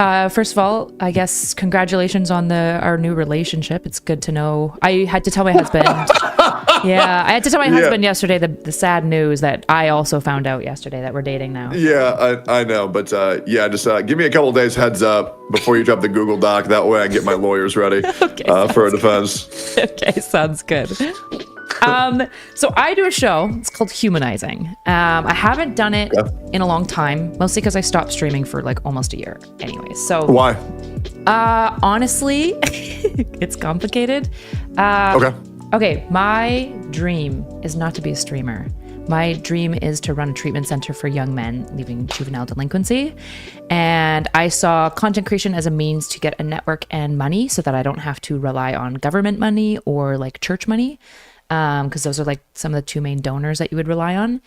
First of all, I guess congratulations on our new relationship. It's good to know. I had to tell my husband. Yeah, I had to tell my husband yesterday the sad news that I also found out yesterday that we're dating now. Yeah, I know, but just give me a couple days heads up before you drop the Google Doc. That way I can get my lawyers ready for a defense. Okay, sounds good. So I do a show. It's called Humanizing. I haven't done it in a long time, mostly because I stopped streaming for like almost a year. Anyways, so why? Honestly, it's complicated. Okay, my dream is not to be a streamer. My dream is to run a treatment center for young men leaving juvenile delinquency. And I saw content creation as a means to get a network and money so that I don't have to rely on government money or like church money. Because those are like some of the two main donors that you would rely on.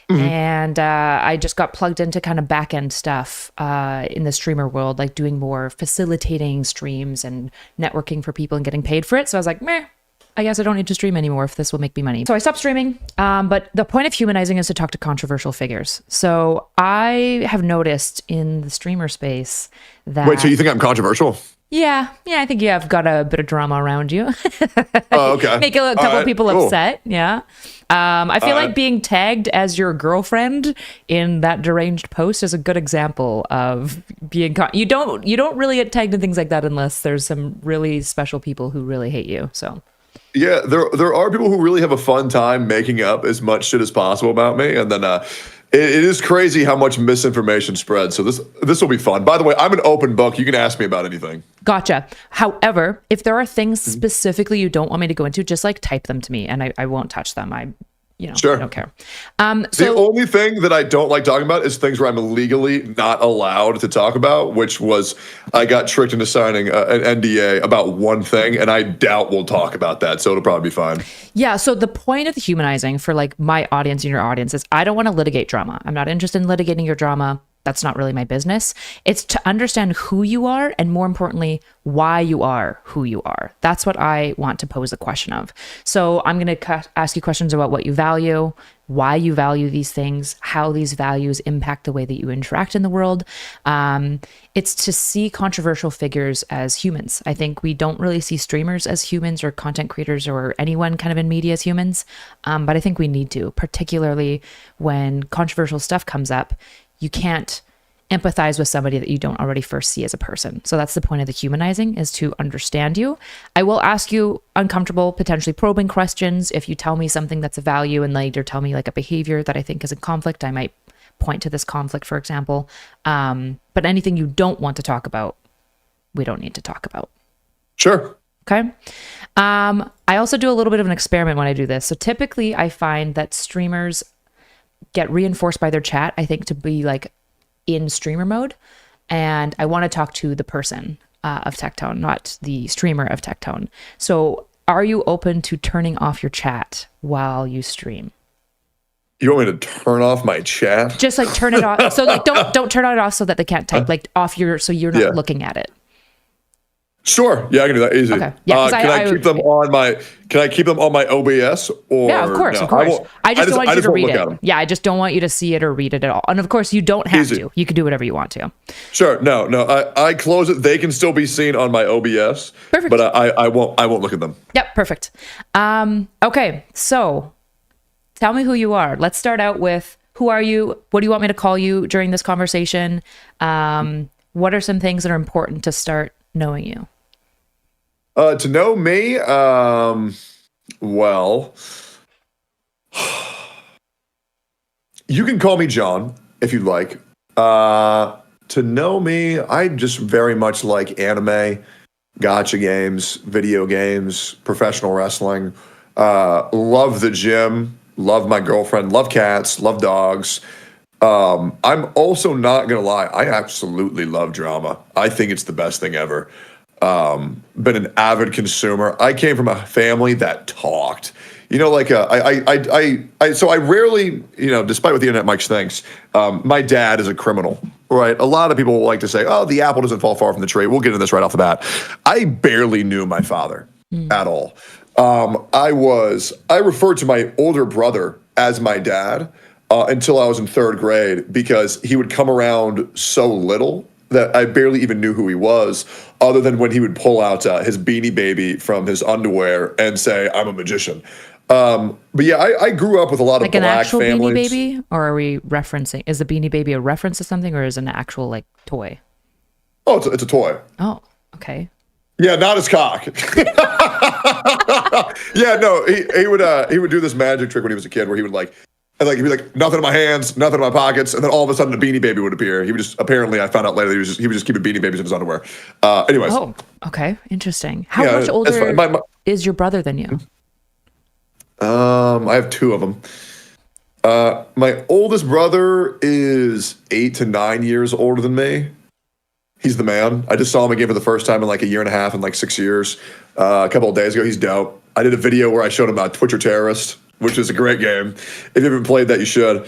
And I just got plugged into kind of back end stuff in the streamer world, like doing more facilitating streams and networking for people and getting paid for it. So I was like, meh, I guess I don't need to stream anymore if this will make me money. So I stopped streaming. But the point of Humanizing is to talk to controversial figures. So I have noticed in the streamer space that... Wait, so you think I'm controversial? Yeah, I think you have got a bit of drama around you. Oh, okay. Make a couple people upset. Yeah. I feel like being tagged as your girlfriend in that deranged post is a good example of being you don't really get tagged in things like that unless there's some really special people who really hate you. So yeah, there are people who really have a fun time making up as much shit as possible about me, and then it is crazy how much misinformation spreads. So this will be fun. By the way, I'm an open book. You can ask me about anything. Gotcha. However, if there are things specifically you don't want me to go into, just like type them to me and I won't touch them. Sure. I don't care. The only thing that I don't like talking about is things where I'm legally not allowed to talk about, which was I got tricked into signing an NDA about one thing, and I doubt we'll talk about that, so it'll probably be fine. Yeah, so the point of the Humanizing for like my audience and your audience is I don't want to litigate drama. I'm not interested in litigating your drama. That's not really my business. It's to understand who you are and more importantly, why you are who you are. That's what I want to pose a question of. So I'm going to ask you questions about what you value, why you value these things, how these values impact the way that you interact in the world. It's to see controversial figures as humans. I think we don't really see streamers as humans or content creators or anyone kind of in media as humans. But I think we need to, particularly when controversial stuff comes up. You can't empathize with somebody that you don't already first see as a person. So that's the point of the Humanizing, is to understand you. I will ask you uncomfortable, potentially probing questions. If you tell me something that's a value and later tell me like a behavior that I think is in conflict, I might point to this conflict, for example. But anything you don't want to talk about, we don't need to talk about. Sure. Okay. I also do a little bit of an experiment when I do this. So typically I find that streamers get reinforced by their chat, I think, to be like in streamer mode. And I want to talk to the person of Tectone, not the streamer of Tectone. So are you open to turning off your chat while you stream? You want me to turn off my chat? Just like turn it off. So like don't turn it off so that they can't type, like off so you're not looking at it. Sure. Yeah, I can do that easy. Okay. Yeah, can I keep them on my OBS or yeah, of course, no? of course. I just don't want you to read it. Them. Yeah, I just don't want you to see it or read it at all. And of course, you don't have to. You can do whatever you want to. Sure. No. I close it. They can still be seen on my OBS. Perfect. But I won't look at them. Yep. Perfect. Okay. So tell me who you are. Let's start out with who are you? What do you want me to call you during this conversation? What are some things that are important to start knowing you? To know me, well, you can call me John if you'd like. To know me, I just very much like anime, gacha games, video games, professional wrestling. Love the gym, love my girlfriend, love cats, love dogs. I'm also not gonna lie, I absolutely love drama. I think it's the best thing ever. Been an avid consumer. I came from a family that talked. Like so I rarely, despite what the internet Mike thinks, my dad is a criminal, right? A lot of people like to say, oh, the apple doesn't fall far from the tree. We'll get into this right off the bat. I barely knew my father at all. I referred to my older brother as my dad until I was in third grade because he would come around so little that I barely even knew who he was, other than when he would pull out his Beanie Baby from his underwear and say, "I'm a magician." But yeah, I grew up with a lot of Like an black actual families. Beanie Baby, or are we referencing? Is the Beanie Baby a reference to something, or is it an actual like toy? Oh, it's a toy. Oh, okay. Yeah, not his cock. Yeah, no, he would do this magic trick when he was a kid, where he would he'd be like, nothing in my hands, nothing in my pockets, and then all of a sudden a Beanie Baby would appear. He would just, apparently, I found out later that he would just keep Beanie Babies in his underwear. Anyways. Oh, okay, interesting. How Yeah, much that's older fine. is your brother than you? I have two of them. My oldest brother is 8 to 9 years older than me. He's the man. I just saw him again for the first time in like a year and a half in like 6 years. A couple of days ago. He's dope. I did a video where I showed him Twitcher Terrorist, which is a great game. If you haven't played that, you should.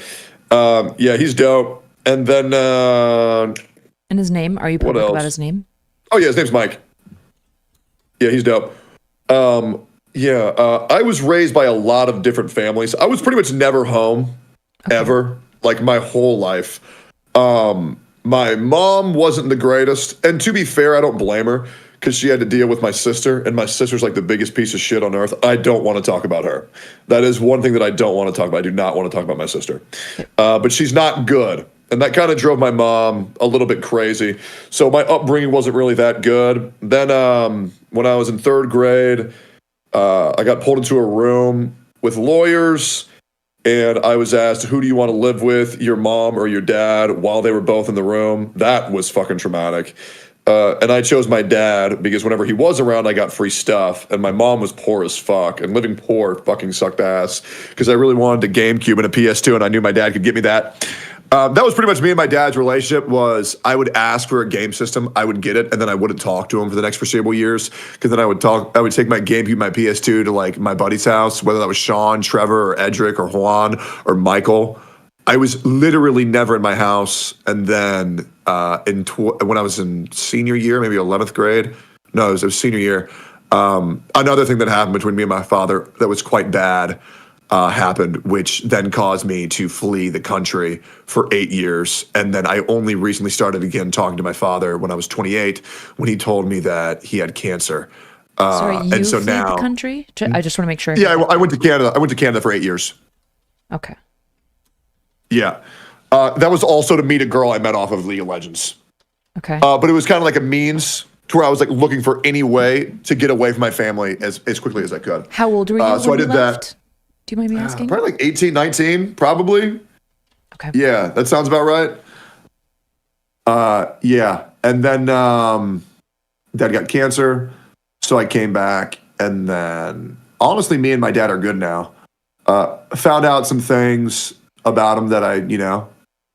Yeah, he's dope. And then And his name? Are you public else? about his name? Oh yeah, his name's Mike. Yeah, he's dope. I was raised by a lot of different families. I was pretty much never home, ever, like my whole life. My mom wasn't the greatest, and to be fair, I don't blame her, because she had to deal with my sister, and my sister's like the biggest piece of shit on earth. I don't want to talk about her. That is one thing that I don't want to talk about. I do not want to talk about my sister. But she's not good. And that kind of drove my mom a little bit crazy. So my upbringing wasn't really that good. Then when I was in third grade, I got pulled into a room with lawyers, and I was asked, who do you want to live with, your mom or your dad, while they were both in the room. That was fucking traumatic. And I chose my dad because whenever he was around, I got free stuff. And my mom was poor as fuck. And living poor fucking sucked ass, because I really wanted a GameCube and a PS2, and I knew my dad could get me that. That was pretty much me and my dad's relationship. Was I would ask for a game system, I would get it, and then I wouldn't talk to him for the next foreseeable years, because then I would take my GameCube, my PS2 to like my buddy's house, whether that was Sean, Trevor, or Edric, or Juan, or Michael. I was literally never in my house. And then when I was in senior year, maybe 11th grade, no, it was senior year. Another thing that happened between me and my father that was quite bad happened, which then caused me to flee the country for 8 years. And then I only recently started again talking to my father when I was 28, when he told me that he had cancer. Sorry, you and so fled now, the country? I just want to make sure. Yeah, I went to Canada. I went to Canada for 8 years. Okay. Yeah. That was also to meet a girl I met off of League of Legends. Okay. But it was kind of like a means to where I was like looking for any way to get away from my family as quickly as I could. How old were you so when I you did left? that. Do you mind me asking? Probably like 18, 19, probably. Okay. Yeah, that sounds about right. Yeah. And then dad got cancer, so I came back. And then honestly, me and my dad are good now. Found out some things about him that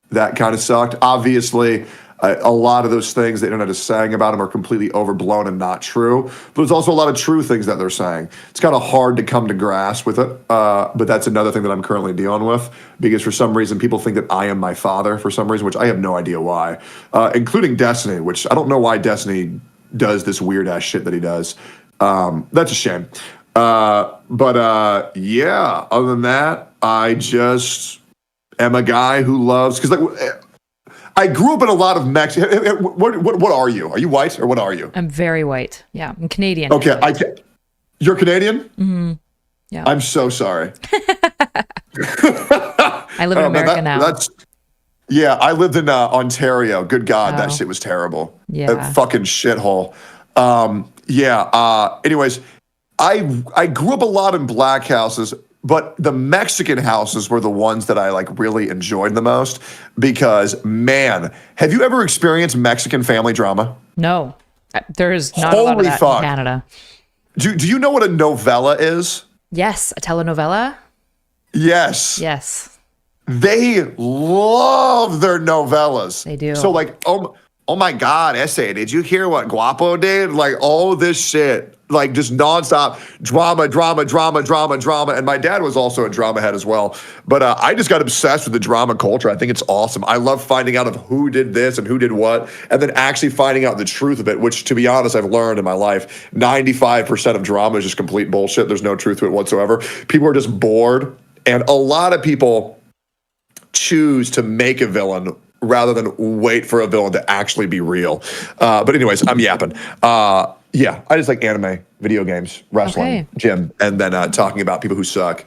that kind of sucked. Obviously, a lot of those things the internet is saying about him are completely overblown and not true. But there's also a lot of true things that they're saying. It's kind of hard to come to grasp with it. But that's another thing that I'm currently dealing with, because for some reason people think that I am my father for some reason, which I have no idea why. Including Destiny, which I don't know why Destiny does this weird ass shit that he does. That's a shame. Yeah, other than that, I just am a guy who loves, because like I grew up in a lot of Mexican. What are you? Are you white or what are you? I'm very white. Yeah, I'm Canadian. Okay, you're Canadian? Mm-hmm. Yeah. I'm so sorry. I live in America now. Yeah, I lived in Ontario. Good God, that shit was terrible. Yeah. That fucking shithole. Anyways, I grew up a lot in black houses, but the Mexican houses were the ones that I like really enjoyed the most, because man, have you ever experienced Mexican family drama? No, there is not a lot of that in Canada. Do you know what a novella is? Yes, a telenovela. Yes. Yes. They love their novellas. They do. So like, oh my God, Essay, did you hear what Guapo did? Like all this shit, like just nonstop drama. And my dad was also a drama head as well. But I just got obsessed with the drama culture. I think it's awesome. I love finding out of who did this and who did what, and then actually finding out the truth of it, which to be honest, I've learned in my life, 95% of drama is just complete bullshit. There's no truth to it whatsoever. People are just bored. And a lot of people choose to make a villain rather than wait for a villain to actually be real. But anyways, I'm yapping. Yeah, I just like anime, video games, wrestling, gym, and then talking about people who suck.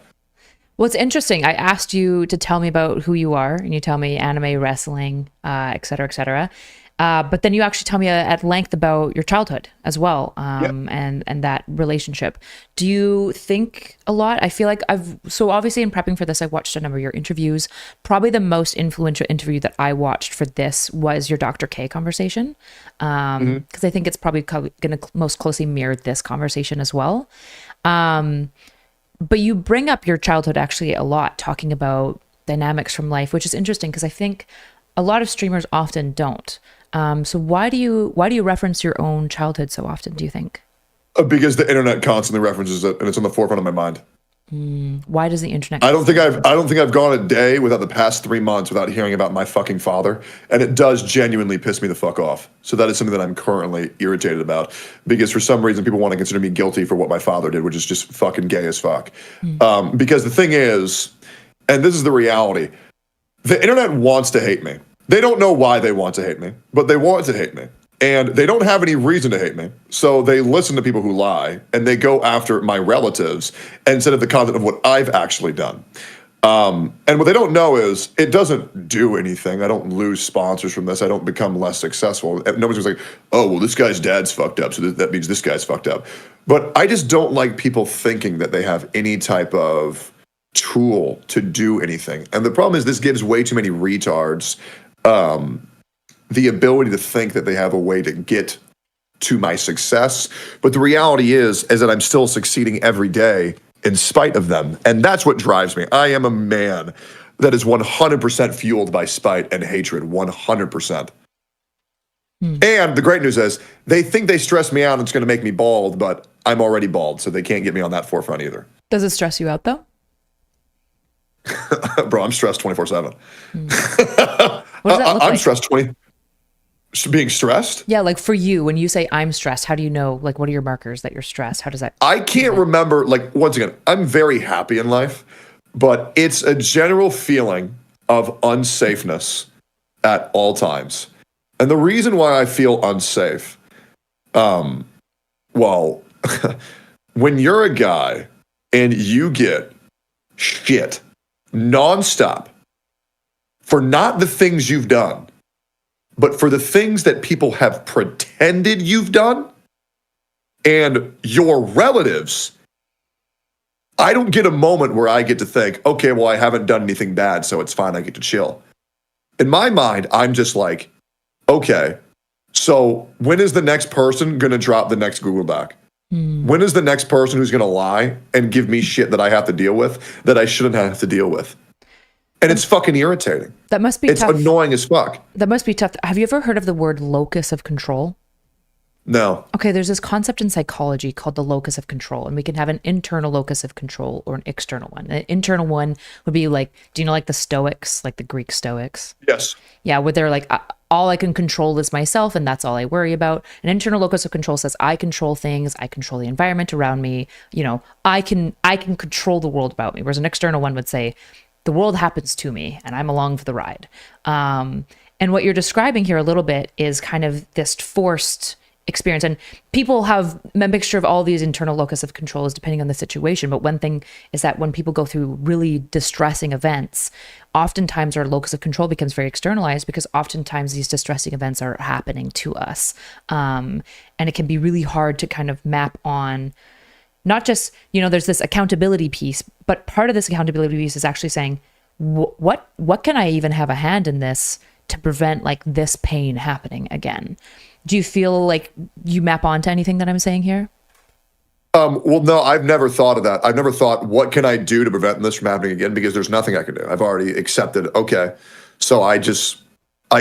Well, it's interesting. I asked you to tell me about who you are, and you tell me anime, wrestling, et cetera, et cetera. But then you actually tell me at length about your childhood as well, and that relationship. Do you think a lot? I feel like so obviously in prepping for this, I watched a number of your interviews. Probably the most influential interview that I watched for this was your Dr. K conversation, because I think it's probably going to most closely mirror this conversation as well. But you bring up your childhood actually a lot, talking about dynamics from life, which is interesting because I think a lot of streamers often don't. So why do you reference your own childhood so often, do you think? Because the internet constantly references it, and it's on the forefront of my mind. Why does the internet? I don't think I've gone a day without the past 3 months without hearing about my fucking father, and it does genuinely piss me the fuck off. So that is something that I'm currently irritated about, because for some reason people want to consider me guilty for what my father did, which is just fucking gay as fuck. Because the thing is, and this is the reality, the internet wants to hate me. They don't know why they want to hate me, but they want to hate me. And they don't have any reason to hate me. So they listen to people who lie, and they go after my relatives instead of the content of what I've actually done. And what they don't know is it doesn't do anything. I don't lose sponsors from this. I don't become less successful. Nobody's like, oh, well, this guy's dad's fucked up, so that means this guy's fucked up. But I just don't like people thinking that they have any type of tool to do anything. And the problem is this gives way too many retards the ability to think that they have a way to get to my success. But the reality is that I'm still succeeding every day in spite of them. And that's what drives me. I am a man that is 100% fueled by spite and hatred, 100%. And the great news is they think they stress me out and it's going to make me bald, but I'm already bald, so they can't get me on that forefront either. Does it stress you out, though? Bro, I'm stressed 24/7. What does that look I'm like? stressed being stressed? Yeah, like for you, when you say I'm stressed, how do you know, like, what are your markers that you're stressed? How does that? I can't remember, like, once again, I'm very happy in life, but it's a general feeling of unsafeness at all times. And the reason why I feel unsafe, well, when you're a guy and you get shit nonstop for not the things you've done, but for the things that people have pretended you've done, and your relatives, I don't get a moment where I get to think, okay, well, I haven't done anything bad, so it's fine, I get to chill. In my mind, I'm just like, okay, so when is the next person going to drop the next Google Doc? When is the next person who's going to lie and give me shit that I have to deal with that I shouldn't have to deal with? And it's fucking irritating. That must be tough. It's annoying as fuck. That must be tough. Have you ever heard of the word locus of control? No. Okay, there's this concept in psychology called the locus of control, and we can have an internal locus of control or an external one. An internal one would be like, do you know, like the Stoics, like the Greek Stoics? Yes. Yeah, where they're like, all I can control is myself, and that's all I worry about. An internal locus of control says I control things, I control the environment around me. You know, I can control the world about me. Whereas an external one would say, the world happens to me, and I'm along for the ride. And what you're describing here a little bit is kind of this forced experience. And people have a mixture of all these internal locus of controls depending on the situation. But one thing is that when people go through really distressing events, oftentimes our locus of control becomes very externalized because oftentimes these distressing events are happening to us. And it can be really hard to kind of map on not just, you know, there's this accountability piece, but part of this accountability piece is actually saying, what can I even have a hand in this to prevent like this pain happening again? Do you feel like you map onto anything that I'm saying here? Well, no, I've never thought of that. I've never thought, what can I do to prevent this from happening again? Because there's nothing I can do. I've already accepted, okay, so I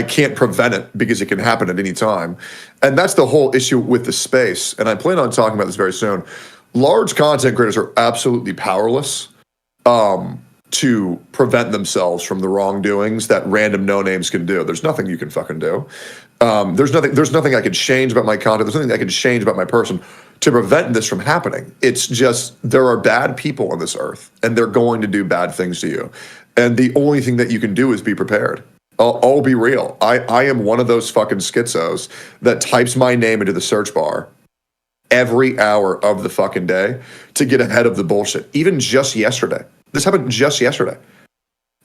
can't prevent it because it can happen at any time. And that's the whole issue with the space. And I plan on talking about this very soon. Large content creators are absolutely powerless to prevent themselves from the wrongdoings that random no-names can do. There's nothing you can fucking do. There's nothing I can change about my content. There's nothing I can change about my person to prevent this from happening. It's just there are bad people on this earth, and they're going to do bad things to you. And the only thing that you can do is be prepared. I'll be real. I am one of those fucking schizos that types my name into the search bar every hour of the fucking day to get ahead of the bullshit. Even just yesterday. This happened just yesterday.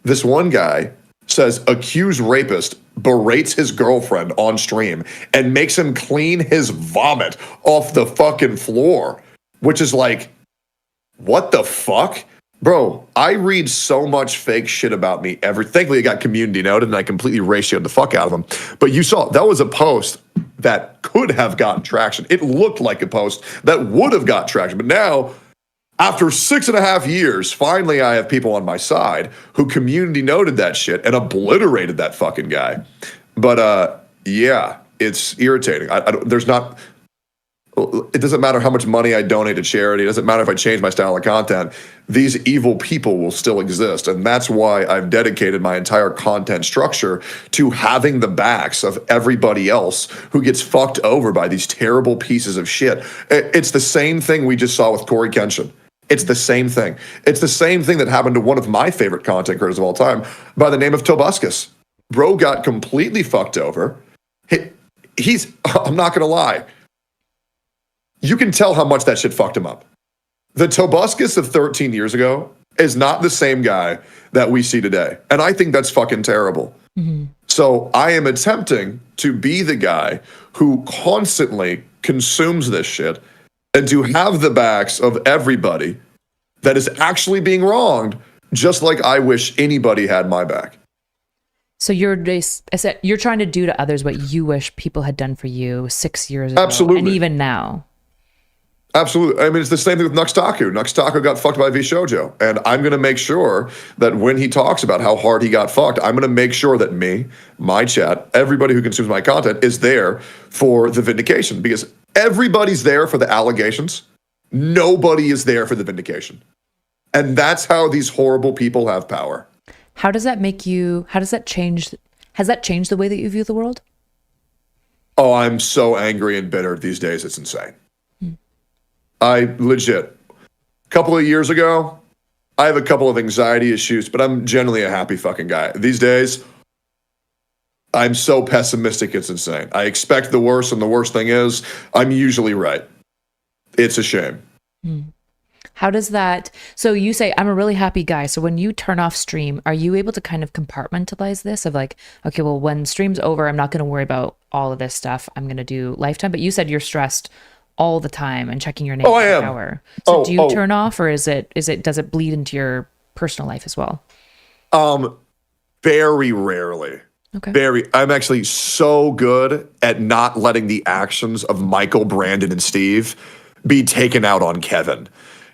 This one guy says accused rapist berates his girlfriend on stream and makes him clean his vomit off the fucking floor, which is like, what the fuck? Bro, I read so much fake shit about me thankfully it got community noted and I completely ratioed the fuck out of them. But you saw, that was a post that could have gotten traction. It looked like a post that would have got traction. But now, after 6.5 years, finally I have people on my side who community noted that shit and obliterated that fucking guy. But yeah, it's irritating. It doesn't matter how much money I donate to charity. It doesn't matter if I change my style of content. These evil people will still exist. And that's why I've dedicated my entire content structure to having the backs of everybody else who gets fucked over by these terrible pieces of shit. It's the same thing we just saw with Corey Kenshin. It's the same thing. It's the same thing that happened to one of my favorite content creators of all time by the name of Tobuscus. Bro got completely fucked over. He's, I'm not going to lie, you can tell how much that shit fucked him up. The Tobuscus of 13 years ago is not the same guy that we see today. And I think that's fucking terrible. Mm-hmm. So I am attempting to be the guy who constantly consumes this shit and to have the backs of everybody that is actually being wronged, just like I wish anybody had my back. So you're trying to do to others what you wish people had done for you 6 years ago. Absolutely. And even now. Absolutely. I mean, it's the same thing with Nuxtaku. Nuxtaku got fucked by VShojo. And I'm going to make sure that when he talks about how hard he got fucked, I'm going to make sure that me, my chat, everybody who consumes my content is there for the vindication. Because everybody's there for the allegations. Nobody is there for the vindication. And that's how these horrible people have power. How does that make you, has that changed the way that you view the world? Oh, I'm so angry and bitter these days. It's insane. I legit, a couple of years ago, I have a couple of anxiety issues, but I'm generally a happy fucking guy. These days, I'm so pessimistic, it's insane. I expect the worst, and the worst thing is, I'm usually right. It's a shame. How does that, so you say, I'm a really happy guy. So when you turn off stream, are you able to kind of compartmentalize this of like, okay, well, when stream's over, I'm not going to worry about all of this stuff. I'm going to do Lifetime. But you said you're stressed all the time and checking your name every hour. So do you turn off, or does it bleed into your personal life as well? Very rarely. Okay. I'm actually so good at not letting the actions of Michael, Brandon, and Steve be taken out on Kevin.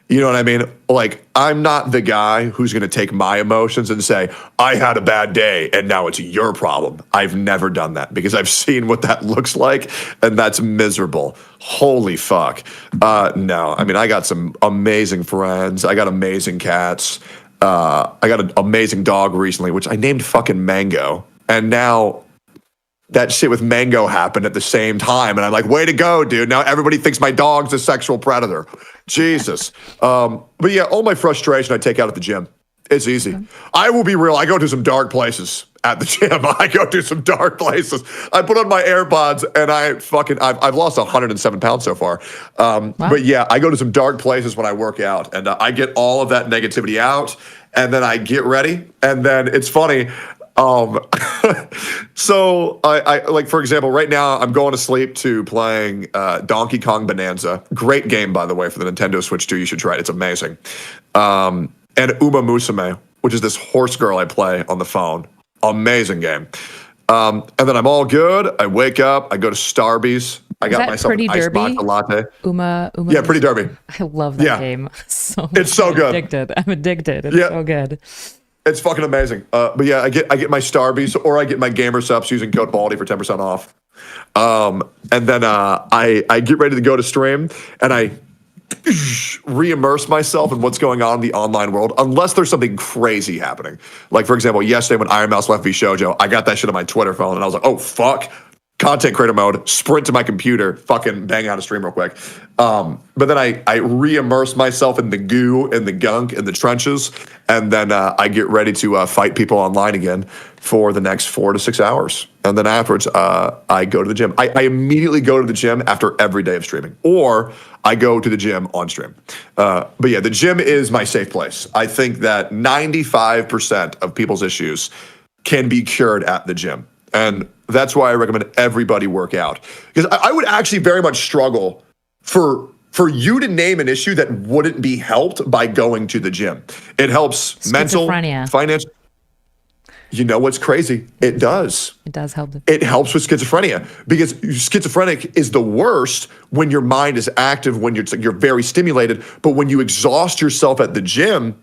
You know what I mean? Like, I'm not the guy who's going to take my emotions and say, I had a bad day and now it's your problem. I've never done that because I've seen what that looks like, and that's miserable. Holy fuck. No, I mean, I got some amazing friends. I got amazing cats. I got an amazing dog recently, which I named fucking Mango. And now that shit with Mango happened at the same time. And I'm like, way to go, dude. Now everybody thinks my dog's a sexual predator. Jesus. But yeah, all my frustration I take out at the gym. It's easy. I will be real. I go to some dark places at the gym. I go to some dark places. I put on my AirPods and I've lost 107 pounds so far. Wow. But yeah, I go to some dark places when I work out, and I get all of that negativity out, and then I get ready. And then it's funny. So I like, for example, right now I'm going to sleep to playing Donkey Kong Bonanza. Great game, by the way, for the Nintendo Switch 2. You should try it. It's amazing. And Uma Musume, which is this horse girl I play on the phone. Amazing game. And then I'm all good. I wake up. I go to Starbucks. I got myself an iced matcha latte. Uma. Yeah, Pretty Derby. I love that game. It's so good. I'm addicted. It's so good. It's fucking amazing. But yeah, I get my Starbucks, or I get my Gamer Subs using code Baldy for 10% off. And then I get ready to go to stream, and I re-immerse myself in what's going on in the online world, unless there's something crazy happening. Like, for example, yesterday when Iron Mouse left VShojo, I got that shit on my Twitter phone, and I was like, oh, fuck. content creator mode, sprint to my computer, fucking bang out a stream real quick. But then I re-immerse myself in the goo and the gunk and the trenches, and then I get ready to fight people online again for the next 4 to 6 hours. And then afterwards, I go to the gym. I immediately go to the gym after every day of streaming, or I go to the gym on stream. But yeah, the gym is my safe place. I think that 95% of people's issues can be cured at the gym. And that's why I recommend everybody work out. Because I would actually very much struggle for you to name an issue that wouldn't be helped by going to the gym. It helps mental, financial. You know what's crazy? It does. It does help. It helps with schizophrenia, because schizophrenic is the worst when your mind is active, when you're very stimulated. But when you exhaust yourself at the gym,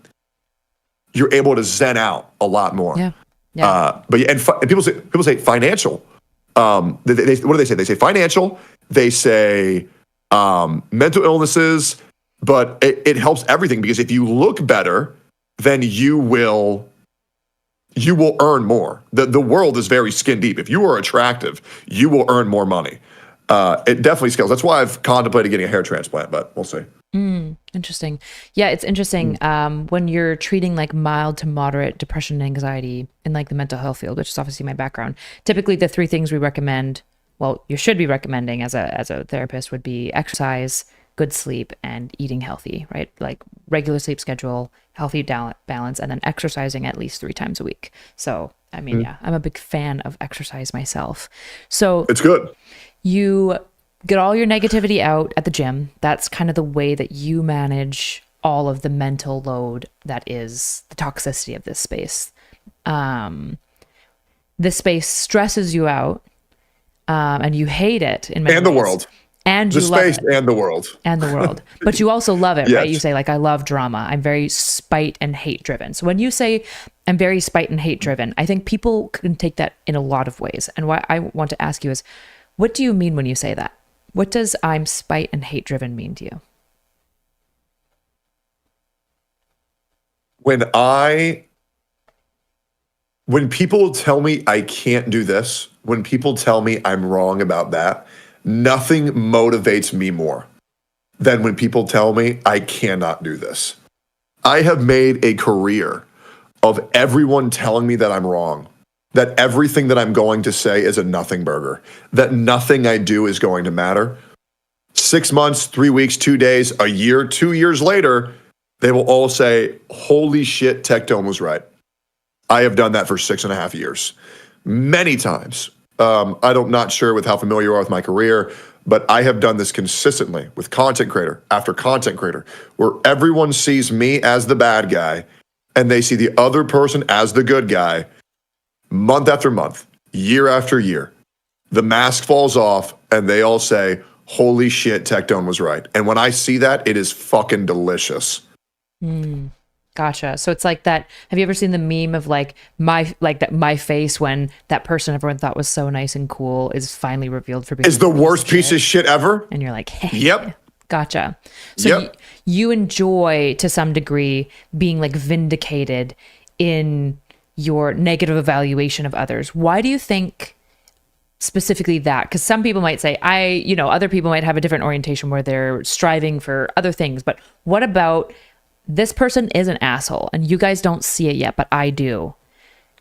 you're able to zen out a lot more. Yeah. Yeah. But yeah, and people say financial. What do they say? They say financial. They say mental illnesses. But it helps everything, because if you look better, then you will earn more. The world is very skin deep. If you are attractive, you will earn more money. It definitely scales. That's why I've contemplated getting a hair transplant, but we'll see. Interesting. Yeah, it's interesting when you're treating like mild to moderate depression and anxiety in like the mental health field, which is obviously my background. Typically, the 3 things we recommend, well, you should be recommending as a therapist, would be exercise, good sleep, and eating healthy, right? Like regular sleep schedule, healthy balance, and then exercising at least 3 times a week. So, I mean, yeah, I'm a big fan of exercise myself. So it's good. You get all your negativity out at the gym. That's kind of the way that you manage all of the mental load that is the toxicity of this space. This space stresses you out, and you hate it in many and the ways. World. And the you space love it. And the world. And the world. But you also love it, yes. right? You say, like, I love drama. I'm very spite and hate driven. So when you say I'm very spite and hate driven, I think people can take that in a lot of ways. And what I want to ask you is, what do you mean when you say that? What does I'm spite and hate driven mean to you? When people tell me I can't do this, when people tell me I'm wrong about that, nothing motivates me more than when people tell me I cannot do this. I have made a career of everyone telling me that I'm wrong, that everything that I'm going to say is a nothing burger, that nothing I do is going to matter. 6 months, 3 weeks, 2 days, a year, 2 years later, they will all say, holy shit, Tectone was right. I have done that for 6.5 years, many times. I'm not sure with how familiar you are with my career, but I have done this consistently with content creator after content creator, where everyone sees me as the bad guy and they see the other person as the good guy. Month after month, year after year, the mask falls off and they all say, holy shit, Tectone was right. And when I see that, it is fucking delicious. Gotcha. So it's like that. Have you ever seen the meme of like my face when that person everyone thought was so nice and cool is finally revealed for being is the worst piece of shit ever? And you're like, hey, yep. Gotcha. So you enjoy to some degree being like vindicated in your negative evaluation of others. Why do you think specifically that? Because some people might say, other people might have a different orientation where they're striving for other things. But what about this person is an asshole and you guys don't see it yet, but I do.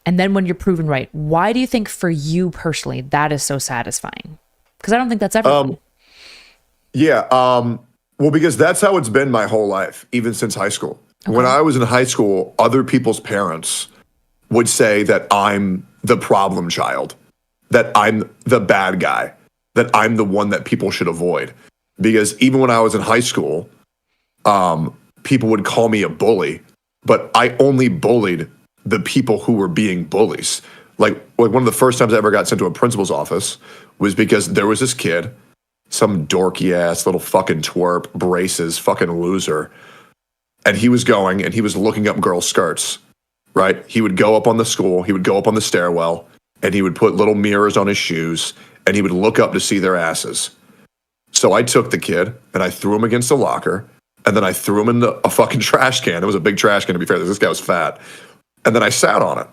And then when you're proven right, why do you think for you personally that is so satisfying? Because I don't think that's everyone. Well, because that's how it's been my whole life, even since high school. Okay. When I was in high school, other people's parents would say that I'm the problem child, that I'm the bad guy, that I'm the one that people should avoid. Because even when I was in high school, people would call me a bully, but I only bullied the people who were being bullies. Like one of the first times I ever got sent to a principal's office was because there was this kid, some dorky ass little fucking twerp, braces, fucking loser. And he was going and he was looking up girls' skirts, right? He would go up on the school, he would go up on the stairwell, and he would put little mirrors on his shoes, and he would look up to see their asses. So I took the kid and I threw him against a locker, and then I threw him in a fucking trash can. It was a big trash can, to be fair. This guy was fat. And then I sat on it.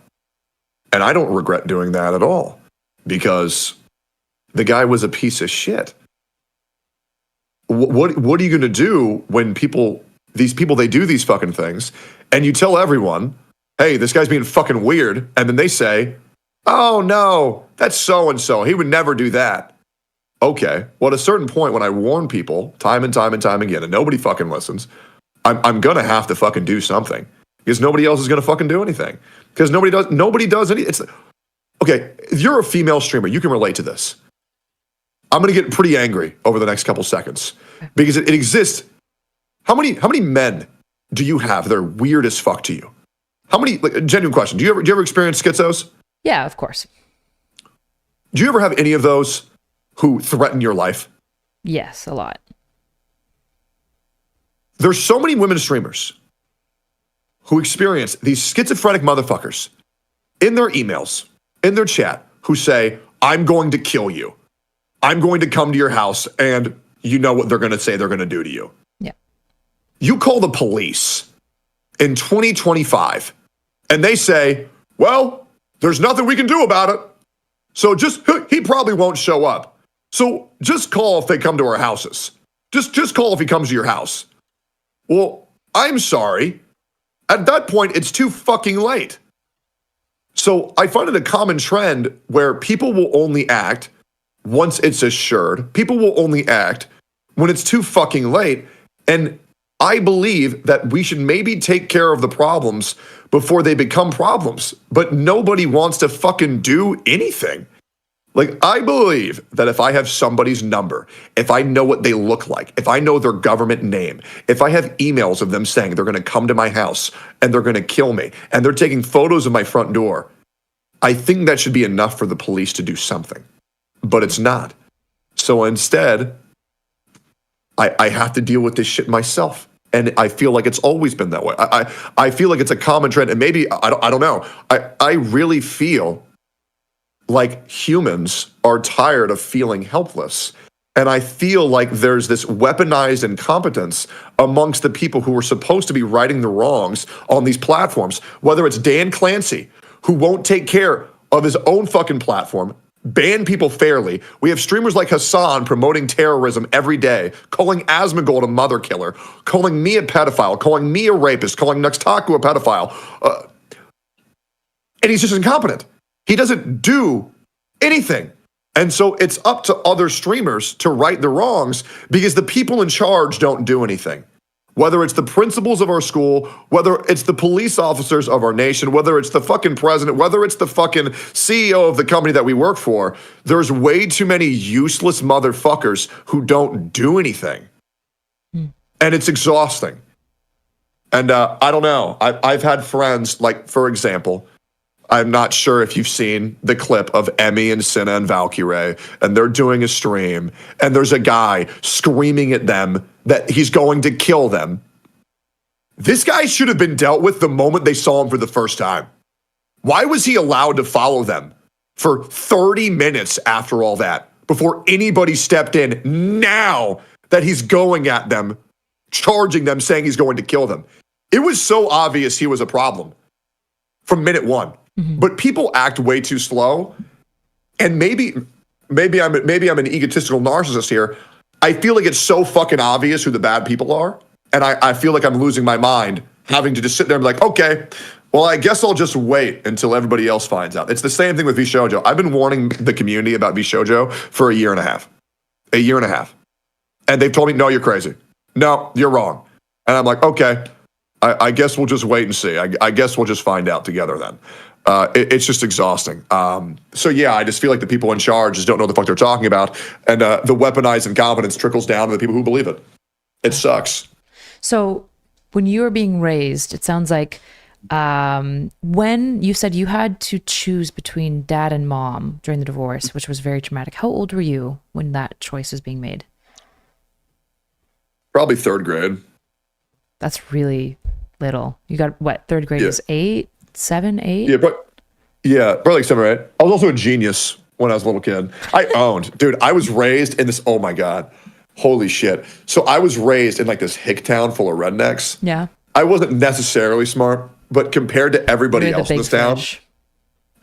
And I don't regret doing that at all, because the guy was a piece of shit. What are you going to do when these people, they do these fucking things, and you tell everyone, hey, this guy's being fucking weird, and then they say, oh no, that's so-and-so, he would never do that. Okay, well, at a certain point when I warn people time and time and time again, and nobody fucking listens, I'm going to have to fucking do something, because nobody else is going to fucking do anything, because nobody does any. Okay, if you're a female streamer, you can relate to this. I'm going to get pretty angry over the next couple seconds because it exists. How many men do you have that are weird as fuck to you? How many, like, genuine question, do you ever experience schizos? Yeah, of course. Do you ever have any of those who threaten your life? Yes, a lot. There's so many women streamers who experience these schizophrenic motherfuckers in their emails, in their chat, who say, I'm going to kill you. I'm going to come to your house, and you know what they're going to say they're going to do to you. Yeah. You call the police in 2025, and they say, well, there's nothing we can do about it. So he probably won't show up. So just call if they come to our houses. Just call if he comes to your house. Well, I'm sorry. At that point, it's too fucking late. So I find it a common trend where people will only act once it's assured. People will only act when it's too fucking late. And I believe that we should maybe take care of the problems before they become problems. But nobody wants to fucking do anything. Like, I believe that if I have somebody's number, if I know what they look like, if I know their government name, if I have emails of them saying they're going to come to my house and they're going to kill me and they're taking photos of my front door, I think that should be enough for the police to do something. But it's not. So instead, I have to deal with this shit myself. And I feel like it's always been that way. I feel like it's a common trend. And maybe, I don't know. I really feel like humans are tired of feeling helpless. And I feel like there's this weaponized incompetence amongst the people who are supposed to be righting the wrongs on these platforms. Whether it's Dan Clancy, who won't take care of his own fucking platform, ban people fairly. We have streamers like Hasan promoting terrorism every day, calling Asmon a mother killer, calling me a pedophile, calling me a rapist, calling Nuxtaku a pedophile. And he's just incompetent. He doesn't do anything. And so it's up to other streamers to right the wrongs because the people in charge don't do anything. Whether it's the principals of our school, whether it's the police officers of our nation, whether it's the fucking president, whether it's the fucking CEO of the company that we work for, there's way too many useless motherfuckers who don't do anything. And it's exhausting. And I don't know. I've had friends, like, for example, I'm not sure if you've seen the clip of Emmy and Cinna and Valkyrie, and they're doing a stream, and there's a guy screaming at them that he's going to kill them. This guy should have been dealt with the moment they saw him for the first time. Why was he allowed to follow them for 30 minutes after all that, before anybody stepped in now that he's going at them, charging them, saying he's going to kill them? It was so obvious he was a problem from minute one. But people act way too slow, and maybe I'm an egotistical narcissist here. I feel like it's so fucking obvious who the bad people are, and I feel like I'm losing my mind having to just sit there and be like, okay, well, I guess I'll just wait until everybody else finds out. It's the same thing with VShojo. I've been warning the community about VShojo for a year and a half, and they've told me, no, you're crazy. No, you're wrong. And I'm like, okay, I guess we'll just wait and see. I guess we'll just find out together then. It's just exhausting. So yeah, I just feel like the people in charge just don't know what the fuck they're talking about. And the weaponized incompetence trickles down to the people who believe it. It sucks. So when you were being raised, it sounds like when you said you had to choose between dad and mom during the divorce, which was very traumatic. How old were you when that choice was being made? Probably third grade. That's really little. You got what? Third grade is 8, 7, 8? Yeah, probably like 7 or 8. I was also a genius when I was a little kid. Dude, I was raised in this, oh my God, holy shit. So I was raised in like this hick town full of rednecks. Yeah. I wasn't necessarily smart, but compared to everybody else in this town,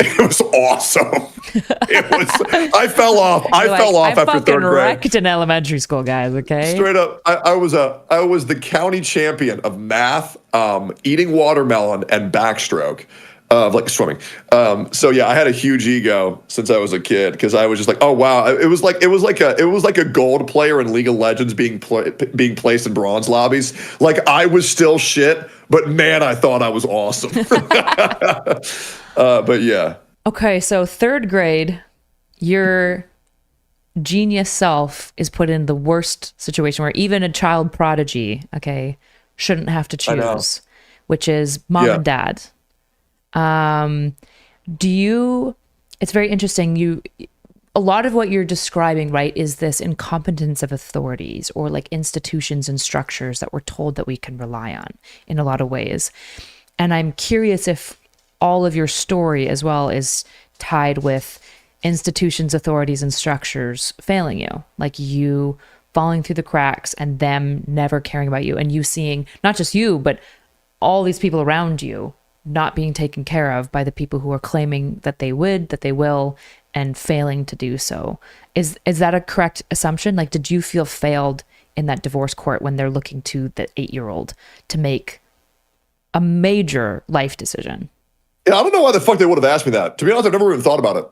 It was awesome. It was. I fell off. I fell off after third grade. I wrecked in elementary school, guys. Okay. Straight up, I was the county champion of math, eating watermelon, and backstroke. Like swimming. So yeah, I had a huge ego since I was a kid because I was just like, oh wow, it was like a gold player in League of Legends being placed in bronze lobbies. Like I was still shit, but man, I thought I was awesome. But yeah. Okay, so third grade, your genius self is put in the worst situation where even a child prodigy, okay, shouldn't have to choose, which is mom and dad. It's very interesting. A lot of what you're describing, right, is this incompetence of authorities or like institutions and structures that we're told that we can rely on in a lot of ways. And I'm curious if all of your story as well is tied with institutions, authorities, and structures failing you, like you falling through the cracks and them never caring about you and you seeing not just you, but all these people around you not being taken care of by the people who are claiming that they would, that they will, and failing to do so. Is that a correct assumption? Like, did you feel failed in that divorce court when they're looking to the 8-year-old to make a major life decision? Yeah, I don't know why the fuck they would have asked me that. To be honest, I've never even thought about it.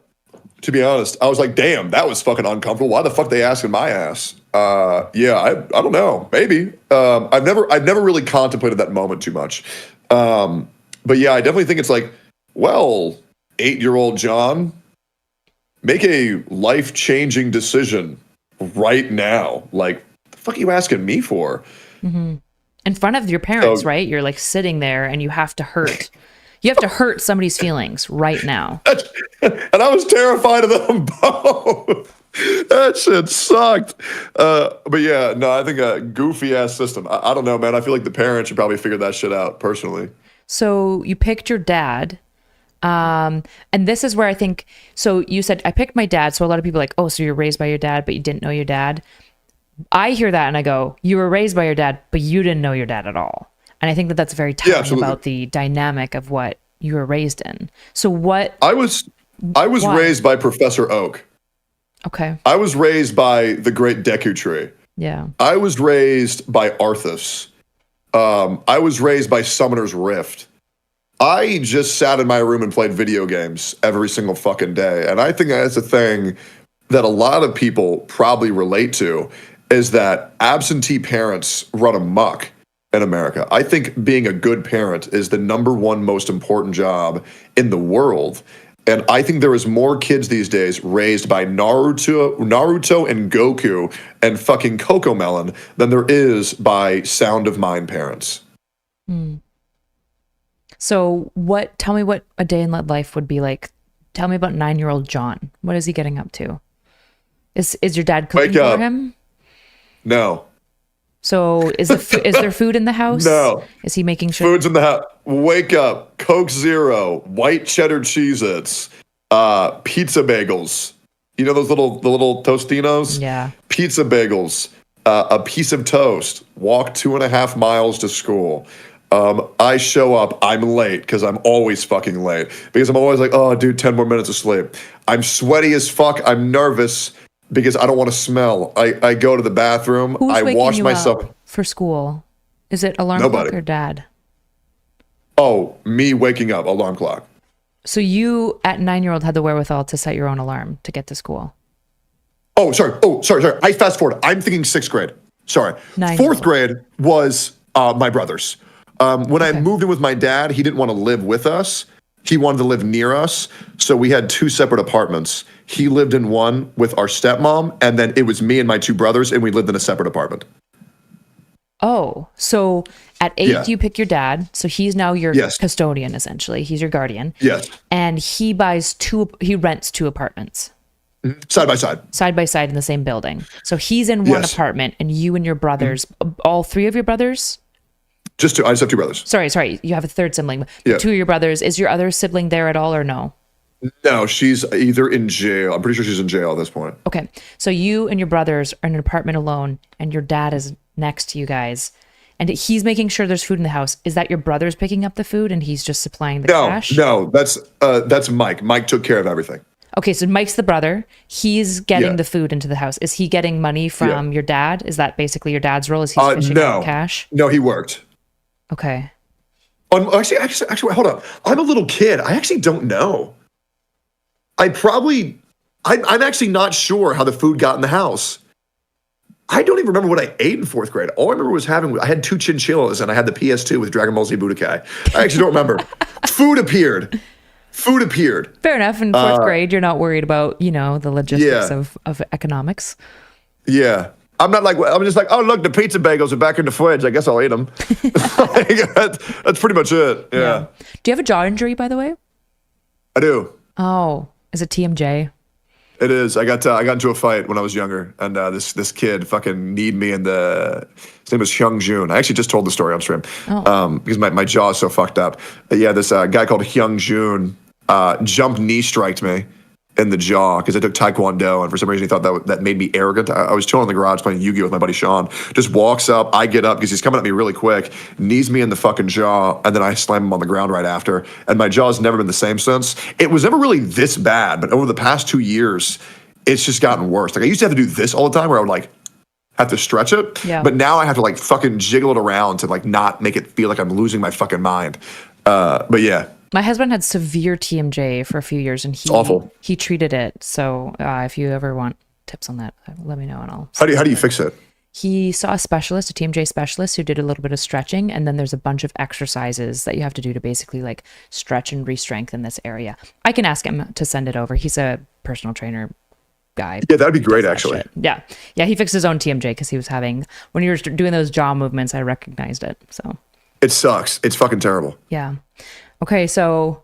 To be honest, I was like, damn, that was fucking uncomfortable. Why the fuck they asking my ass? Yeah, I don't know. Maybe. I've never really contemplated that moment too much. But yeah, I definitely think it's like, well, 8-year-old John, make a life-changing decision right now. Like, the fuck are you asking me for? Mm-hmm. In front of your parents, right? You're like sitting there and you have to hurt. You have to hurt somebody's feelings right now. And I was terrified of them both. That shit sucked. But yeah, no, I think a goofy-ass system. I don't know, man. I feel like the parents should probably figure that shit out personally. So you picked your dad. And this is where I think, so you said, I picked my dad. So a lot of people are like, oh, so you're raised by your dad, but you didn't know your dad. I hear that and I go, you were raised by your dad, but you didn't know your dad at all. And I think that that's very telling about the dynamic of what you were raised in. So what? I was raised by Professor Oak. Okay. I was raised by the Great Deku Tree. Yeah. I was raised by Arthas. I was raised by Summoner's Rift. I just sat in my room and played video games every single fucking day. And I think that's a thing that a lot of people probably relate to, is that absentee parents run amok in America. I think being a good parent is the #1 most important job in the world. And I think there is more kids these days raised by Naruto and Goku and fucking Cocomelon than there is by Sound of Mind parents. So tell me what a day in life would be like. Tell me about 9-year-old John. What is he getting up to? Is your dad cooking for him? No. So is there food in the house? No. Is he making sure? Food's in the house. Wake up. Coke Zero, white cheddar Cheez-Its, pizza bagels. You know the little Tostinos? Yeah. Pizza bagels, a piece of toast. Walk 2.5 miles to school. I show up. I'm late because I'm always fucking late. Because I'm always like, oh, dude, 10 more minutes of sleep. I'm sweaty as fuck. I'm nervous because I don't want to smell. I go to the bathroom. Who's I waking wash you myself up for school? Is it alarm clock or dad? Oh, me waking up, alarm clock. So you, at 9-year-old, had the wherewithal to set your own alarm to get to school. Oh, sorry. I fast forward. I'm thinking 6th grade. Sorry. 4th grade was my brother's. When I moved in with my dad, he didn't want to live with us. He wanted to live near us. So we had 2 separate apartments. He lived in one with our stepmom, and then it was me and my 2 brothers, and we lived in a separate apartment. Oh, so at 8, you pick your dad. So he's now your custodian, essentially. He's your guardian. Yes. And he rents 2 apartments. Side by side. Side by side in the same building. So he's in one apartment, and you and your brothers, all 3 of your brothers? Just 2. I just have 2 brothers. Sorry. You have a 3rd sibling. Yeah. 2 of your brothers. Is your other sibling there at all or no? No, she's either in jail. I'm pretty sure she's in jail at this point. Okay. So you and your brothers are in an apartment alone, and your dad is next to you guys. and he's making sure there's food in the house. Is that your brother's picking up the food and he's just supplying the cash? No, that's Mike. Mike took care of everything. Okay, so Mike's the brother. He's getting the food into the house. Is he getting money from your dad? Is that basically your dad's role? Is he fishing out cash? No, he worked. Okay. Actually, hold up. I'm a little kid. I actually don't know. I'm actually not sure how the food got in the house. I don't even remember what I ate in 4th grade. All I remember was I had 2 chinchillas and I had the PS2 with Dragon Ball Z Budokai. I actually don't remember. Food appeared. Fair enough. In 4th grade, you're not worried about, the logistics of economics. Yeah. I'm just like, oh, look, the pizza bagels are back in the fridge. I guess I'll eat them. That's pretty much it. Yeah. Do you have a jaw injury, by the way? I do. Oh, is it TMJ? It is. I got into a fight when I was younger, and this kid fucking kneed me in the. His name was Hyung Jun. I actually just told the story on stream because my jaw is so fucked up. This guy called Hyung Jun jump knee striked me in the jaw because I took Taekwondo, and for some reason he thought that made me arrogant. I was chilling in the garage playing Yu-Gi-Oh with my buddy Sean. Just walks up, I get up because he's coming at me really quick, knees me in the fucking jaw, and then I slam him on the ground right after. And my jaw's never been the same since. It was never really this bad, but over the past 2 years, it's just gotten worse. Like I used to have to do this all the time where I would have to stretch it. Yeah. But now I have to fucking jiggle it around to not make it feel like I'm losing my fucking mind. But yeah. My husband had severe TMJ for a few years, and he treated it. So if you ever want tips on that, let me know, and I'll. How do you fix it? He saw a TMJ specialist, who did a little bit of stretching, and then there's a bunch of exercises that you have to do to basically stretch and re-strengthen this area. I can ask him to send it over. He's a personal trainer guy. Yeah, that'd be great, actually. Yeah. He fixed his own TMJ because he was having, when you were doing those jaw movements, I recognized it. So it sucks. It's fucking terrible. Yeah. Okay, so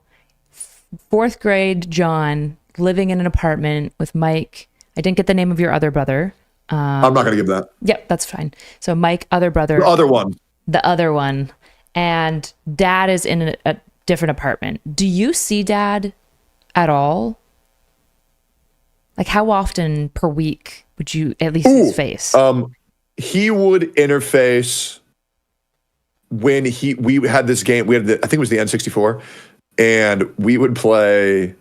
4th grade, John, living in an apartment with Mike. I didn't get the name of your other brother. I'm not going to give that. Yep, that's fine. So Mike, other brother. The other one. The other one. And dad is in a different apartment. Do you see dad at all? How often per week would you at least see his face? He would interface when we had this game. We had I think it was the N64, and we would play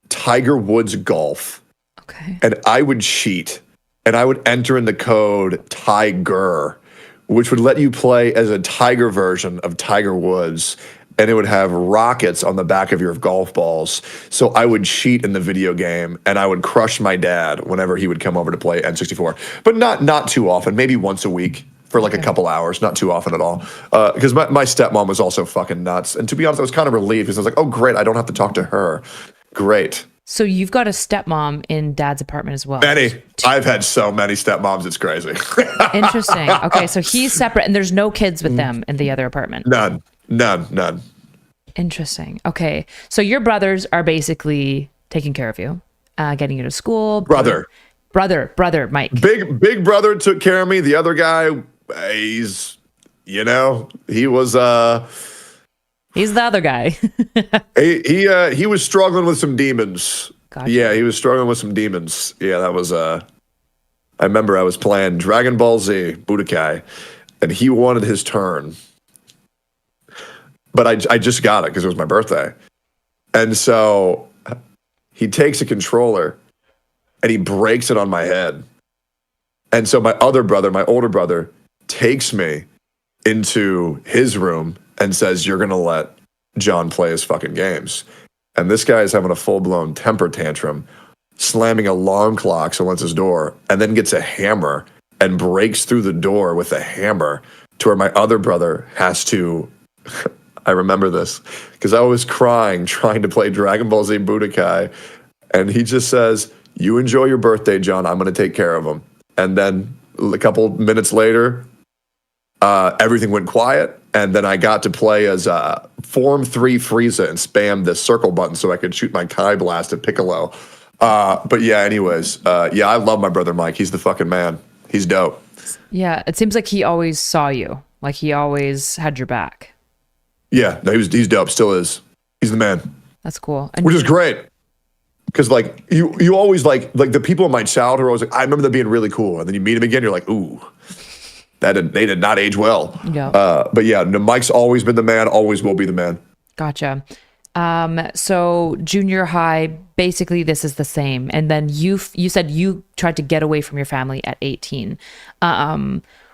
Tiger Woods golf. Okay. And I would cheat, and I would enter in the code Tiger, which would let you play as a Tiger version of Tiger Woods, and it would have rockets on the back of your golf balls. So I would cheat in the video game, and I would crush my dad whenever he would come over to play N64, but not too often, maybe once a week for a couple hours, not too often at all. Because my stepmom was also fucking nuts. And to be honest, I was kind of relieved because I was like, oh, great, I don't have to talk to her. Great. So you've got a stepmom in dad's apartment as well. Many. I've had so many stepmoms, it's crazy. Interesting. Okay, so he's separate, and there's no kids with them in the other apartment. None. Interesting. Okay, so your brothers are basically taking care of you, getting you to school. Brother, Mike. Big brother took care of me. The other guy, he was he's the other guy. he was struggling with some demons. Gotcha. Yeah, he was struggling with some demons. Yeah, that was I remember I was playing Dragon Ball Z Budokai, and he wanted his turn. But I just got it because it was my birthday. And so he takes a controller and he breaks it on my head. And so my older brother, takes me into his room and says, you're going to let John play his fucking games. And this guy is having a full-blown temper tantrum, slamming alarm clocks against his door, and then gets a hammer and breaks through the door with a hammer to where my other brother has to... I remember this because I was crying trying to play Dragon Ball Z Budokai, and he just says, you enjoy your birthday, John. I'm going to take care of him. And then a couple minutes later, everything went quiet, and then I got to play as Form 3 Frieza and spam the circle button so I could shoot my Kai Blast at Piccolo. But yeah, anyways, I love my brother Mike. He's the fucking man. He's dope. Yeah, it seems like he always saw you. Like he always had your back. Yeah, no, he's dope. Still is. He's the man. That's cool. Which is great. Because like you always like the people in my childhood are always like, I remember them being really cool, and then you meet them again, you're like, ooh, They did not age well. Yeah. But yeah, no, Mike's always been the man, always will be the man. Gotcha. So junior high, basically this is the same. And then you said you tried to get away from your family at 18.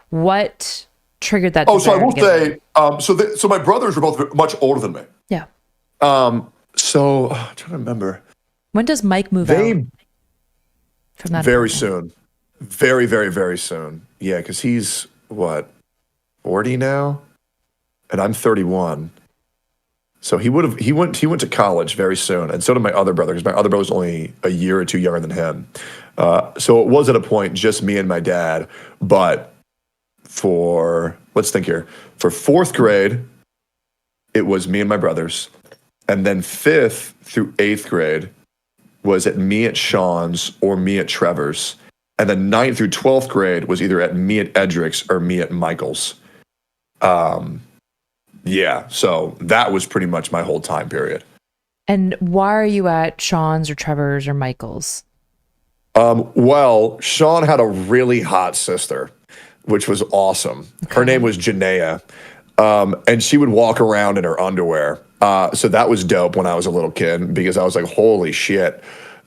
What triggered that? Oh, so I will desire to say, so my brothers were both much older than me. Yeah. So I'm trying to remember. When does Mike move out from that Very apartment? soon. Very, very, very soon. Yeah, because he's what, 40 now? And I'm 31. So he went to college very soon, and so did my other brother, because my other brother was only a year or two younger than him. So it was at a point just me and my dad. But let's think here, for 4th grade, it was me and my brothers, and then 5th through 8th grade was at me at Sean's or me at Trevor's, and then 9th through 12th grade was either at me at Edric's or me at Michael's. Yeah, so that was pretty much my whole time period. And why are you at Sean's or Trevor's or Michael's? Well, Sean had a really hot sister, which was awesome. Okay. Her name was Janaea, and she would walk around in her underwear. So that was dope when I was a little kid, because I was like, holy shit.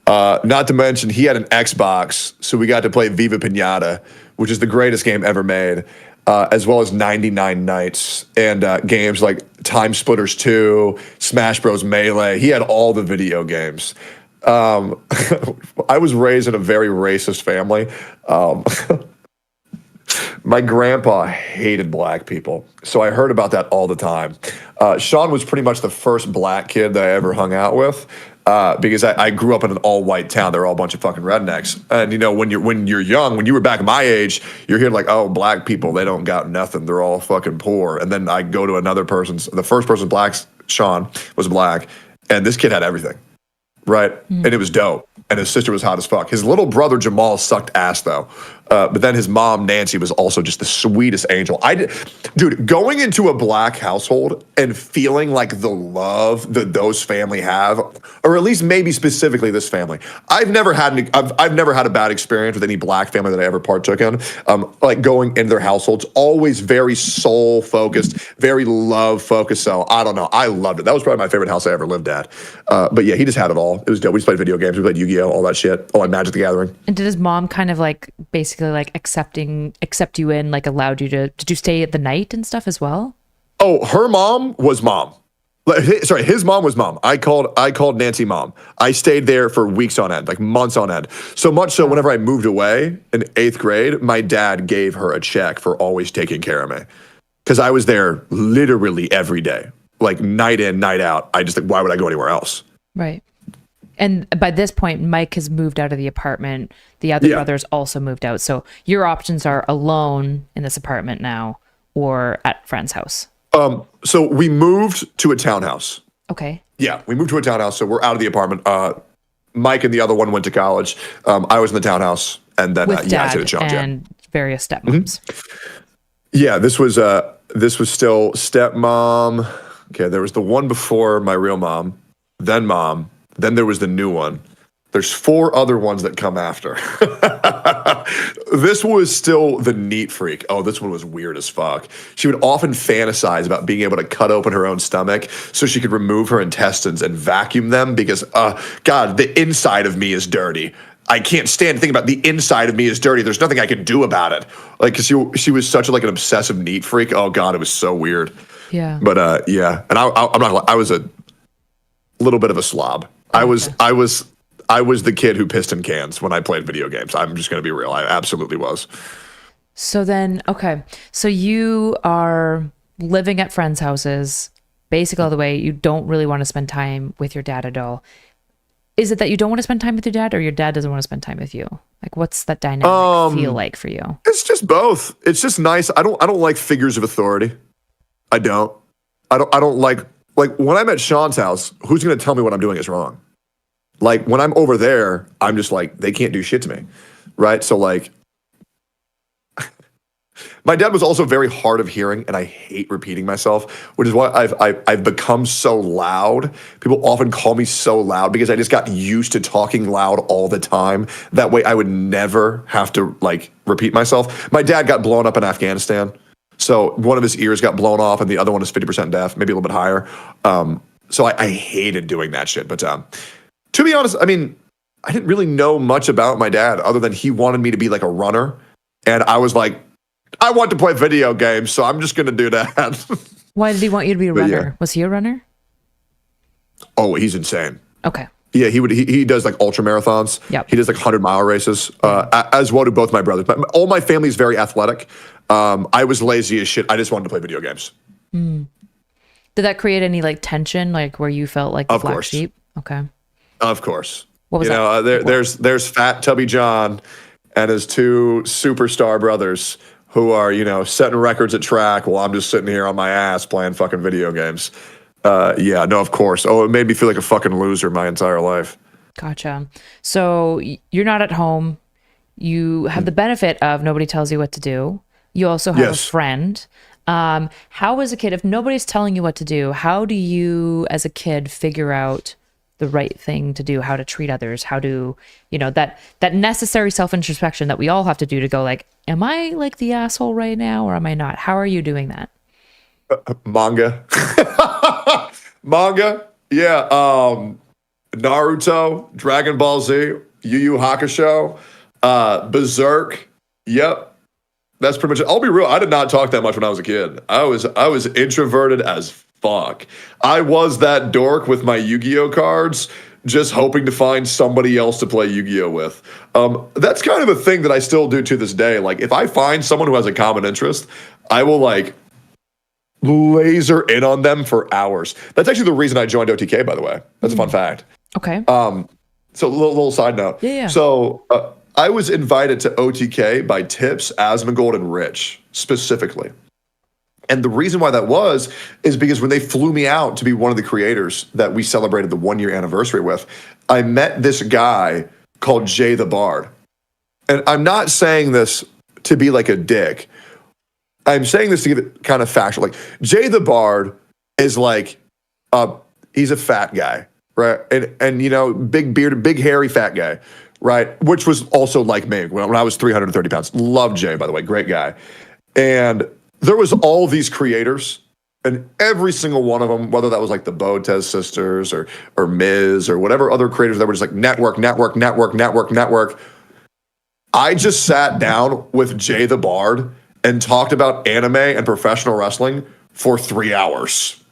Not to mention, he had an Xbox, so we got to play Viva Pinata, which is the greatest game ever made. As well as 99 Nights and games like Time Splitters 2, Smash Bros. Melee. He had all the video games. I was raised in a very racist family. My grandpa hated black people, so I heard about that all the time. Sean was pretty much the first black kid that I ever hung out with. Because I grew up in an all-white town. They're all a bunch of fucking rednecks. And, you know, when you're young, when you were back my age, you're here like, oh, black people, they don't got nothing. They're all fucking poor. And then I go to the first person black, Sean, was black, and this kid had everything, right? And it was dope. And his sister was hot as fuck. His little brother, Jamal, sucked ass, though. But then his mom, Nancy, was also just the sweetest angel. Dude, going into a black household and feeling like the love that those family have, or at least maybe specifically this family. I've never had a bad experience with any black family that I ever partook in. Like going into their households, always very soul focused, very love focused. So I don't know. I loved it. That was probably my favorite house I ever lived at. But yeah, he just had it all. It was dope. We just played video games. We played Yu-Gi-Oh, all that shit. All like Magic the Gathering. And did his mom kind of like basically like accept you in, like allowed you to, did you stay at the night and stuff as well? Oh, her mom was mom. Sorry, his mom was mom. I called Nancy mom. I stayed there for weeks on end, like months on end. So much so whenever I moved away in 8th grade, my dad gave her a check for always taking care of me. Because I was there literally every day, like night in, night out. I just like, why would I go anywhere else? Right. And by this point, Mike has moved out of the apartment. The other brothers also moved out. So your options are alone in this apartment now or at friend's house. So we moved to a townhouse. Okay. Yeah, we moved to a townhouse. So we're out of the apartment. Mike and the other one went to college. I was in the townhouse. And then with dad I stayed at Sean's, and various stepmoms. Yeah, this was still stepmom. Okay, there was the one before my real mom, then mom. Then there was the new one. There's 4 other ones that come after. This was still the neat freak. Oh, this one was weird as fuck. She would often fantasize about being able to cut open her own stomach so she could remove her intestines and vacuum them because, God, the inside of me is dirty. I can't stand to think about the inside of me is dirty. There's nothing I can do about it. Like, cause she was such like an obsessive neat freak. Oh God, it was so weird. Yeah. But yeah, and I'm not. I was a little bit of a slob. I was the kid who pissed in cans when I played video games. I'm just going to be real. I absolutely was. So then, okay. So you are living at friends' houses, basically all the way. You don't really want to spend time with your dad at all. Is it that you don't want to spend time with your dad, or your dad doesn't want to spend time with you? Like, what's that dynamic feel like for you? It's just both. It's just nice. I don't like figures of authority. I don't like when I'm at Sean's house, who's going to tell me what I'm doing is wrong? Like when I'm over there, I'm just like, they can't do shit to me. Right. So like My dad was also very hard of hearing, and I hate repeating myself, which is why I've become so loud. People often call me so loud because I just got used to talking loud all the time. That way I would never have to like repeat myself. My dad got blown up in Afghanistan. So one of his ears got blown off and the other one is 50% deaf, maybe a little bit higher. So I hated doing that shit. But to be honest, I mean, I didn't really know much about my dad other than he wanted me to be like a runner. And I was like, I want to play video games, so I'm just going to do that. Why did he want you to be a runner? Yeah. Was he a runner? Oh, he's insane. Okay. Yeah, he does like ultra marathons. Yep. He does like 100-mile races, as well do both my brothers. But all my family is very athletic. I was lazy as shit. I just wanted to play video games. Mm. Did that create any like tension, like where you felt like the black sheep? Okay. Of course. What was that? There's Fat Tubby John and his two superstar brothers who are, setting records at track while I'm just sitting here on my ass playing fucking video games. Yeah, no, of course. Oh, it made me feel like a fucking loser my entire life. Gotcha. So you're not at home. You have the benefit of nobody tells you what to do. You also have a friend. How as a kid, if nobody's telling you what to do, how do you as a kid figure out the right thing to do, how to treat others, how to, that necessary self-introspection that we all have to do to go like, am I like the asshole right now or am I not? How are you doing that? Manga. Manga. Yeah. Naruto, Dragon Ball Z, Yu Yu Hakusho, Berserk. Yep. That's pretty much it. I'll be real. I did not talk that much when I was a kid. I was introverted as fuck. I was that dork with my Yu-Gi-Oh cards, just hoping to find somebody else to play Yu-Gi-Oh with. That's kind of a thing that I still do to this day. Like, if I find someone who has a common interest, I will like laser in on them for hours. That's actually the reason I joined OTK, by the way. That's a fun fact. Okay. So a little side note. Yeah. So I was invited to OTK by Tips, Asmongold, and Rich specifically. And the reason why that was is because when they flew me out to be one of the creators that we celebrated the 1-year anniversary with, I met this guy called Jay the Bard. And I'm not saying this to be like a dick. I'm saying this to get it kind of factual. Like, Jay the Bard is like, he's a fat guy, right? And big bearded, big hairy fat guy, right? Which was also like me when I was 330 pounds. Love Jay, by the way, great guy. And there was all these creators, and every single one of them, whether that was like the Botez sisters or Miz or whatever other creators that were just like network. I just sat down with Jay the Bard and talked about anime and professional wrestling for 3 hours.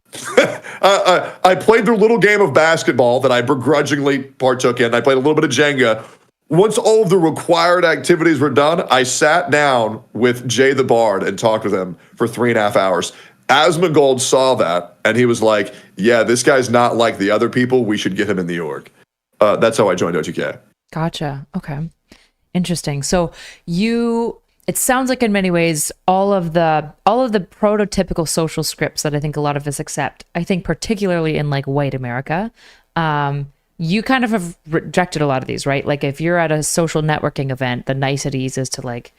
I played their little game of basketball that I begrudgingly partook in. I played a little bit of Jenga. Once all of the required activities were done, I sat down with Jay the Bard and talked with him for 3.5 hours. Asmongold saw that, and he was like, yeah, this guy's not like the other people. We should get him in the org. That's how I joined OTK. Gotcha. Okay. Interesting. So it sounds like in many ways, all of the prototypical social scripts that I think a lot of us accept, I think particularly in like white America, you kind of have rejected a lot of these, right? Like if you're at a social networking event, the niceties is to like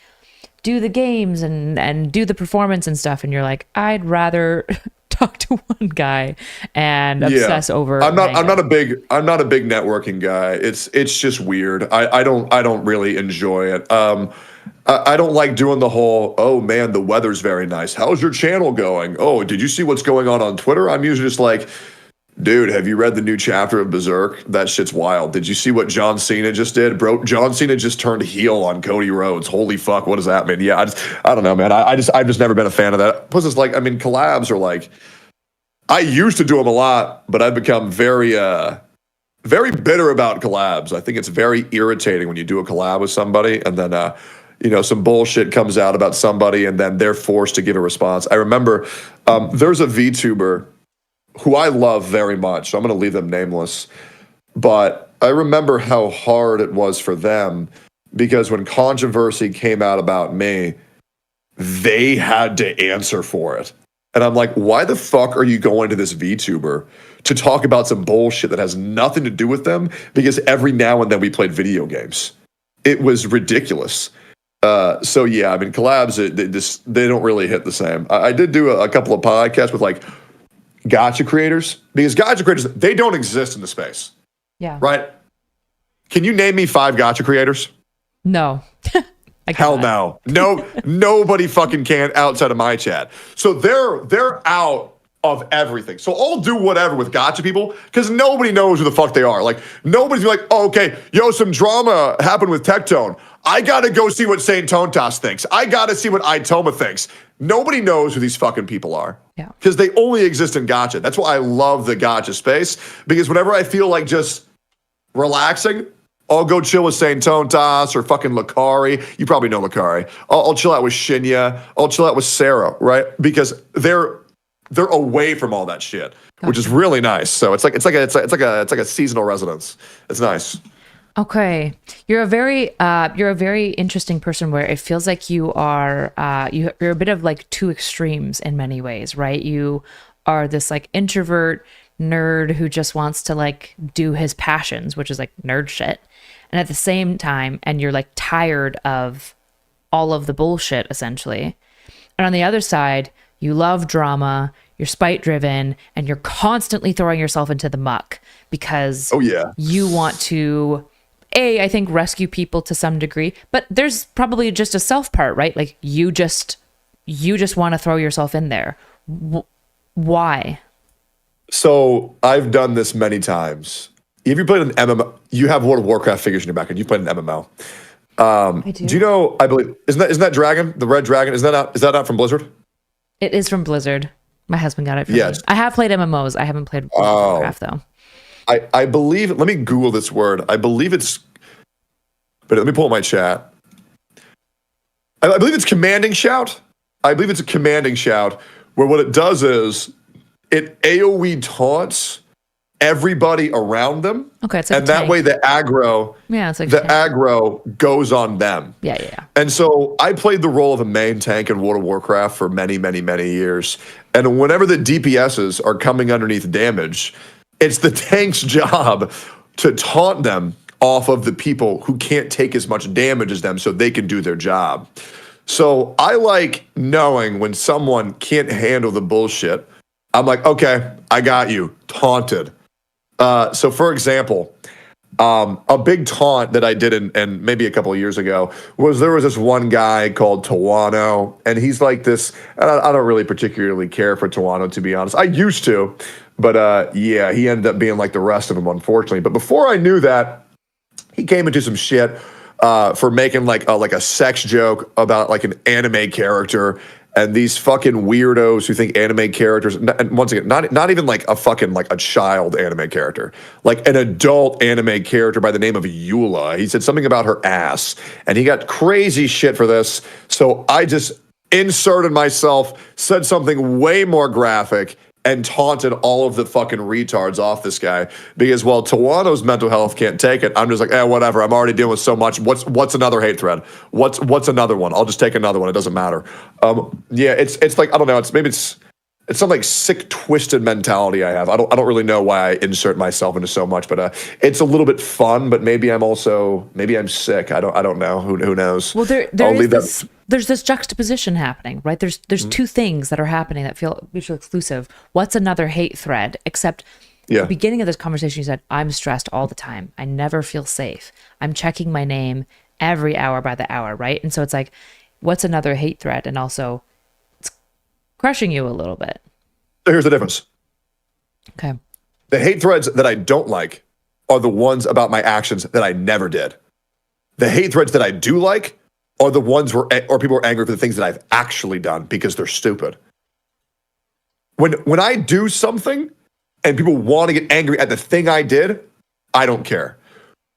do the games and do the performance and stuff. And you're like, I'd rather talk to one guy and obsess over. I'm not a big networking guy. It's just weird. I don't really enjoy it. I don't like doing the whole, oh man, the weather's very nice. How's your channel going? Oh, did you see what's going on Twitter? I'm usually just like, dude, have you read the new chapter of Berserk? That shit's wild. Did you see what John Cena just did? Bro, John Cena just turned heel on Cody Rhodes. Holy fuck, what does that mean? Yeah, I don't know, man. I've just never been a fan of that. Plus, it's like, I mean, collabs are like, I used to do them a lot, but I've become very bitter about collabs. I think it's very irritating when you do a collab with somebody and then, some bullshit comes out about somebody and then they're forced to give a response. I remember there's a VTuber who I love very much. So I'm going to leave them nameless. But I remember how hard it was for them because when controversy came out about me, they had to answer for it. And I'm like, why the fuck are you going to this VTuber to talk about some bullshit that has nothing to do with them? Because every now and then we played video games. It was ridiculous. So yeah, I mean, collabs they don't really hit the same. I did do a couple of podcasts with like gotcha creators, because gotcha creators, they don't exist in the space, Yeah. right? Can you name me 5 gotcha creators? No. Hell no. Nobody fucking can outside of my chat. So they're out of everything. So I'll do whatever with gotcha people because nobody knows who the fuck they are. Like, nobody's like, oh, okay, yo, some drama happened with Tectone. I gotta go see what Saint Tontas thinks. I gotta see what Itoma thinks. Nobody knows who these fucking people are. Yeah. Because they only exist in gotcha. That's why I love the gotcha space, because whenever I feel like just relaxing, I'll go chill with Saint Tontas or fucking Lakari. You probably know Lakari. I'll chill out with Shinya. I'll chill out with Sarah, right? Because they're away from all that shit, which is really nice. So it's like a seasonal residence. It's nice. Okay, you're a very interesting person where it feels like you are you're a bit of like two extremes in many ways, right? You are this like introvert nerd who just wants to like do his passions, which is like nerd shit, and at the same time, and you're like tired of all of the bullshit essentially. And on the other side, you love drama, you're spite driven, and you're constantly throwing yourself into the muck because you want to, I think, rescue people to some degree, but there's probably just a self part, right? Like you just want to throw yourself in there. Why? So I've done this many times. Have you played an MMO? You have World of Warcraft figures in your back, and you've played an MMO. I do. Do you know? I believe isn't that Dragon, the Red Dragon? Is that not from Blizzard? It is from Blizzard. My husband got it for me. Yes. I have played MMOs. I haven't played World of Warcraft though. I believe. Let me Google this word. I believe it's. But let me pull up my chat. I believe it's commanding shout. I believe it's a commanding shout, where what it does is it AoE taunts everybody around them. Okay, it's like and that way the aggro, it's like the aggro goes on them. Yeah. And so I played the role of a main tank in World of Warcraft for many, many, many years. And whenever the DPSs are coming underneath damage, it's the tank's job to taunt them off of the people who can't take as much damage as them so they can do their job. So I like knowing when someone can't handle the bullshit. I'm like, okay, I got you, taunted. So for example, a big taunt that I did and maybe a couple of years ago was there was this one guy called Tawano, and he's like this. I don't really particularly care for Tawano, to be honest. I used to, but he ended up being like the rest of them, unfortunately. But before I knew that, he came into some shit for making like a sex joke about like an anime character. And these fucking weirdos who think anime characters, and once again, not even like a fucking like a child anime character, like an adult anime character by the name of Eula. He said something about her ass, and he got crazy shit for this. So I just inserted myself, said something way more graphic, and taunted all of the fucking retards off this guy because, well, Tawano's mental health can't take it. I'm just like, whatever. I'm already dealing with so much. What's another hate thread? What's another one? I'll just take another one. It doesn't matter. It's like, I don't know. It's some like sick, twisted mentality I have. I don't really know why I insert myself into so much, but it's a little bit fun. But maybe I'm sick. I don't know. Who knows? Well, there's this juxtaposition happening, right? There's two things that are happening that feel mutually exclusive. What's another hate thread? Except at the beginning of this conversation, you said, I'm stressed all the time. I never feel safe. I'm checking my name every hour by the hour, right? And so it's like, what's another hate thread? And also, it's crushing you a little bit. So here's the difference. Okay. The hate threads that I don't like are the ones about my actions that I never did. The hate threads that I do like are the ones where people are angry for the things that I've actually done because they're stupid. When I do something and people want to get angry at the thing I did, I don't care.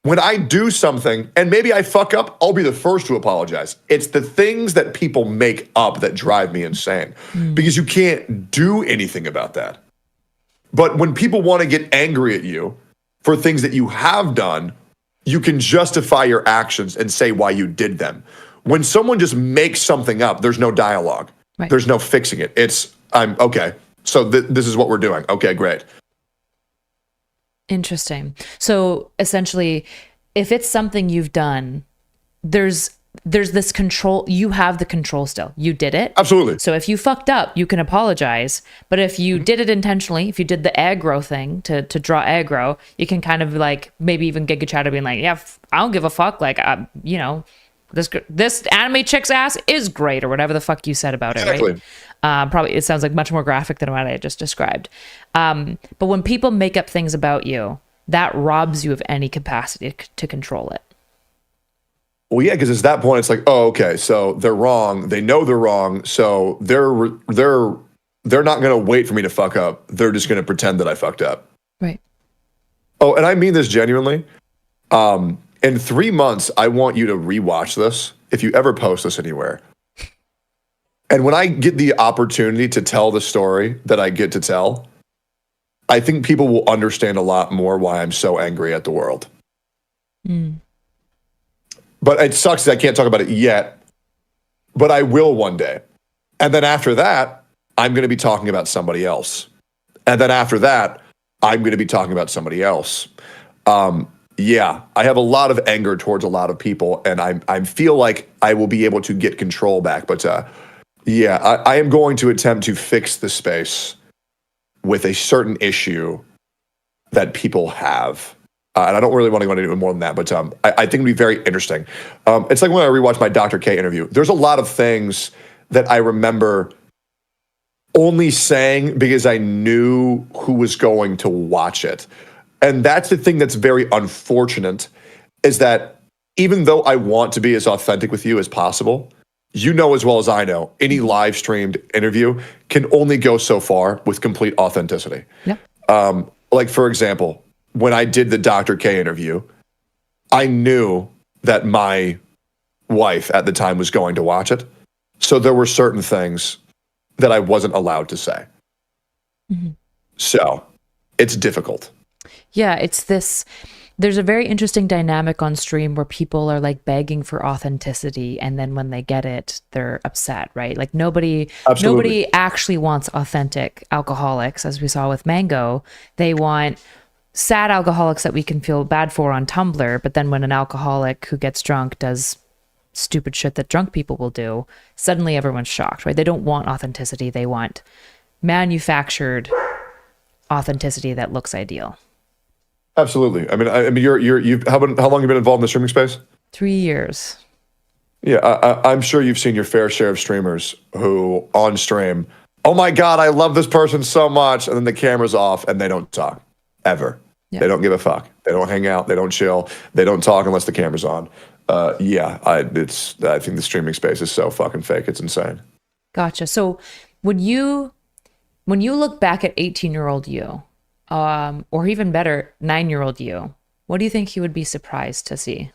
When I do something and maybe I fuck up, I'll be the first to apologize. It's the things that people make up that drive me insane because you can't do anything about that. But when people want to get angry at you for things that you have done, you can justify your actions and say why you did them. When someone just makes something up, there's no dialogue. Right. There's no fixing it. I'm okay. So this is what we're doing. Okay, great. Interesting. So essentially, if it's something you've done, there's there's this control. You have the control still. You did it. Absolutely. So if you fucked up, you can apologize. But if you did it intentionally, if you did the aggro thing to draw aggro, you can kind of like maybe even Giga Chat being like, yeah, I don't give a fuck. Like, you know, this anime chick's ass is great or whatever the fuck you said about it, right? Probably it sounds like much more graphic than what I just described. But when people make up things about you, that robs you of any capacity to control it. Well, yeah, because at that point it's like, oh, okay, so they're wrong. They know they're wrong, so they're not going to wait for me to fuck up. They're just going to pretend that I fucked up. Right. Oh, and I mean this genuinely. In 3 months, I want you to rewatch this if you ever post this anywhere. And when I get the opportunity to tell the story that I get to tell, I think people will understand a lot more why I'm so angry at the world. But it sucks that I can't talk about it yet, but I will one day. And then after that, I'm going to be talking about somebody else. And then after that, I'm going to be talking about somebody else. Yeah, I have a lot of anger towards a lot of people, and I feel like I will be able to get control back. But yeah, I am going to attempt to fix the space with a certain issue that people have. And I don't really want to go into more than that, but I think it'd be very interesting. It's like when I rewatched my Dr. K interview. There's a lot of things that I remember only saying because I knew who was going to watch it. And that's the thing that's very unfortunate, is that even though I want to be as authentic with you as possible, you know as well as I know, any live streamed interview can only go so far with complete authenticity. Yeah. Like, for example, when I did the Dr. K interview, I knew that my wife at the time was going to watch it. So there were certain things that I wasn't allowed to say. So it's difficult. Yeah, it's this. There's a very interesting dynamic on stream where people are like begging for authenticity, and then when they get it, they're upset, right? Like nobody actually wants authentic alcoholics, as we saw with Mango. They want sad alcoholics that we can feel bad for on Tumblr, but then when an alcoholic who gets drunk does stupid shit that drunk people will do, suddenly everyone's shocked, right? They don't want authenticity. They want manufactured authenticity that looks ideal. Absolutely. I mean, you've how long have you been involved in the streaming space? 3 years. Yeah, I'm sure you've seen your fair share of streamers who on stream, oh my God, I love this person so much, and then the camera's off and they don't talk ever. Yeah. They don't give a fuck. They don't hang out. They don't chill. They don't talk unless the camera's on. Yeah, I think the streaming space is so fucking fake. It's insane. Gotcha. So when you look back at 18-year-old you, or even better, 9-year-old you, what do you think you would be surprised to see?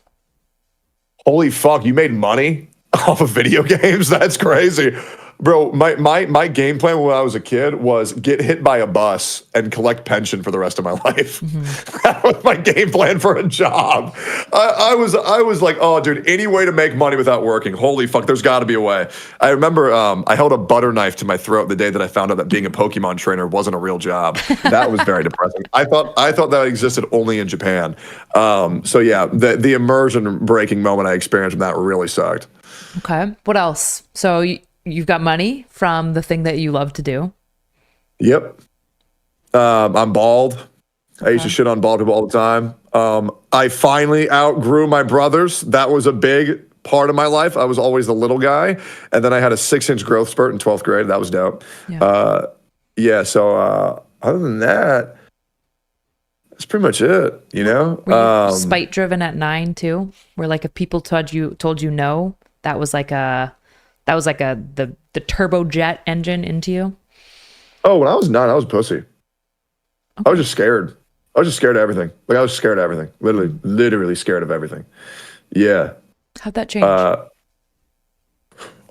Holy fuck, you made money off of video games? That's crazy. Bro, my game plan when I was a kid was get hit by a bus and collect pension for the rest of my life. That was my game plan for a job. I was like, oh, dude, any way to make money without working. Holy fuck, there's got to be a way. I remember I held a butter knife to my throat the day that I found out that being a Pokemon trainer wasn't a real job. That was very depressing. I thought that existed only in Japan. So yeah, the immersion breaking moment I experienced from that really sucked. Okay, what else? So you've got money from the thing that you love to do. Yep. I'm bald. I used to shit on bald people all the time. I finally outgrew my brothers. That was a big part of my life. I was always the little guy. And then I had a 6-inch growth spurt in 12th grade. That was dope. Yeah. So other than that, that's pretty much it, you know? Were you spite driven at 9 too? Where like if people told you no, that was like the turbojet engine into you? Oh, when I was 9, I was a pussy. Okay. I was just scared. I was just scared of everything. Like I was scared of everything. Literally scared of everything. Yeah. How'd that change? Oh,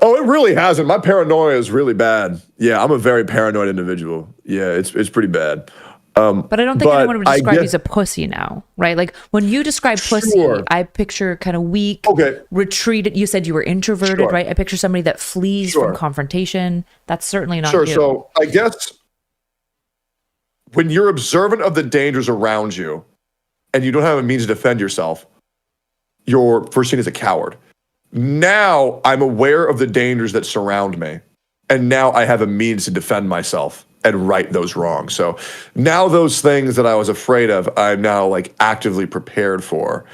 it really hasn't. My paranoia is really bad. Yeah, I'm a very paranoid individual. Yeah, it's pretty bad. But I don't think anyone would describe you as a pussy now, right? Like when you describe pussy, I picture kind of weak, retreated. You said you were introverted, right? I picture somebody that flees from confrontation. That's certainly not you. So I guess when you're observant of the dangers around you and you don't have a means to defend yourself, you're first seen as a coward. Now I'm aware of the dangers that surround me. And now I have a means to defend myself and right those wrongs. So now those things that I was afraid of, I'm now like actively prepared for.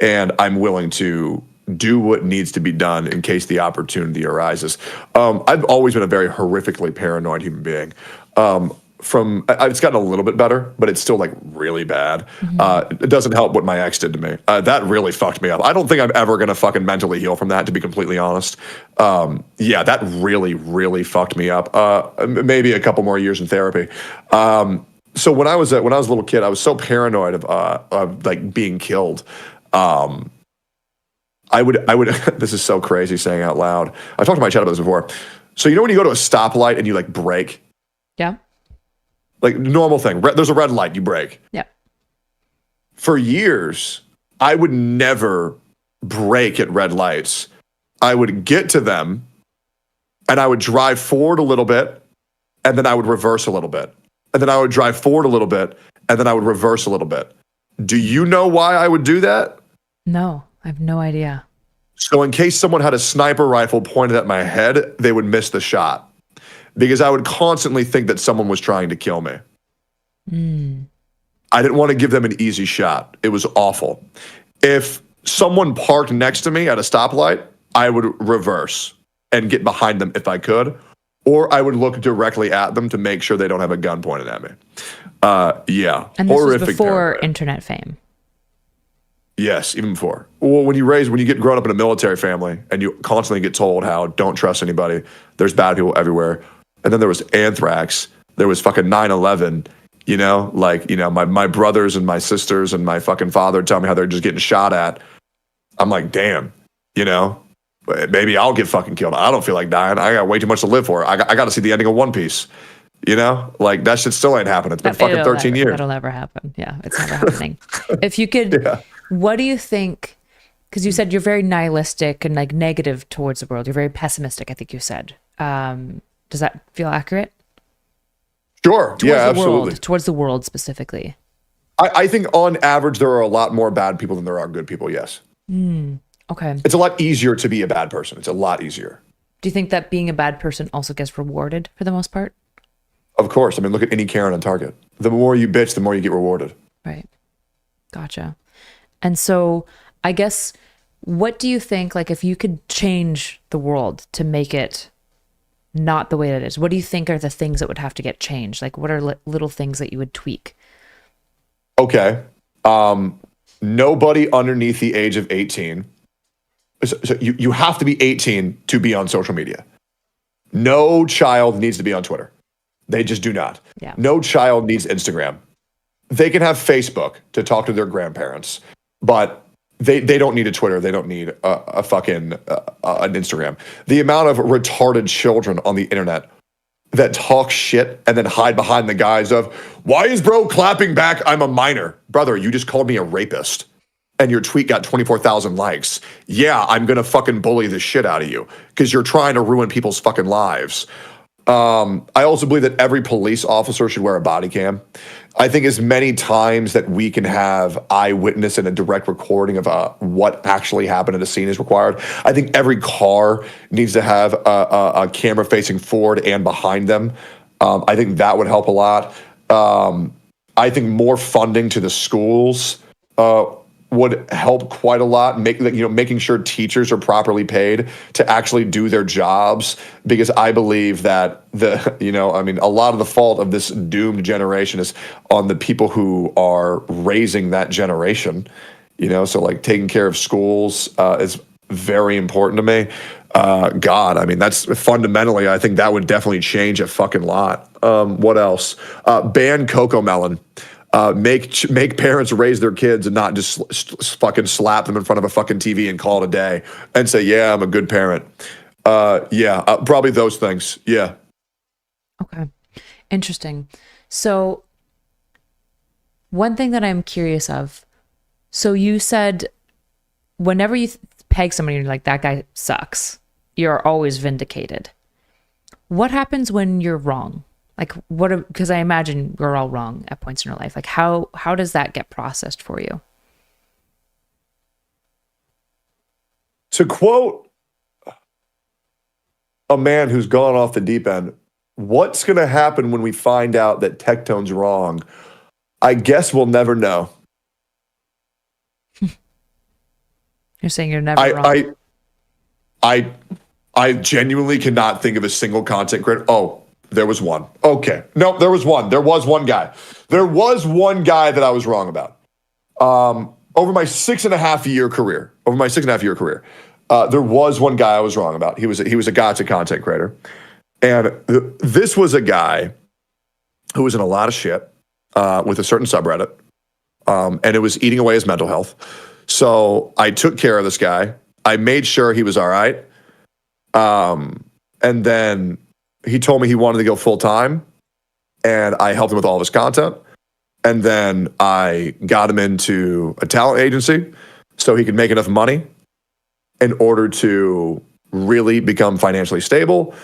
And I'm willing to do what needs to be done in case the opportunity arises. I've always been a very horrifically paranoid human being. It's gotten a little bit better, but it's still like really bad. It doesn't help what my ex did to me. That really fucked me up. I don't think I'm ever gonna fucking mentally heal from that, to be completely honest. Yeah, that really, really fucked me up. Maybe a couple more years in therapy. So when I was a little kid, I was so paranoid of like being killed. I would, this is so crazy saying out loud. I talked to my chat about this before. So you know when you go to a stoplight and you like brake? Yeah. Like normal thing. There's a red light, you brake. Yeah. For years, I would never brake at red lights. I would get to them and I would drive forward a little bit and then I would reverse a little bit. And then I would drive forward a little bit and then I would reverse a little bit. Do you know why I would do that? No, I have no idea. So in case someone had a sniper rifle pointed at my head, they would miss the shot. Because I would constantly think that someone was trying to kill me. I didn't want to give them an easy shot. It was awful. If someone parked next to me at a stoplight, I would reverse and get behind them if I could, or I would look directly at them to make sure they don't have a gun pointed at me. Yeah. And this was horrific before paranoia. internet fame. Yes, even before. Well, when you get grown up in a military family and you constantly get told how don't trust anybody, there's bad people everywhere. And then there was anthrax. There was fucking 9/11. You know, like, you know, my brothers and my sisters and my fucking father tell me how they're just getting shot at. I'm like, damn, you know, maybe I'll get fucking killed. I don't feel like dying. I got way too much to live for. I got to see the ending of One Piece. You know, like that shit still ain't happening. It's been fucking 13 years. That'll never happen. Yeah, it's never happening. If you could, what do you think? Because you said you're very nihilistic and like negative towards the world. You're very pessimistic, I think you said. Does that feel accurate? Sure. Yeah, absolutely. Towards the world specifically. I think on average, there are a lot more bad people than there are good people. Yes. Okay. It's a lot easier to be a bad person. It's a lot easier. Do you think that being a bad person also gets rewarded for the most part? Of course. I mean, look at any Karen on Target. The more you bitch, the more you get rewarded. Right. Gotcha. And so I guess, what do you think, like if you could change the world to make it not the way that it is, what do you think are the things that would have to get changed? Like what are little things that you would tweak? Okay. Nobody underneath the age of 18. So you have to be 18 to be on social media. No child needs to be on Twitter. They just do not. Yeah. No child needs Instagram. They can have Facebook to talk to their grandparents, but they don't need a Twitter. They don't need a fucking an Instagram. The amount of retarded children on the internet that talk shit and then hide behind the guise of, why is bro clapping back? I'm a minor. Brother, you just called me a rapist and your tweet got 24,000 likes. Yeah, I'm going to fucking bully the shit out of you because you're trying to ruin people's fucking lives. I also believe that every police officer should wear a body cam. I think as many times that we can have eyewitness and a direct recording of what actually happened at a scene is required. I think every car needs to have a camera facing forward and behind them. I think that would help a lot. I think more funding to the schools would help quite a lot. Making sure teachers are properly paid to actually do their jobs, because I believe that a lot of the fault of this doomed generation is on the people who are raising that generation. So like taking care of schools is very important to me. God, I mean, that's fundamentally, I think that would definitely change a fucking lot. What else? Ban Cocomelon. Make parents raise their kids and not just fucking slap them in front of a fucking TV and call it a day and say, yeah, I'm a good parent. Probably those things. Yeah. Okay. Interesting. So one thing that I'm curious of, so you said whenever you peg somebody, you're like, that guy sucks, you're always vindicated. What happens when you're wrong? Like because I imagine we're all wrong at points in our life. Like how does that get processed for you? To quote a man who's gone off the deep end, what's going to happen when we find out that Tectone's wrong? I guess we'll never know. You're saying you're never wrong. I genuinely cannot think of a single content creator. Oh, there was one. Okay. No, there was one. There was one guy. There was one guy that I was wrong about. Over my 6.5 year career, there was one guy I was wrong about. He was a gotcha content creator. And this was a guy who was in a lot of shit with a certain subreddit. And it was eating away his mental health. So I took care of this guy. I made sure he was all right. And then he told me he wanted to go full time, and I helped him with all of his content. And then I got him into a talent agency so he could make enough money in order to really become financially stable.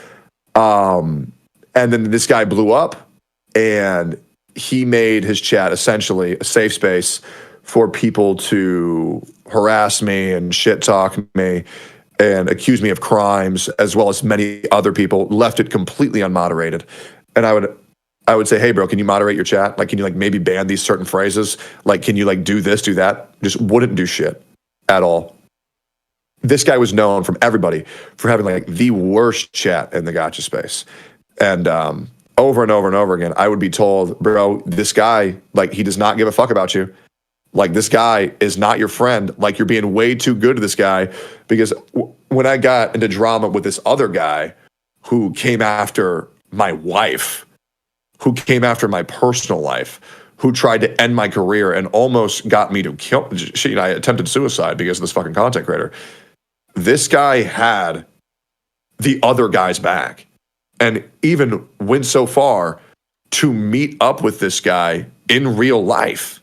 And then this guy blew up, and he made his chat essentially a safe space for people to harass me and shit talk me and accuse me of crimes, as well as many other people. Left it completely unmoderated. And I would say, hey bro, can you moderate your chat? Like, can you like maybe ban these certain phrases? Like, can you like do this, do that? Just wouldn't do shit at all. This guy was known from everybody for having like the worst chat in the gotcha space. And over and over and over again, I would be told, bro, this guy, like, he does not give a fuck about you. Like, this guy is not your friend. Like, you're being way too good to this guy. Because when I got into drama with this other guy who came after my wife, who came after my personal life, who tried to end my career and almost got me to kill, I attempted suicide because of this fucking content creator. This guy had the other guy's back and even went so far to meet up with this guy in real life.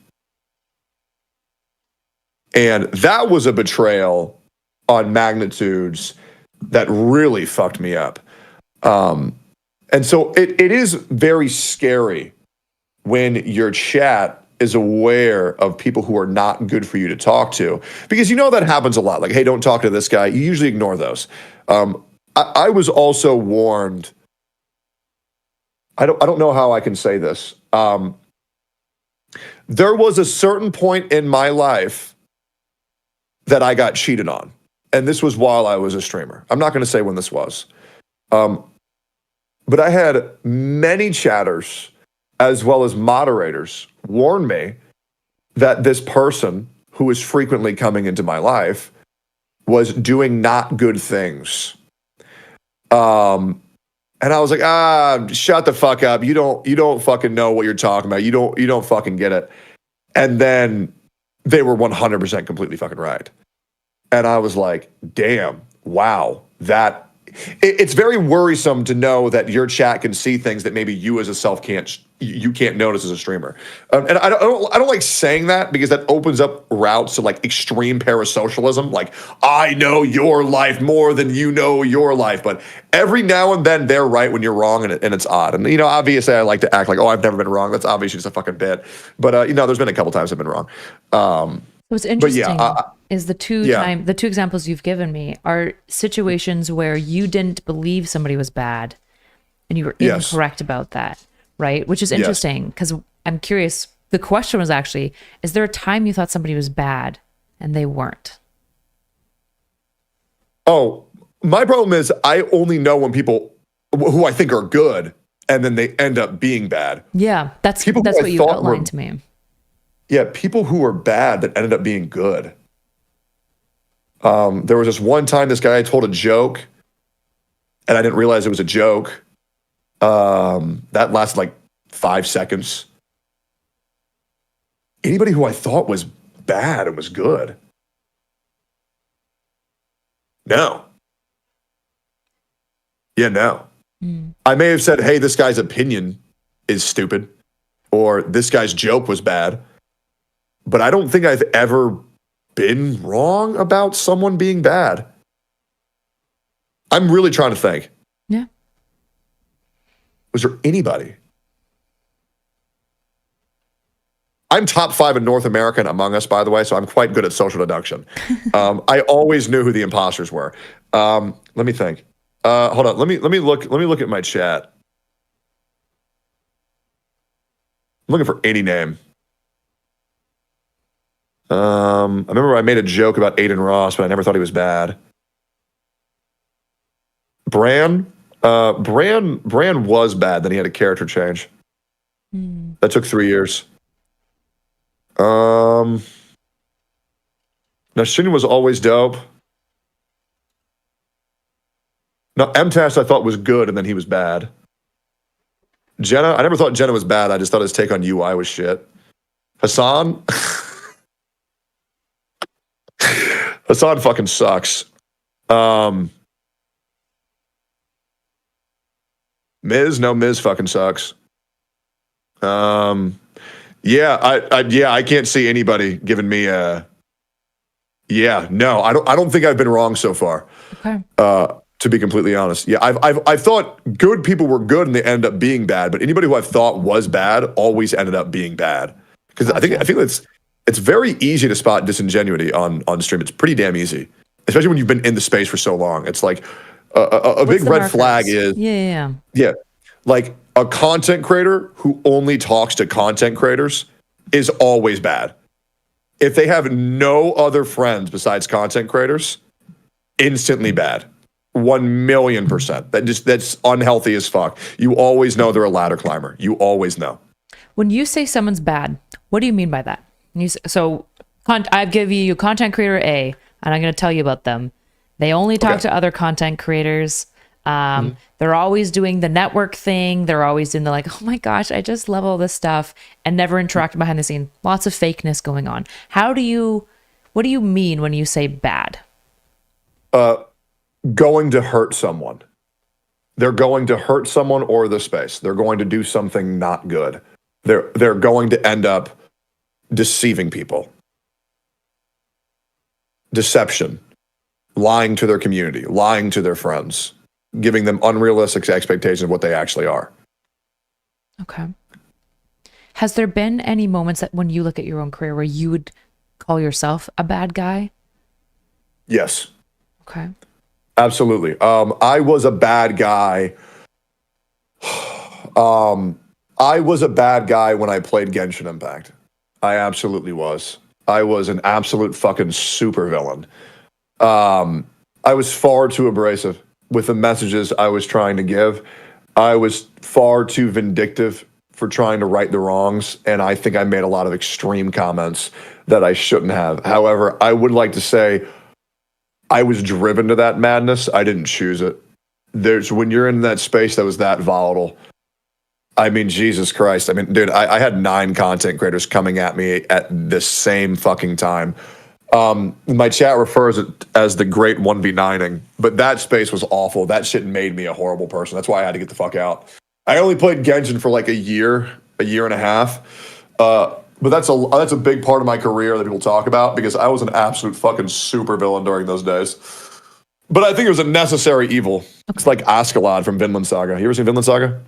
And that was a betrayal on magnitudes that really fucked me up. And so it is very scary when your chat is aware of people who are not good for you to talk to, because you know that happens a lot. Like, hey, don't talk to this guy. You usually ignore those. I was also warned. I don't know how I can say this. There was a certain point in my life that I got cheated on, and this was while I was a streamer. I'm not going to say when this was, but I had many chatters as well as moderators warn me that this person who was frequently coming into my life was doing not good things. And I was like, shut the fuck up. You don't fucking know what you're talking about. You don't fucking get it. And then they were 100% completely fucking right. And I was like, damn, wow, it's very worrisome to know that your chat can see things that maybe you as a self can't notice as a streamer. And I don't like saying that, because that opens up routes to like extreme parasocialism. Like, I know your life more than you know your life. But every now and then they're right when you're wrong, and it's odd. And, you know, obviously I like to act like, oh, I've never been wrong. That's obviously just a fucking bit. But, you know, there's been a couple times I've been wrong. What's interesting is the two Yeah. examples you've given me are situations where you didn't believe somebody was bad and you were Yes. incorrect about that, right? Which is interesting, because I'm curious. The question was actually, is there a time you thought somebody was bad and they weren't? Oh, my problem is I only know when people who I think are good and then they end up being bad. Yeah, that's People who I what you thought outlined were- to me. Yeah, people who were bad that ended up being good. There was this one time this guy told a joke, and I didn't realize it was a joke. That lasted like 5 seconds. Anybody who I thought was bad and was good? No. Yeah, no. I may have said, hey, this guy's opinion is stupid, or this guy's joke was bad. But I don't think I've ever been wrong about someone being bad. I'm really trying to think. Yeah. Was there anybody? I'm top 5 in North America in Among Us, by the way, so I'm quite good at social deduction. I always knew who the imposters were. Let me think. Hold on. Let me look at my chat. I'm looking for any name. I remember I made a joke about Aiden Ross, but I never thought he was bad. Bran was bad. Then he had a character change. That took 3 years. Now Shin was always dope. No, MTAS I thought was good, and then he was bad. Jenna, I never thought Jenna was bad. I just thought his take on UI was shit. Hasan, Hasan fucking sucks. Miz fucking sucks. Yeah, I can't see anybody giving me a. Yeah, no, I don't think I've been wrong so far. Okay. To be completely honest, yeah, I've thought good people were good and they end up being bad, but anybody who I thought was bad always ended up being bad. Because I think it's very easy to spot disingenuity on stream. It's pretty damn easy, especially when you've been in the space for so long. It's like a big red flag is yeah, like a content creator who only talks to content creators is always bad. If they have no other friends besides content creators, instantly bad. 1,000,000%. That's unhealthy as fuck. You always know they're a ladder climber. You always know. When you say someone's bad, what do you mean by that? I give you content creator A, and I'm going to tell you about them. They only talk to other content creators. They're always doing the network thing. They're always in the like, oh my gosh, I just love all this stuff, and never interact behind the scene. Lots of fakeness going on. What do you mean when you say bad? Going to hurt someone. They're going to hurt someone or the space. They're going to do something not good. They're going to end up deceiving people. Deception. Lying to their community. Lying to their friends. Giving them unrealistic expectations of what they actually are. Okay. Has there been any moments that when you look at your own career where you would call yourself a bad guy? Yes. Okay. Absolutely. I was a bad guy. I was a bad guy when I played Genshin Impact. I absolutely was. I was an absolute fucking supervillain. I was far too abrasive with the messages I was trying to give. I was far too vindictive for trying to right the wrongs, and I think I made a lot of extreme comments that I shouldn't have. However, I would like to say I was driven to that madness. I didn't choose it. When you're in that space that was that volatile, I mean, Jesus Christ. I mean, dude, I had 9 content creators coming at me at the same fucking time. My chat refers it as the great 1v9ing, but that space was awful. That shit made me a horrible person. That's why I had to get the fuck out. I only played Genshin for like a year and a half. But that's a big part of my career that people talk about because I was an absolute fucking supervillain during those days. But I think it was a necessary evil. It's like Askelad from Vinland Saga. You ever seen Vinland Saga?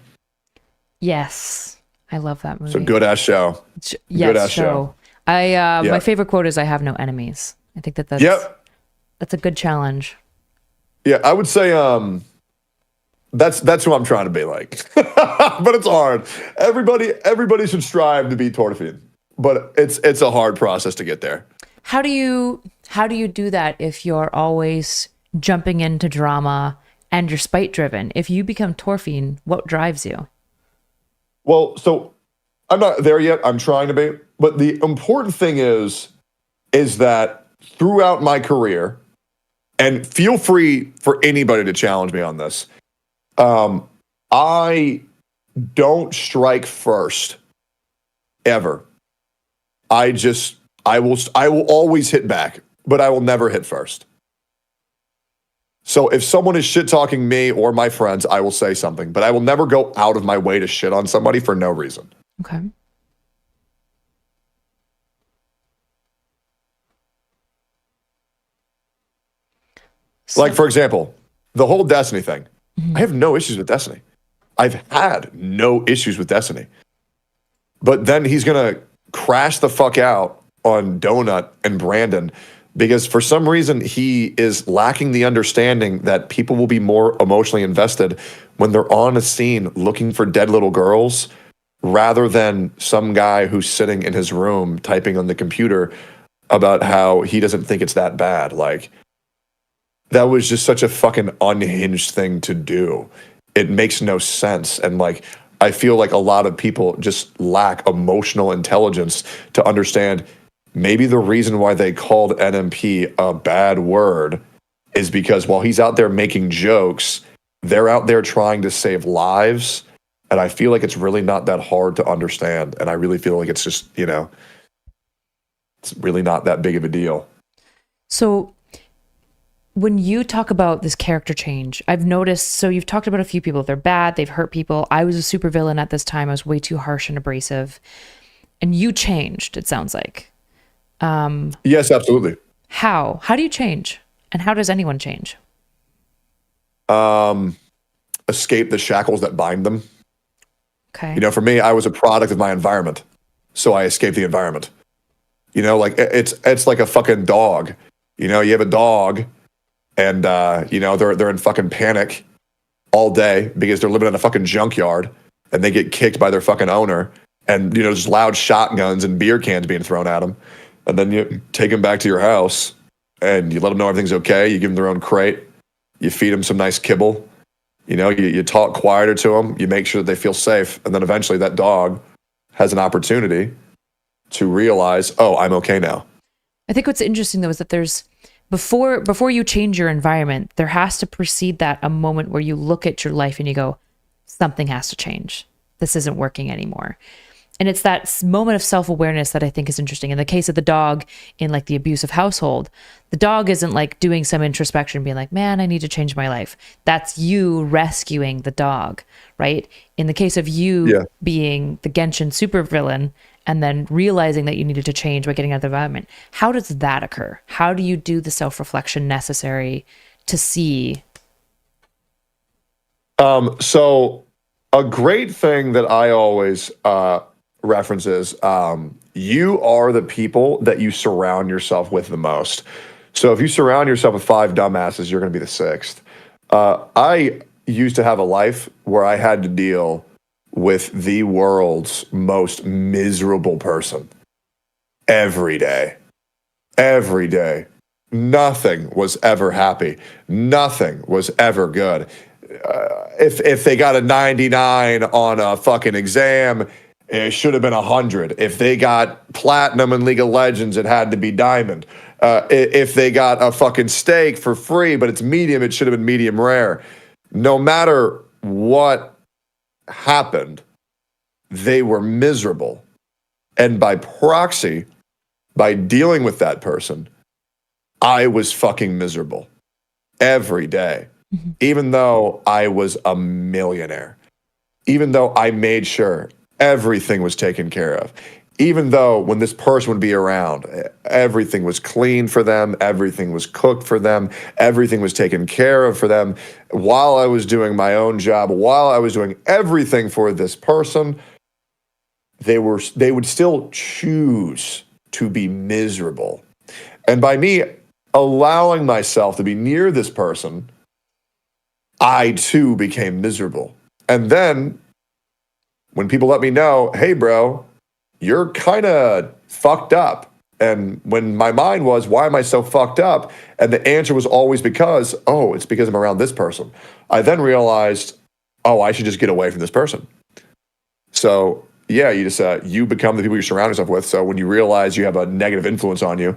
Yes. I love that movie. It's a good-ass show. Yes, good-ass show. My favorite quote is, I have no enemies. I think that's a good challenge. Yeah, I would say that's who I'm trying to be like. But it's hard. Everybody should strive to be Tortefin. But it's a hard process to get there. How do you do that if you're always jumping into drama and you're spite driven? If you become Tortefin, what drives you? Well, so I'm not there yet. I'm trying to be. But the important thing is that throughout my career, and feel free for anybody to challenge me on this, I don't strike first ever. I will always hit back, but I will never hit first. So if someone is shit talking me or my friends, I will say something, but I will never go out of my way to shit on somebody for no reason. Okay. Like, for example, the whole Destiny thing. I have no issues with Destiny. I've had no issues with Destiny. But then he's going to crash the fuck out on Donut and Brandon because for some reason he is lacking the understanding that people will be more emotionally invested when they're on a scene looking for dead little girls rather than some guy who's sitting in his room typing on the computer about how he doesn't think it's that bad. Like, that was just such a fucking unhinged thing to do. It makes no sense. And like, I feel like a lot of people just lack emotional intelligence to understand maybe the reason why they called NMP a bad word is because while he's out there making jokes, they're out there trying to save lives. And I feel like it's really not that hard to understand. And I really feel like it's just, you know, it's really not that big of a deal. So when you talk about this character change, I've noticed, so you've talked about a few people, they're bad, they've hurt people. I was a super villain at this time. I was way too harsh and abrasive. And you changed, it sounds like. Yes, absolutely. How? How do you change? And how does anyone change? Escape the shackles that bind them. Okay. You know, for me, I was a product of my environment. So I escaped the environment. You know, like it's like a fucking dog. You know, you have a dog and you know, they're in fucking panic all day because they're living in a fucking junkyard and they get kicked by their fucking owner and, you know, just loud shotguns and beer cans being thrown at them. And then you take them back to your house and you let them know everything's okay. You give them their own crate. You feed them some nice kibble. You know, you talk quieter to them. You make sure that they feel safe. And then eventually that dog has an opportunity to realize, oh, I'm okay now. I think what's interesting though is that there's before you change your environment, there has to precede that a moment where you look at your life and you go, something has to change. This isn't working anymore. And it's that moment of self-awareness that I think is interesting. In the case of the dog in like the abusive household, the dog isn't like doing some introspection, being like, man, I need to change my life. That's you rescuing the dog, right? In the case of you being the Genshin supervillain and then realizing that you needed to change by getting out of the environment, how does that occur? How do you do the self-reflection necessary to see? So a great thing that I always references, you are the people that you surround yourself with the most. So if you surround yourself with 5 dumbasses, you're going to be the 6th. I used to have a life where I had to deal with the world's most miserable person every day. Every day. Nothing was ever happy. Nothing was ever good. If they got a 99 on a fucking exam, it should have been 100. If they got platinum in League of Legends, it had to be diamond. If they got a fucking steak for free, but it's medium, it should have been medium rare. No matter what happened, they were miserable. And by proxy, by dealing with that person, I was fucking miserable every day. Mm-hmm. Even though I was a millionaire, even though I made sure everything was taken care of, even though when this person would be around, everything was clean for them, everything was cooked for them, everything was taken care of for them, while I was doing my own job, while I was doing everything for this person, they would still choose to be miserable. And by me allowing myself to be near this person, I too became miserable. And then when people let me know, hey, bro, you're kind of fucked up. And when my mind was, why am I so fucked up? And the answer was always because, oh, it's because I'm around this person. I then realized, oh, I should just get away from this person. So yeah, you just, you become the people you surround yourself with. So when you realize you have a negative influence on you,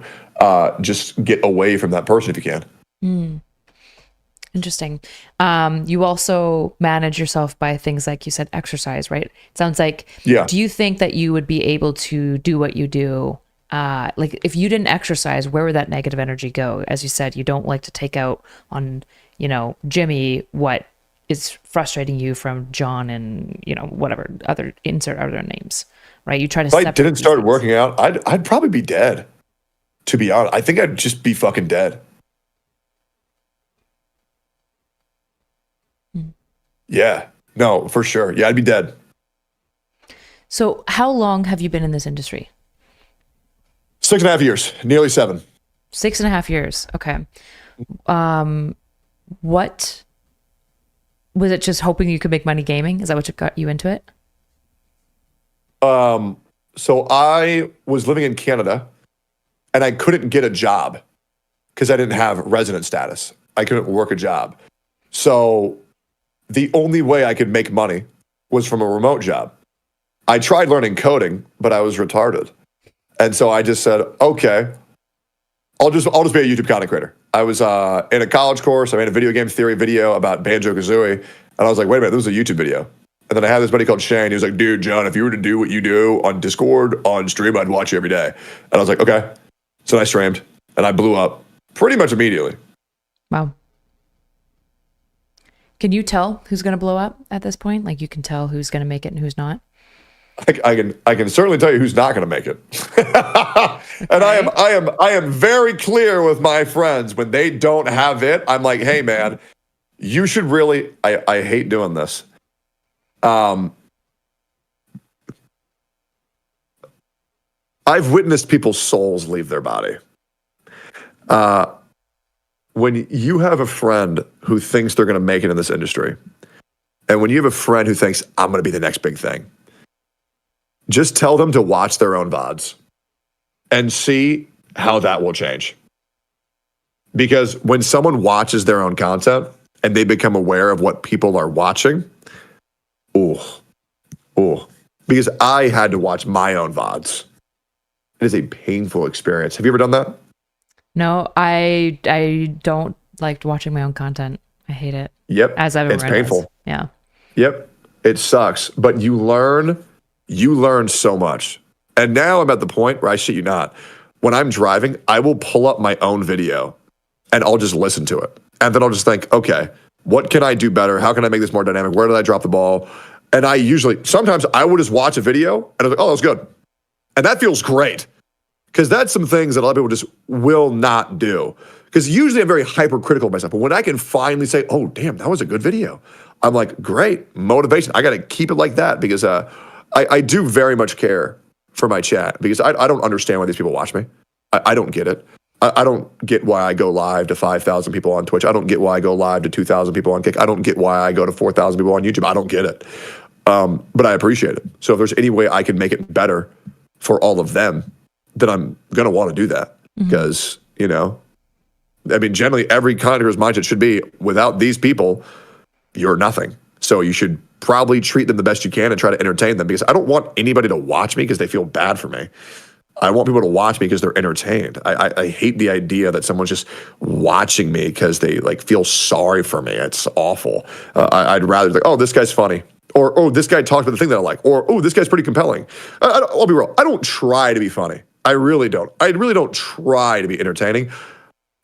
just get away from that person if you can. Mm. Interesting. You also manage yourself by things like you said, exercise, right? It sounds like, yeah. Do you think that you would be able to do what you do? Like if you didn't exercise, where would that negative energy go? As you said, you don't like to take out on, you know, Jimmy, what is frustrating you from John and, you know, whatever other insert other names, right? You try to if I didn't start working out, I'd probably be dead. To be honest, I think I'd just be fucking dead. Yeah, no, for sure. Yeah, I'd be dead. So how long have you been in this industry? 6.5 years, nearly 7. 6.5 years. Okay. What was it? Just hoping you could make money gaming? Is that what got you into it? So I was living in Canada and I couldn't get a job because I didn't have resident status. I couldn't work a job. So the only way I could make money was from a remote job. I tried learning coding, but I was retarded. And so I just said, okay, I'll just be a YouTube content creator. I was in a college course. I made a video game theory video about Banjo-Kazooie. And I was like, wait a minute, this is a YouTube video. And then I had this buddy called Shane. He was like, dude, John, if you were to do what you do on Discord, on stream, I'd watch you every day. And I was like, okay. So I streamed and I blew up pretty much immediately. Wow. Can you tell who's going to blow up at this point? Like you can tell who's going to make it and who's not? I can certainly tell you who's not going to make it. And I am very clear with my friends when they don't have it. I'm like, hey man, you should really, I hate doing this. I've witnessed people's souls leave their body. When you have a friend who thinks they're going to make it in this industry, and when you have a friend who thinks, I'm going to be the next big thing, just tell them to watch their own VODs and see how that will change. Because when someone watches their own content and they become aware of what people are watching, because I had to watch my own VODs. It is a painful experience. Have you ever done that? No, I don't like watching my own content. I hate it. Yep. As everyone It's painful. Does. Yeah. Yep. It sucks. But you learn so much. And now I'm at the point where I shit you not. When I'm driving, I will pull up my own video and I'll just listen to it. And then I'll just think, okay, what can I do better? How can I make this more dynamic? Where did I drop the ball? And sometimes I will just watch a video and I was like, oh, that was good. And that feels great. Because that's some things that a lot of people just will not do. Because usually I'm very hypercritical of myself. But when I can finally say, oh, damn, that was a good video, I'm like, great, motivation. I got to keep it like that because I do very much care for my chat because I don't understand why these people watch me. I don't get it. I don't get why I go live to 5,000 people on Twitch. I don't get why I go live to 2,000 people on Kick. I don't get why I go to 4,000 people on YouTube. I don't get it. But I appreciate it. So if there's any way I can make it better for all of them, then I'm going to want to do that. Because, generally every content creator's mindset should be, without these people, you're nothing. So you should probably treat them the best you can and try to entertain them because I don't want anybody to watch me because they feel bad for me. I want people to watch me because they're entertained. I hate the idea that someone's just watching me because they feel sorry for me. It's awful. I'd rather think, oh, this guy's funny. Or, oh, this guy talked about the thing that I like. Or, oh, this guy's pretty compelling. I'll be real. I don't try to be funny. I really don't. I really don't try to be entertaining.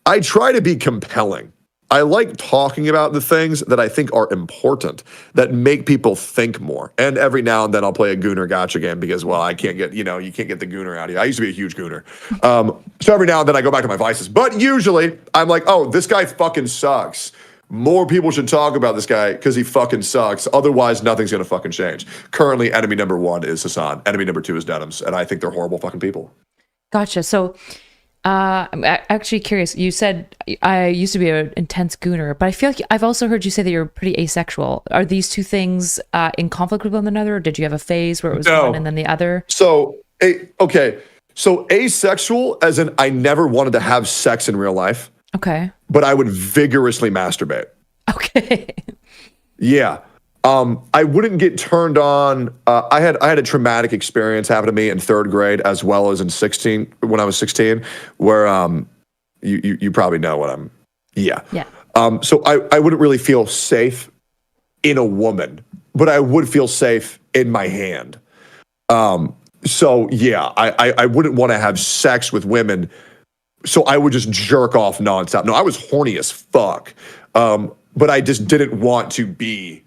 I try to be compelling. I like talking about the things that I think are important, that make people think more. And every now and then I'll play a Gooner gotcha game because, well, I can't get, you can't get the Gooner out of you. I used to be a huge Gooner. So every now and then I go back to my vices. But usually I'm like, oh, this guy fucking sucks. More people should talk about this guy because he fucking sucks. Otherwise, nothing's going to fucking change. Currently, enemy number 1 is Hasan. Enemy number 2 is Denims. And I think they're horrible fucking people. Gotcha. So I'm actually curious. You said I used to be an intense Gooner, but I feel like I've also heard you say that you're pretty asexual. Are these two things in conflict with one another, or did you have a phase where it was one and then the other? So, okay. So asexual, as in I never wanted to have sex in real life. Okay. But I would vigorously masturbate. Okay. Yeah. I wouldn't get turned on. I had a traumatic experience happen to me in 3rd grade as well as in when I was 16, where you probably know what I'm. Yeah. Yeah. So I wouldn't really feel safe in a woman, but I would feel safe in my hand. So yeah, I wouldn't want to have sex with women. So I would just jerk off nonstop. No, I was horny as fuck. But I just didn't want to be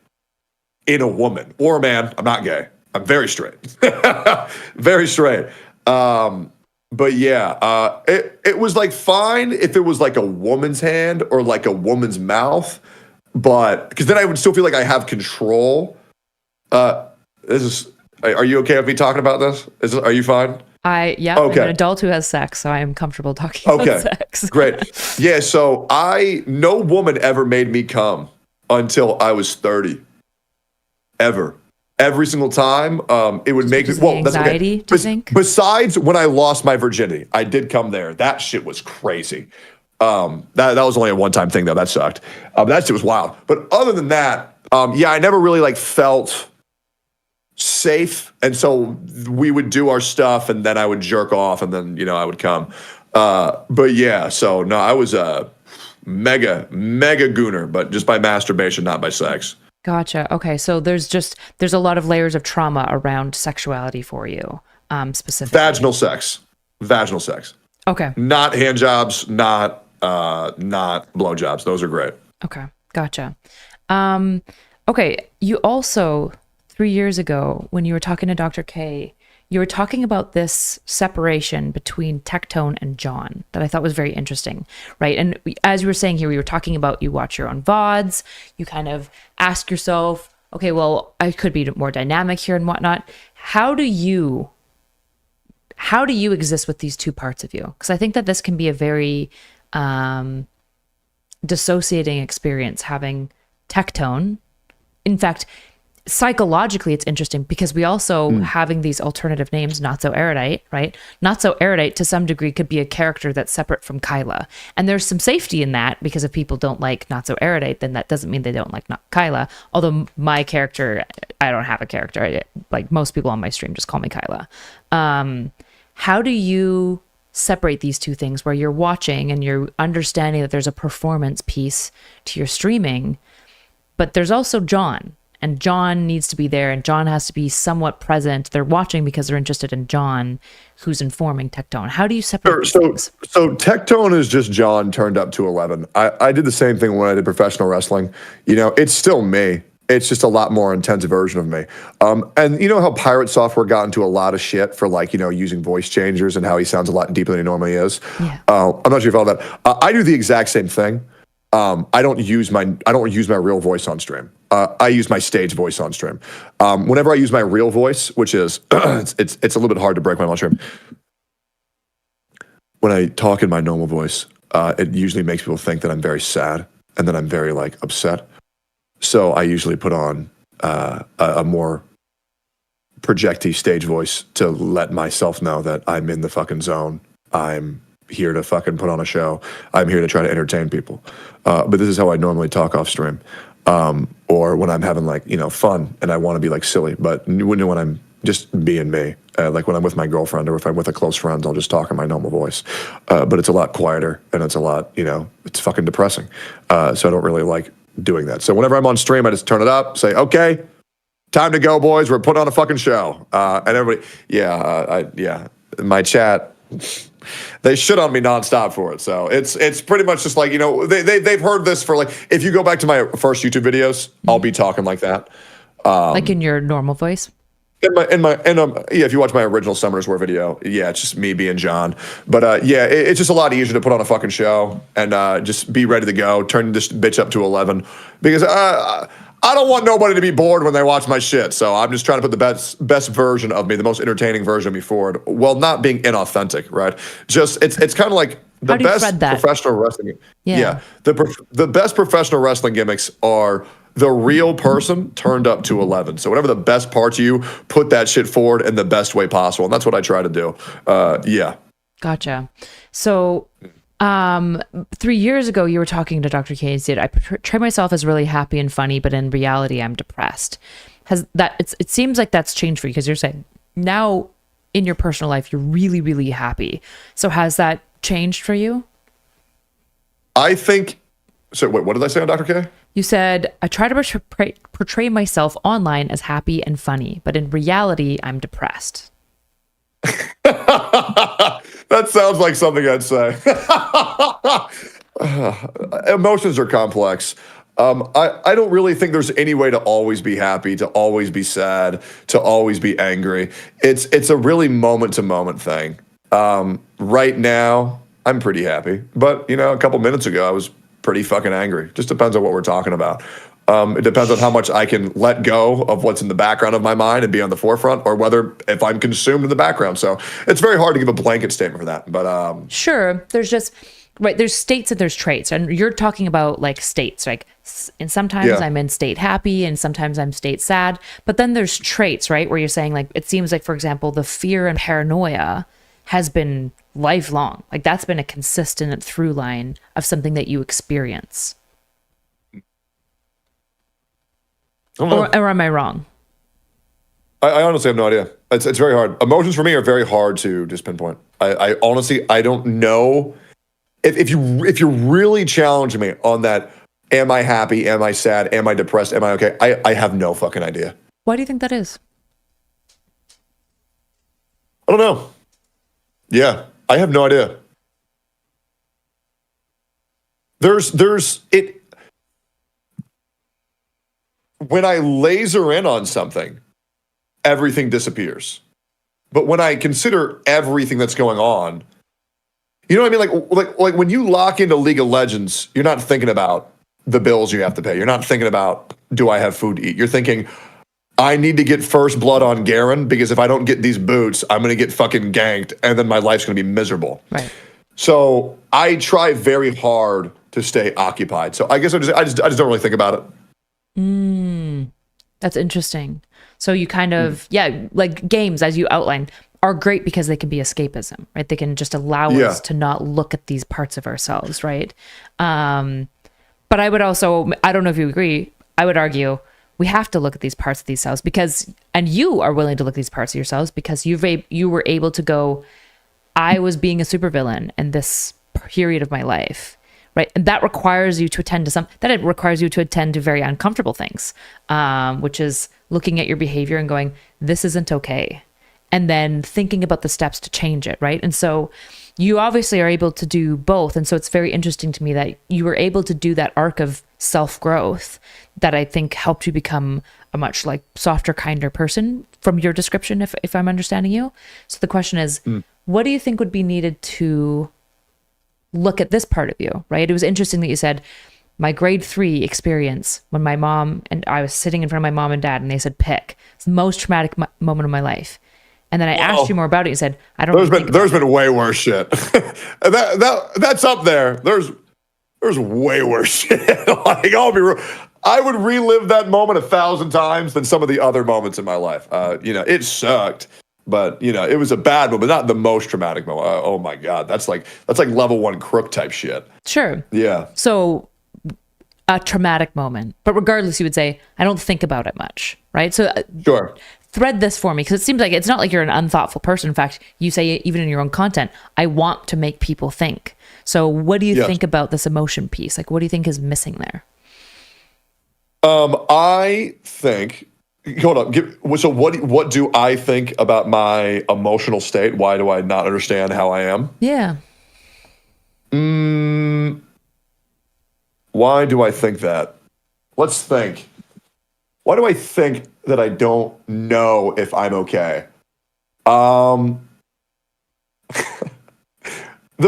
in a woman or a man. I'm not gay. I'm very straight. Very straight. But yeah, it was fine if it was a woman's hand or a woman's mouth, but because then I would still feel like I have control. Are you okay with me talking about this? Are you fine? I'm Okay. an adult who has sex, so I am comfortable talking Okay. about sex. Great. Yeah. So no woman ever made me come until I was 30. Ever. Every single time, it would make me, Because of the anxiety, do you think? Besides when I lost my virginity, I did come there. That shit was crazy. That was only a one-time thing though. That sucked. That shit was wild. But other than that, I never really like felt safe, and so we would do our stuff, and then I would jerk off, and then I would come. But yeah, so no, I was a mega gooner, but just by masturbation, not by sex. Gotcha. Okay, so there's a lot of layers of trauma around sexuality for you, specifically. Vaginal sex. Okay. Not hand jobs, not blow jobs. Those are great. Okay, gotcha. Okay, you also 3 years ago when you were talking to Dr. K, you were talking about this separation between Tectone and John that I thought was very interesting, right? And as you were saying here, we were talking about you watch your own VODs, you kind of ask yourself, okay, well, I could be more dynamic here and whatnot. How do you exist with these two parts of you? Because I think that this can be a very dissociating experience, having Tectone. In fact, psychologically, it's interesting because we also having these alternative names, notsoErudite, right? NotsoErudite to some degree could be a character that's separate from Kyla. And there's some safety in that because if people don't like notsoErudite, then that doesn't mean they don't like Kyla. Although my character, I don't have a character. Like most people on my stream just call me Kyla. How do you separate these two things where you're watching and you're understanding that there's a performance piece to your streaming, but there's also John, and John needs to be there, and John has to be somewhat present. They're watching because they're interested in John, who's informing Tectone. How do you separate these things? So Tectone is just John turned up to 11. I did the same thing when I did professional wrestling. It's still me. It's just a lot more intense version of me. And you know how Pirate Software got into a lot of shit for using voice changers and how he sounds a lot deeper than he normally is. Yeah. I'm not sure if you follow that. I do the exact same thing. I don't use my real voice on stream. I use my stage voice on stream. Whenever I use my real voice, which is it's a little bit hard to break my on stream. When I talk in my normal voice, it usually makes people think that I'm very sad and that I'm very upset. So I usually put on a more projecty stage voice to let myself know that I'm in the fucking zone. I'm here to fucking put on a show. I'm here to try to entertain people. But this is how I normally talk off stream. Or when I'm having fun and I want to be silly, but when I'm just being me, like when I'm with my girlfriend or if I'm with a close friend, I'll just talk in my normal voice. But it's a lot quieter and it's a lot, it's fucking depressing. So I don't really like doing that. So whenever I'm on stream, I just turn it up, say, okay, time to go, boys. We're putting on a fucking show. And everybody, my chat, they shit on me nonstop for it. So it's pretty much just they've heard this for if you go back to my first YouTube videos, I'll be talking like that. Like in your normal voice? If you watch my original Summoners War video, it's just me being John. But it's just a lot easier to put on a fucking show and just be ready to go. Turn this bitch up to 11 because I don't want nobody to be bored when they watch my shit. So I'm just trying to put the best version of me, the most entertaining version of me forward, while not being inauthentic, right? Just it's kind of like the best professional wrestling. Yeah. The best professional wrestling gimmicks are the real person turned up to 11. So whatever the best parts of you, put that shit forward in the best way possible. And that's what I try to do. Gotcha. So 3 years ago, you were talking to Dr. K and said, I portray myself as really happy and funny, but in reality, I'm depressed. It seems like that's changed for you because you're saying now in your personal life, you're really, really happy. So has that changed for you? I think, so wait, what did I say on Dr. K? You said, I try to portray myself online as happy and funny, but in reality, I'm depressed. That sounds like something I'd say. Emotions are complex. I don't really think there's any way to always be happy, to always be sad, to always be angry. It's a really moment-to-moment thing. Right now, I'm pretty happy. But, a couple minutes ago, I was pretty fucking angry. Just depends on what we're talking about. It depends on how much I can let go of what's in the background of my mind and be on the forefront, or whether if I'm consumed in the background. So it's very hard to give a blanket statement for that. But sure, there's just right. There's states and there's traits, and you're talking about like states, like, and sometimes I'm in state happy, and sometimes I'm state sad. But then there's traits, right, where you're saying like it seems like, for example, the fear and paranoia has been lifelong. Like that's been a consistent through line of something that you experience. Or am I wrong? I honestly have no idea. It's very hard. Emotions for me are very hard to just pinpoint. I honestly, I don't know if you're really challenging me on that. Am I happy? Am I sad? Am I depressed? Am I okay? I have no fucking idea. Why do you think that is? I don't know. Yeah, I have no idea. There's it. When I laser in on something, everything disappears. But when I consider everything that's going on, you know what I mean? Like when you lock into League of Legends, you're not thinking about the bills you have to pay. You're not thinking about, do I have food to eat? You're thinking, I need to get first blood on Garen, because if I don't get these boots, I'm going to get fucking ganked, and then my life's going to be miserable. Right. So I try very hard to stay occupied. So I guess I just don't really think about it. That's interesting. So you kind of, like games, as you outlined, are great because they can be escapism, right? They can just allow us to not look at these parts of ourselves, right? But I would also, I don't know if you agree, I would argue we have to look at these parts of these selves because, and you are willing to look at these parts of yourselves because you were able to go, I was being a supervillain in this period of my life. Right. And that requires you to attend to it requires you to attend to very uncomfortable things, which is looking at your behavior and going, this isn't okay. And then thinking about the steps to change it. Right. And so you obviously are able to do both. And so it's very interesting to me that you were able to do that arc of self-growth that I think helped you become a much like softer, kinder person from your description, if I'm understanding you. So the question is, what do you think would be needed to look at this part of you, right? It was interesting that you said my grade 3 experience when my mom and I was sitting in front of my mom and dad and they said, pick. It's the most traumatic moment of my life. And then I asked you more about it. You said, I don't know. There's been way worse shit. That's up there. There's way worse shit. Like, I'll be real. I would relive that moment 1,000 times than some of the other moments in my life. It sucked. But, it was a bad moment, not the most traumatic moment. Oh my God. That's like level 1 crook type shit. Sure. Yeah. So a traumatic moment, but regardless, you would say, I don't think about it much. Right. So sure. Thread this for me. Cause it seems like it's not like you're an unthoughtful person. In fact, you say it even in your own content, I want to make people think. So what do you think about this emotion piece? Like, what do you think is missing there? I think, hold on. So what do I think about my emotional state? Why do I not understand how I am? Yeah. Why do I think that? Let's think. Why do I think that I don't know if I'm okay? The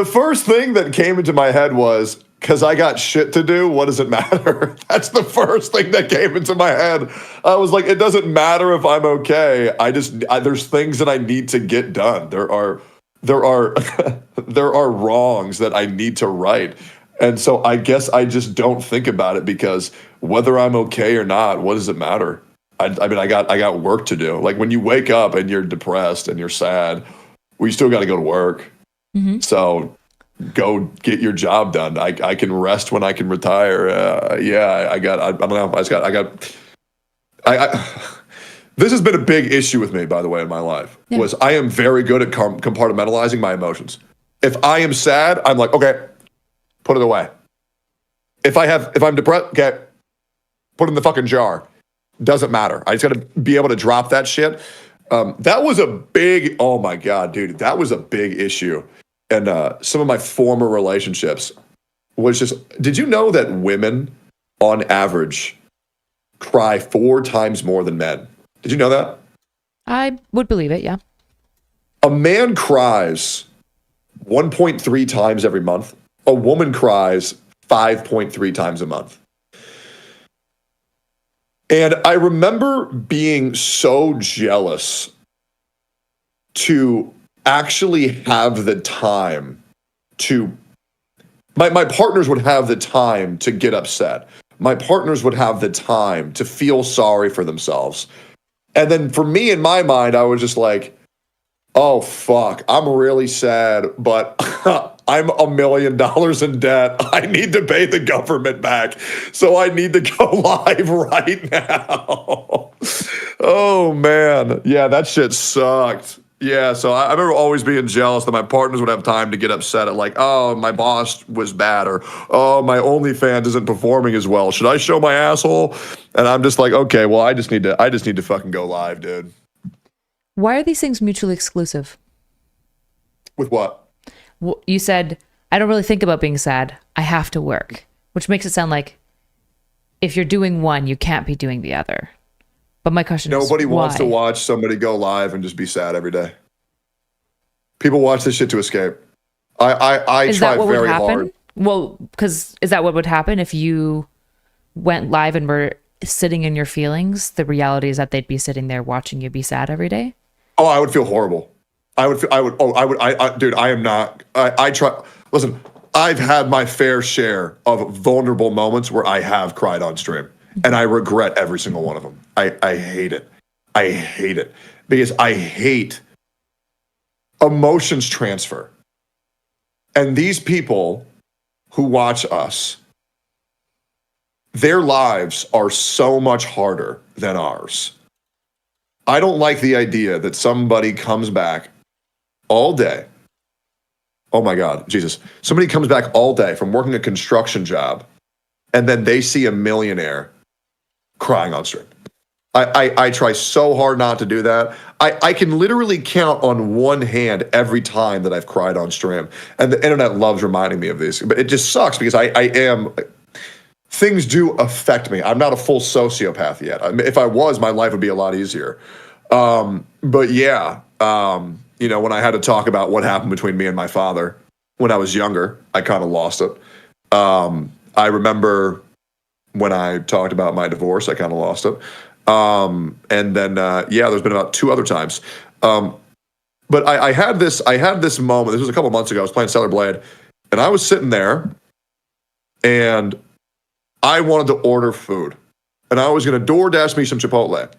first thing that came into my head was, because I got shit to do, what does it matter? That's the first thing that came into my head. I was like, it doesn't matter if I'm okay. There's things that I need to get done. There are there are wrongs that I need to right. And so I guess I just don't think about it, because whether I'm okay or not, what does it matter? I mean, I got work to do. Like when you wake up and you're depressed and you're sad, well, you still got to go to work. Mm-hmm. So go get your job done. I can rest when I can retire. I don't know. This has been a big issue with me, by the way, in my life. Yeah. Was I am very good at compartmentalizing my emotions. If I am sad, I'm like, okay, put it away. If I'm depressed, okay, put it in the fucking jar. Doesn't matter. I just got to be able to drop that shit. That was a big, oh my God, dude, that was a big issue. And some of my former relationships was just, did you know that women on average cry 4 times more than men? Did you know that? I would believe it, yeah. A man cries 1.3 times every month. A woman cries 5.3 times a month. And I remember being so jealous to actually have the time to, my partners would have the time to get upset. My partners would have the time to feel sorry for themselves. And then for me, in my mind, I was just like, oh, fuck, I'm really sad, but I'm $1 million in debt. I need to pay the government back. So I need to go live right now. Oh, man. Yeah, that shit sucked. Yeah, so I remember always being jealous that my partners would have time to get upset at, like, oh, my boss was bad, or oh, my OnlyFans isn't performing as well. Should I show my asshole? And I'm just like, okay, well, I just need to fucking go live, dude. Why are these things mutually exclusive? With what? You said, I don't really think about being sad. I have to work, which makes it sound like if you're doing one, you can't be doing the other. But my question is, nobody wants to watch somebody go live and just be sad every day. People watch this shit to escape. I try very hard. Well, because is that what would happen if you went live and were sitting in your feelings? The reality is that they'd be sitting there watching you be sad every day. Oh, I would feel horrible. Dude, I am not, I try, listen, I've had my fair share of vulnerable moments where I have cried on stream, and I regret every single one of them. I hate it. I hate it because I hate emotions transfer. And these people who watch us, their lives are so much harder than ours. I don't like the idea that somebody comes back all day. Oh my God, Jesus. Somebody comes back all day from working a construction job, and then they see a millionaire crying on stream. I try so hard not to do that. I can literally count on one hand every time that I've cried on stream. And the internet loves reminding me of these. But it just sucks because things do affect me. I'm not a full sociopath yet. If I was, my life would be a lot easier. But yeah, when I had to talk about what happened between me and my father when I was younger, I kind of lost it. I remember when I talked about my divorce, I kind of lost it. And then, there's been about 2 other times. But I had this moment. This was a couple months ago. I was playing Stellar Blade, and I was sitting there, and I wanted to order food, and I was going to DoorDash me some Chipotle,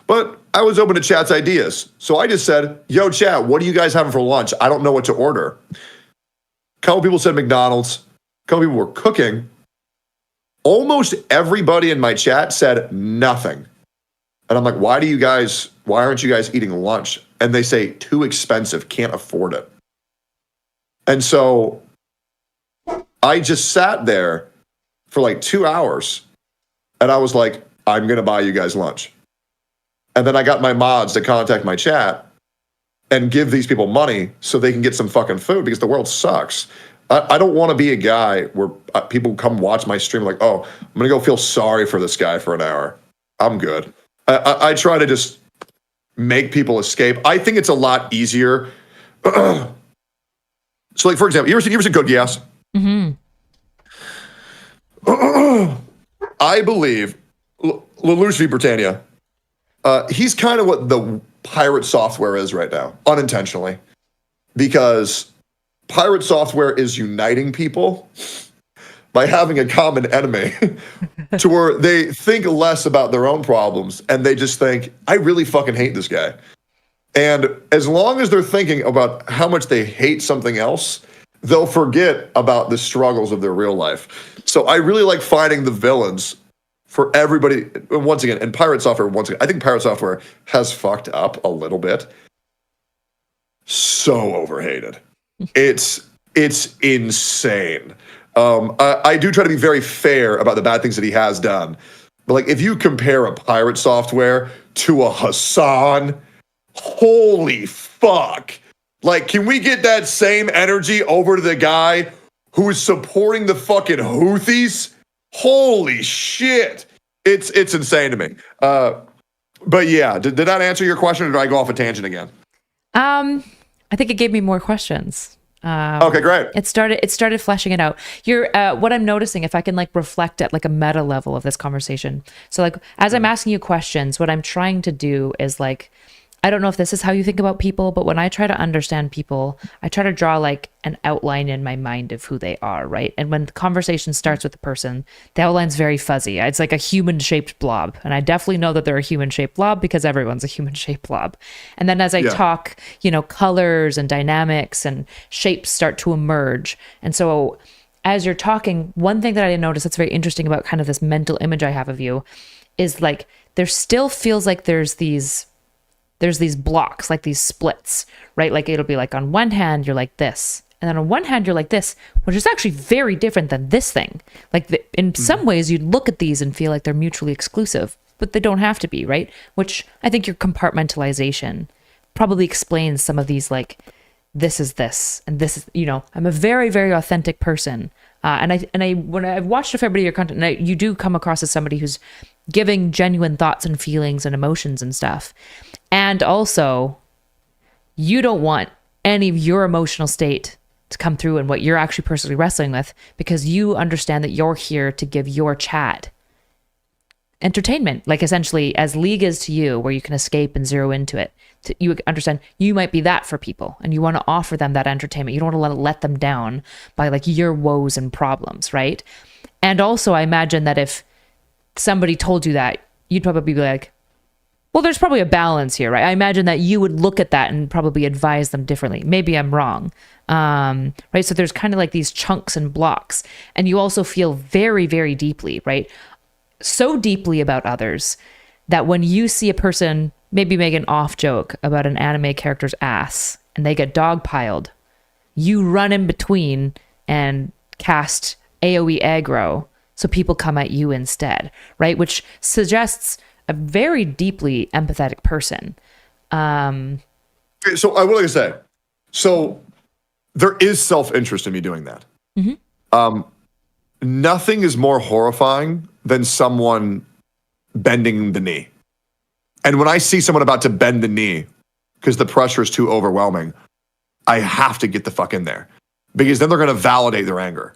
but I was open to chat's ideas. So I just said, yo, chat, what are you guys having for lunch? I don't know what to order. A couple people said McDonald's. A couple people were cooking. Almost everybody in my chat said nothing. And I'm like, why aren't you guys eating lunch? And they say, too expensive, can't afford it. And so I just sat there for like 2 hours, and I was like, I'm going to buy you guys lunch. And then I got my mods to contact my chat and give these people money so they can get some fucking food, because the world sucks. I don't want to be a guy where people come watch my stream like, oh, I'm going to go feel sorry for this guy for an hour. I'm good. I try to just make people escape. I think it's a lot easier. So, like, for example, you ever seen Code Geass? Mm-hmm. I believe Lelouch v. Britannia, he's kind of what the pirate software is right now, unintentionally, because pirate software is uniting people by having a common enemy to where they think less about their own problems, and they just think, I really fucking hate this guy. And as long as they're thinking about how much they hate something else, they'll forget about the struggles of their real life. So I really like finding the villains for everybody. Once again, and pirate software, I think pirate software has fucked up a little bit. So overhated. It's insane. I do try to be very fair about the bad things that he has done. But like, if you compare a pirate software to a Hasan, holy fuck. Like, can we get that same energy over to the guy who is supporting the fucking Houthis? Holy shit. It's insane to me. But yeah, did that answer your question, or did I go off a tangent again? I think it gave me more questions. Okay, great. It started fleshing it out. You're what I'm noticing, if I can like reflect at like a meta level of this conversation. So like as I'm asking you questions, what I'm trying to do is like, I don't know if this is how you think about people, but when I try to understand people, I try to draw like an outline in my mind of who they are, right? And when the conversation starts with the person, the outline's very fuzzy. It's like a human-shaped blob. And I definitely know that they're a human-shaped blob because everyone's a human-shaped blob. And then as I talk, colors and dynamics and shapes start to emerge. And so as you're talking, one thing that I noticed that's very interesting about kind of this mental image I have of you is like, there still feels like there's these blocks, like these splits, right? Like it'll be like on one hand, you're like this. And then on one hand, you're like this, which is actually very different than this thing. Like in some ways, you'd look at these and feel like they're mutually exclusive, but they don't have to be, right? Which I think your compartmentalization probably explains some of these, like, this is this, and this is, I'm a very, very authentic person. And when I've watched a fair bit of your content, you do come across as somebody who's giving genuine thoughts and feelings and emotions and stuff. And also, you don't want any of your emotional state to come through in what you're actually personally wrestling with, because you understand that you're here to give your chat entertainment, like essentially as League is to you, where you can escape and zero into it. You understand you might be that for people, and you want to offer them that entertainment. You don't want to let them down by like your woes and problems, right? And also, I imagine that if somebody told you that, you'd probably be like, well, there's probably a balance here, right? I imagine that you would look at that and probably advise them differently. Maybe I'm wrong, right? So there's kind of like these chunks and blocks, and you also feel very, very deeply, right? So deeply about others that when you see a person maybe make an off joke about an anime character's ass and they get dogpiled, you run in between and cast AoE aggro so people come at you instead, right? Which suggests a very deeply empathetic person. So I would like to say, so there is self-interest in me doing that. Nothing is more horrifying than someone bending the knee. And when I see someone about to bend the knee because the pressure is too overwhelming, I have to get the fuck in there, because then they're going to validate their anger.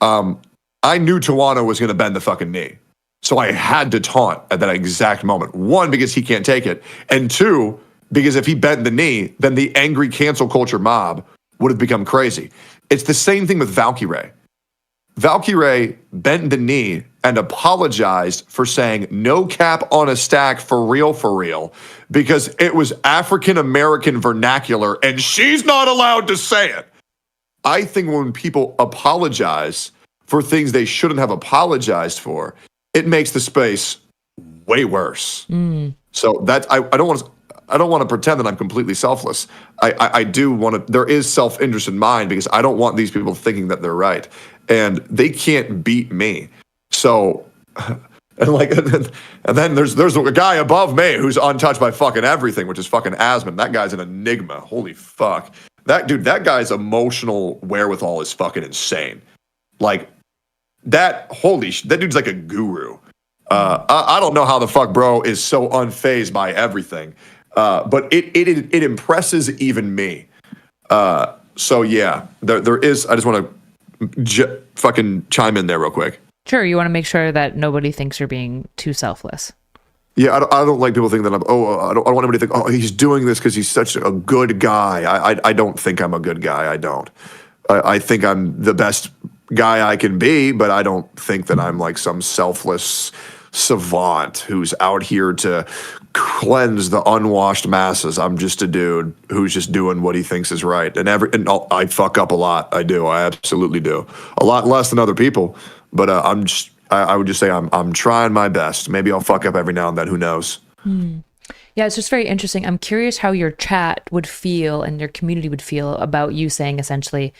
I knew Tawano was going to bend the fucking knee, so I had to taunt at that exact moment. One, because he can't take it, and two, because if he bent the knee, then the angry cancel culture mob would have become crazy. It's the same thing with Valkyrie. Valkyrie bent the knee and apologized for saying no cap on a stack for real, because it was African American vernacular and she's not allowed to say it. I think when people apologize for things they shouldn't have apologized for, it makes the space way worse. So that I don't want to pretend that I'm completely selfless. I do want to. There is self-interest in mine, because I don't want these people thinking that they're right, and they can't beat me. So, and then there's a guy above me who's untouched by fucking everything, which is fucking Asmon. That guy's an enigma. Holy fuck, that guy's emotional wherewithal is fucking insane. Like that dude's like a guru. I don't know how the fuck bro is so unfazed by everything. But it impresses even me. So yeah, there is. I just want to fucking chime in there real quick. Sure, you want to make sure that nobody thinks you're being too selfless. Yeah, I don't like people thinking that I don't want anybody to think, he's doing this because he's such a good guy. I don't think I'm a good guy. I don't. I think I'm the best guy I can be, but I don't think that I'm like some selfless savant who's out here to cleanse the unwashed masses. I'm just a dude who's just doing what he thinks is right. And I fuck up a lot. I do. I absolutely do. A lot less than other people, but I would just say I'm trying my best. Maybe I'll fuck up every now and then. Who knows? Yeah, it's just very interesting. I'm curious how your chat would feel and your community would feel about you saying essentially,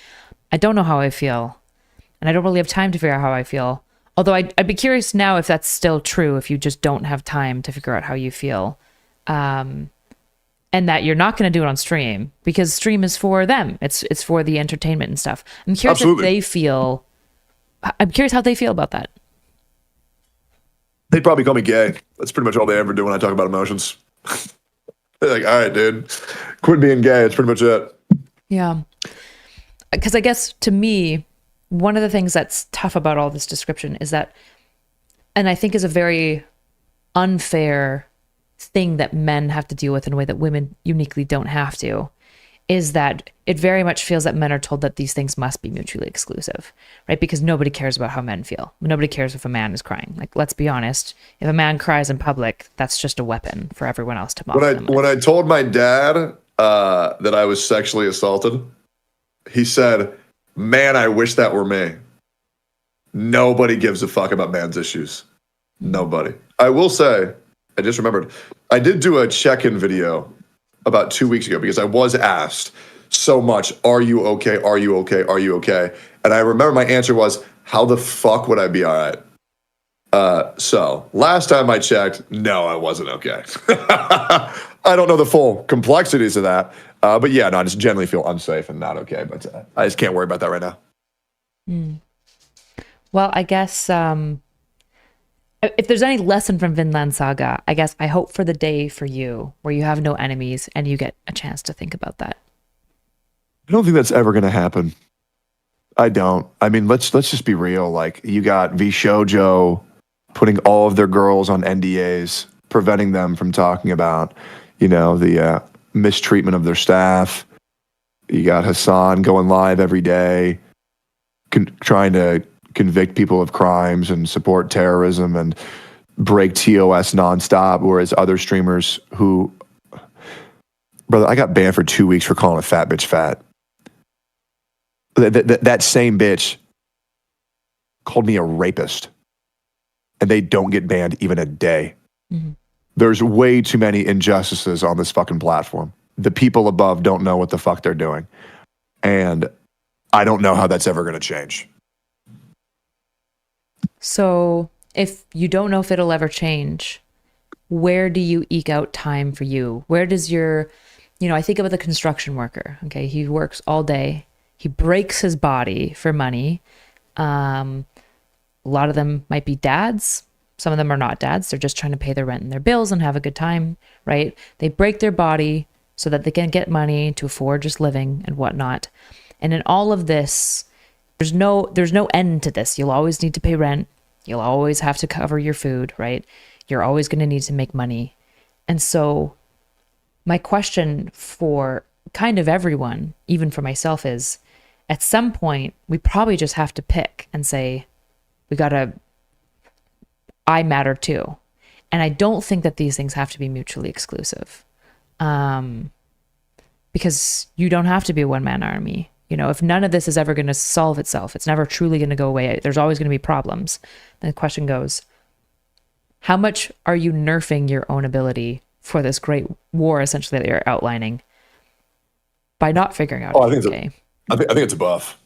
I don't know how I feel, and I don't really have time to figure out how I feel. Although I'd be curious now if that's still true, if you just don't have time to figure out how you feel. And that you're not going to do it on stream, because stream is for them. It's for the entertainment and stuff. I'm curious I'm curious how they feel about that. They'd probably call me gay. That's pretty much all they ever do when I talk about emotions. They're like, all right, dude, quit being gay. It's pretty much it. Yeah. because I guess to me, one of the things that's tough about all this description is that, and I think is a very unfair thing that men have to deal with in a way that women uniquely don't have to, is that it very much feels that men are told that these things must be mutually exclusive, right? Because nobody cares about how men feel. Nobody cares if a man is crying. Like, let's be honest, if a man cries in public, that's just a weapon for everyone else to mock them with. When I told my dad that I was sexually assaulted, he said, "Man, I wish that were me." Nobody gives a fuck about man's issues. Nobody. I will say, I just remembered, I did do a check-in video about 2 weeks ago because I was asked so much, "Are you okay? Are you okay? Are you okay?" And I remember my answer was, "How the fuck would I be all right?" So last time I checked, no, I wasn't okay. I don't know the full complexities of that. But yeah, no, I just generally feel unsafe and not okay. But I just can't worry about that right now. Well, I guess if there's any lesson from Vinland Saga, I guess I hope for the day for you where you have no enemies and you get a chance to think about that. I don't think that's ever going to happen. I don't. I mean, let's just be real. Like, you got Vishojo putting all of their girls on NDAs, preventing them from talking about, the mistreatment of their staff. You got Hasan going live every day, trying to convict people of crimes and support terrorism and break TOS nonstop, whereas other streamers who, brother, I got banned for 2 weeks for calling a fat bitch fat. That same bitch called me a rapist, and they don't get banned even a day. Mm-hmm. There's way too many injustices on this fucking platform. The people above don't know what the fuck they're doing, and I don't know how that's ever going to change. So if you don't know if it'll ever change, where do you eke out time for you? Where does your, I think about the construction worker. Okay. He works all day. He breaks his body for money. A lot of them might be dads. Some of them are not dads. They're just trying to pay their rent and their bills and have a good time, right? They break their body so that they can get money to afford just living and whatnot. And in all of this, there's no end to this. You'll always need to pay rent. You'll always have to cover your food, right? You're always going to need to make money. And so my question for kind of everyone, even for myself, is at some point, we probably just have to pick and say, I matter too. And I don't think that these things have to be mutually exclusive. Because you don't have to be a one-man army. If none of this is ever going to solve itself, it's never truly going to go away. There's always going to be problems. Then the question goes, how much are you nerfing your own ability for this great war, essentially, that you're outlining by not figuring out? I think it's a buff.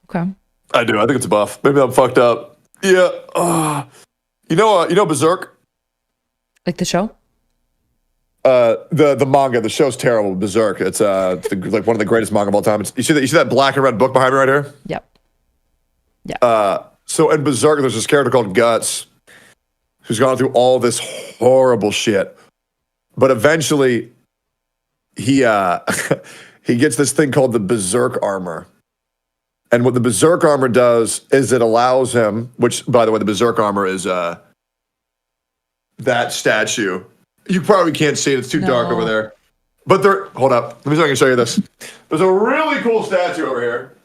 Okay. I do. I think it's a buff. Maybe I'm fucked up. Yeah. You know Berserk? Like the show? The manga, the show's terrible. Berserk. It's like one of the greatest manga of all time. You see that black and red book behind me right here? Yep. Yeah. So in Berserk, there's this character called Guts, who's gone through all this horrible shit, but eventually he he gets this thing called the Berserk armor. And what the Berserk armor does is it allows him, which, by the way, the Berserk armor is that statue. You probably can't see it. It's too dark over there. But hold up. Let me see if I can show you this. There's a really cool statue over here.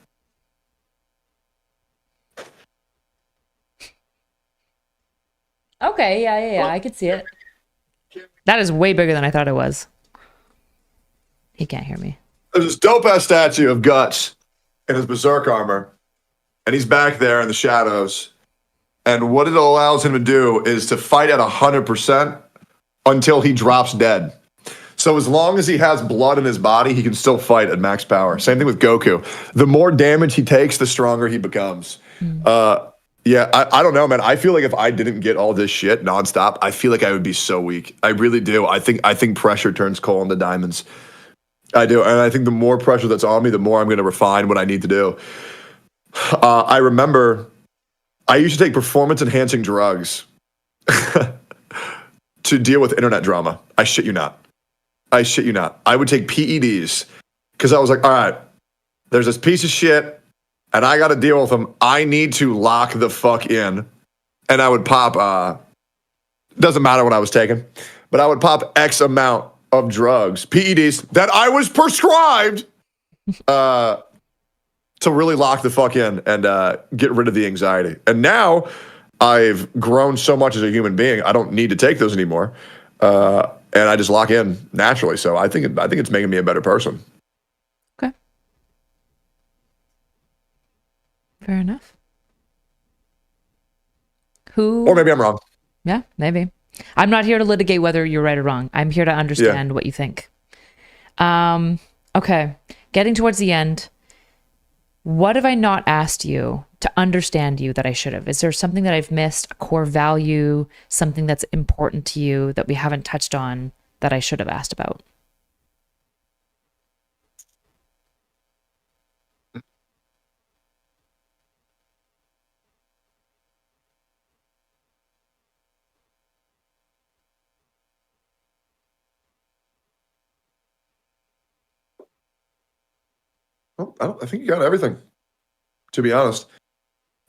Okay, yeah. I could see it. That is way bigger than I thought it was. He can't hear me. There's this dope-ass statue of Guts in his Berserk armor. And he's back there in the shadows. And what it allows him to do is to fight at 100% until he drops dead. So as long as he has blood in his body, he can still fight at max power. Same thing with Goku. The more damage he takes, the stronger he becomes. Yeah, I don't know, man. I feel like if I didn't get all this shit nonstop, I feel like I would be so weak. I really do. I think pressure turns coal into diamonds. I do. And I think the more pressure that's on me, the more I'm going to refine what I need to do. I remember I used to take performance-enhancing drugs to deal with internet drama. I shit you not. I would take PEDs because I was like, all right, there's this piece of shit, and I got to deal with him. I need to lock the fuck in. And I would pop, doesn't matter what I was taking, but I would pop X amount of drugs, PEDs, that I was prescribed to really lock the fuck in and get rid of the anxiety. And now I've grown so much as a human being, I don't need to take those anymore. And I just lock in naturally. So I think it's making me a better person. Okay. Fair enough. Or maybe I'm wrong. Yeah, maybe. I'm not here to litigate whether you're right or wrong. I'm here to understand what you think. Okay. Getting towards the end. What have I not asked you to understand you that I should have? Is there something that I've missed, a core value, something that's important to you that we haven't touched on that I should have asked about? Well, I think you got everything, to be honest.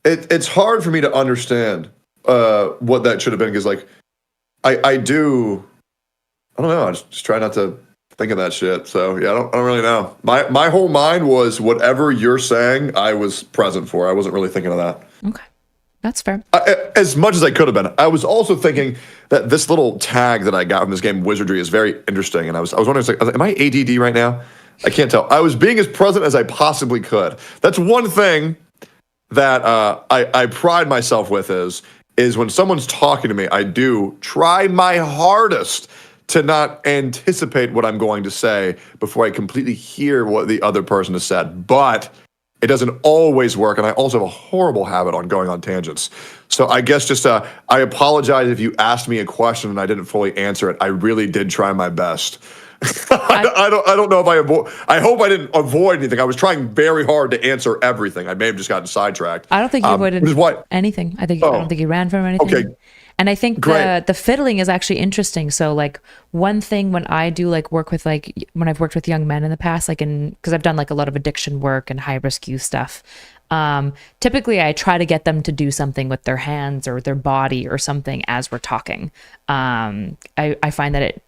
It's hard for me to understand what that should have been, because like I don't know, I just try not to think of that shit. So yeah, I don't really know. My whole mind was whatever you're saying I was present for. I wasn't really thinking of that. Okay. That's fair. As much as I could have been. I was also thinking that this little tag that I got from this game, Wizardry, is very interesting. And I was wondering, like, am I ADD right now? I can't tell. I was being as present as I possibly could. That's one thing that I pride myself with is when someone's talking to me, I do try my hardest to not anticipate what I'm going to say before I completely hear what the other person has said. But it doesn't always work, and I also have a horrible habit on going on tangents. So I guess just I apologize if you asked me a question and I didn't fully answer it. I really did try my best. I don't know if I hope I didn't avoid anything. I was trying very hard to answer everything. I may have just gotten sidetracked. I don't think you avoided anything. I don't think you ran from anything. Okay. And I think the fiddling is actually interesting. So like one thing when I do like work with like when I've worked with young men in the past, like because I've done like a lot of addiction work and high risk youth stuff. Typically I try to get them to do something with their hands or their body or something as we're talking. I find that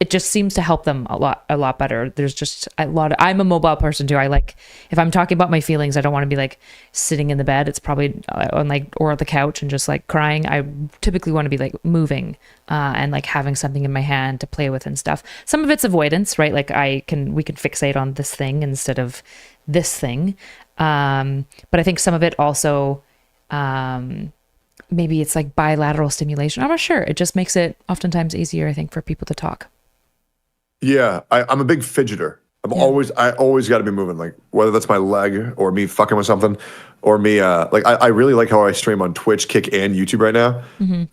it just seems to help them a lot better. There's just a lot of, I'm a mobile person too. I like, if I'm talking about my feelings, I don't want to be like sitting in the bed. It's probably on like, or the couch and just like crying. I typically want to be like moving, and like having something in my hand to play with and stuff. Some of it's avoidance, right? Like we can fixate on this thing instead of this thing. But I think some of it also, maybe it's like bilateral stimulation. I'm not sure. It just makes it oftentimes easier, I think, for people to talk. Yeah, I'm a big fidgeter. I always got to be moving, like whether that's my leg or me fucking with something, or me like I really like how I stream on Twitch, Kick, and YouTube right now,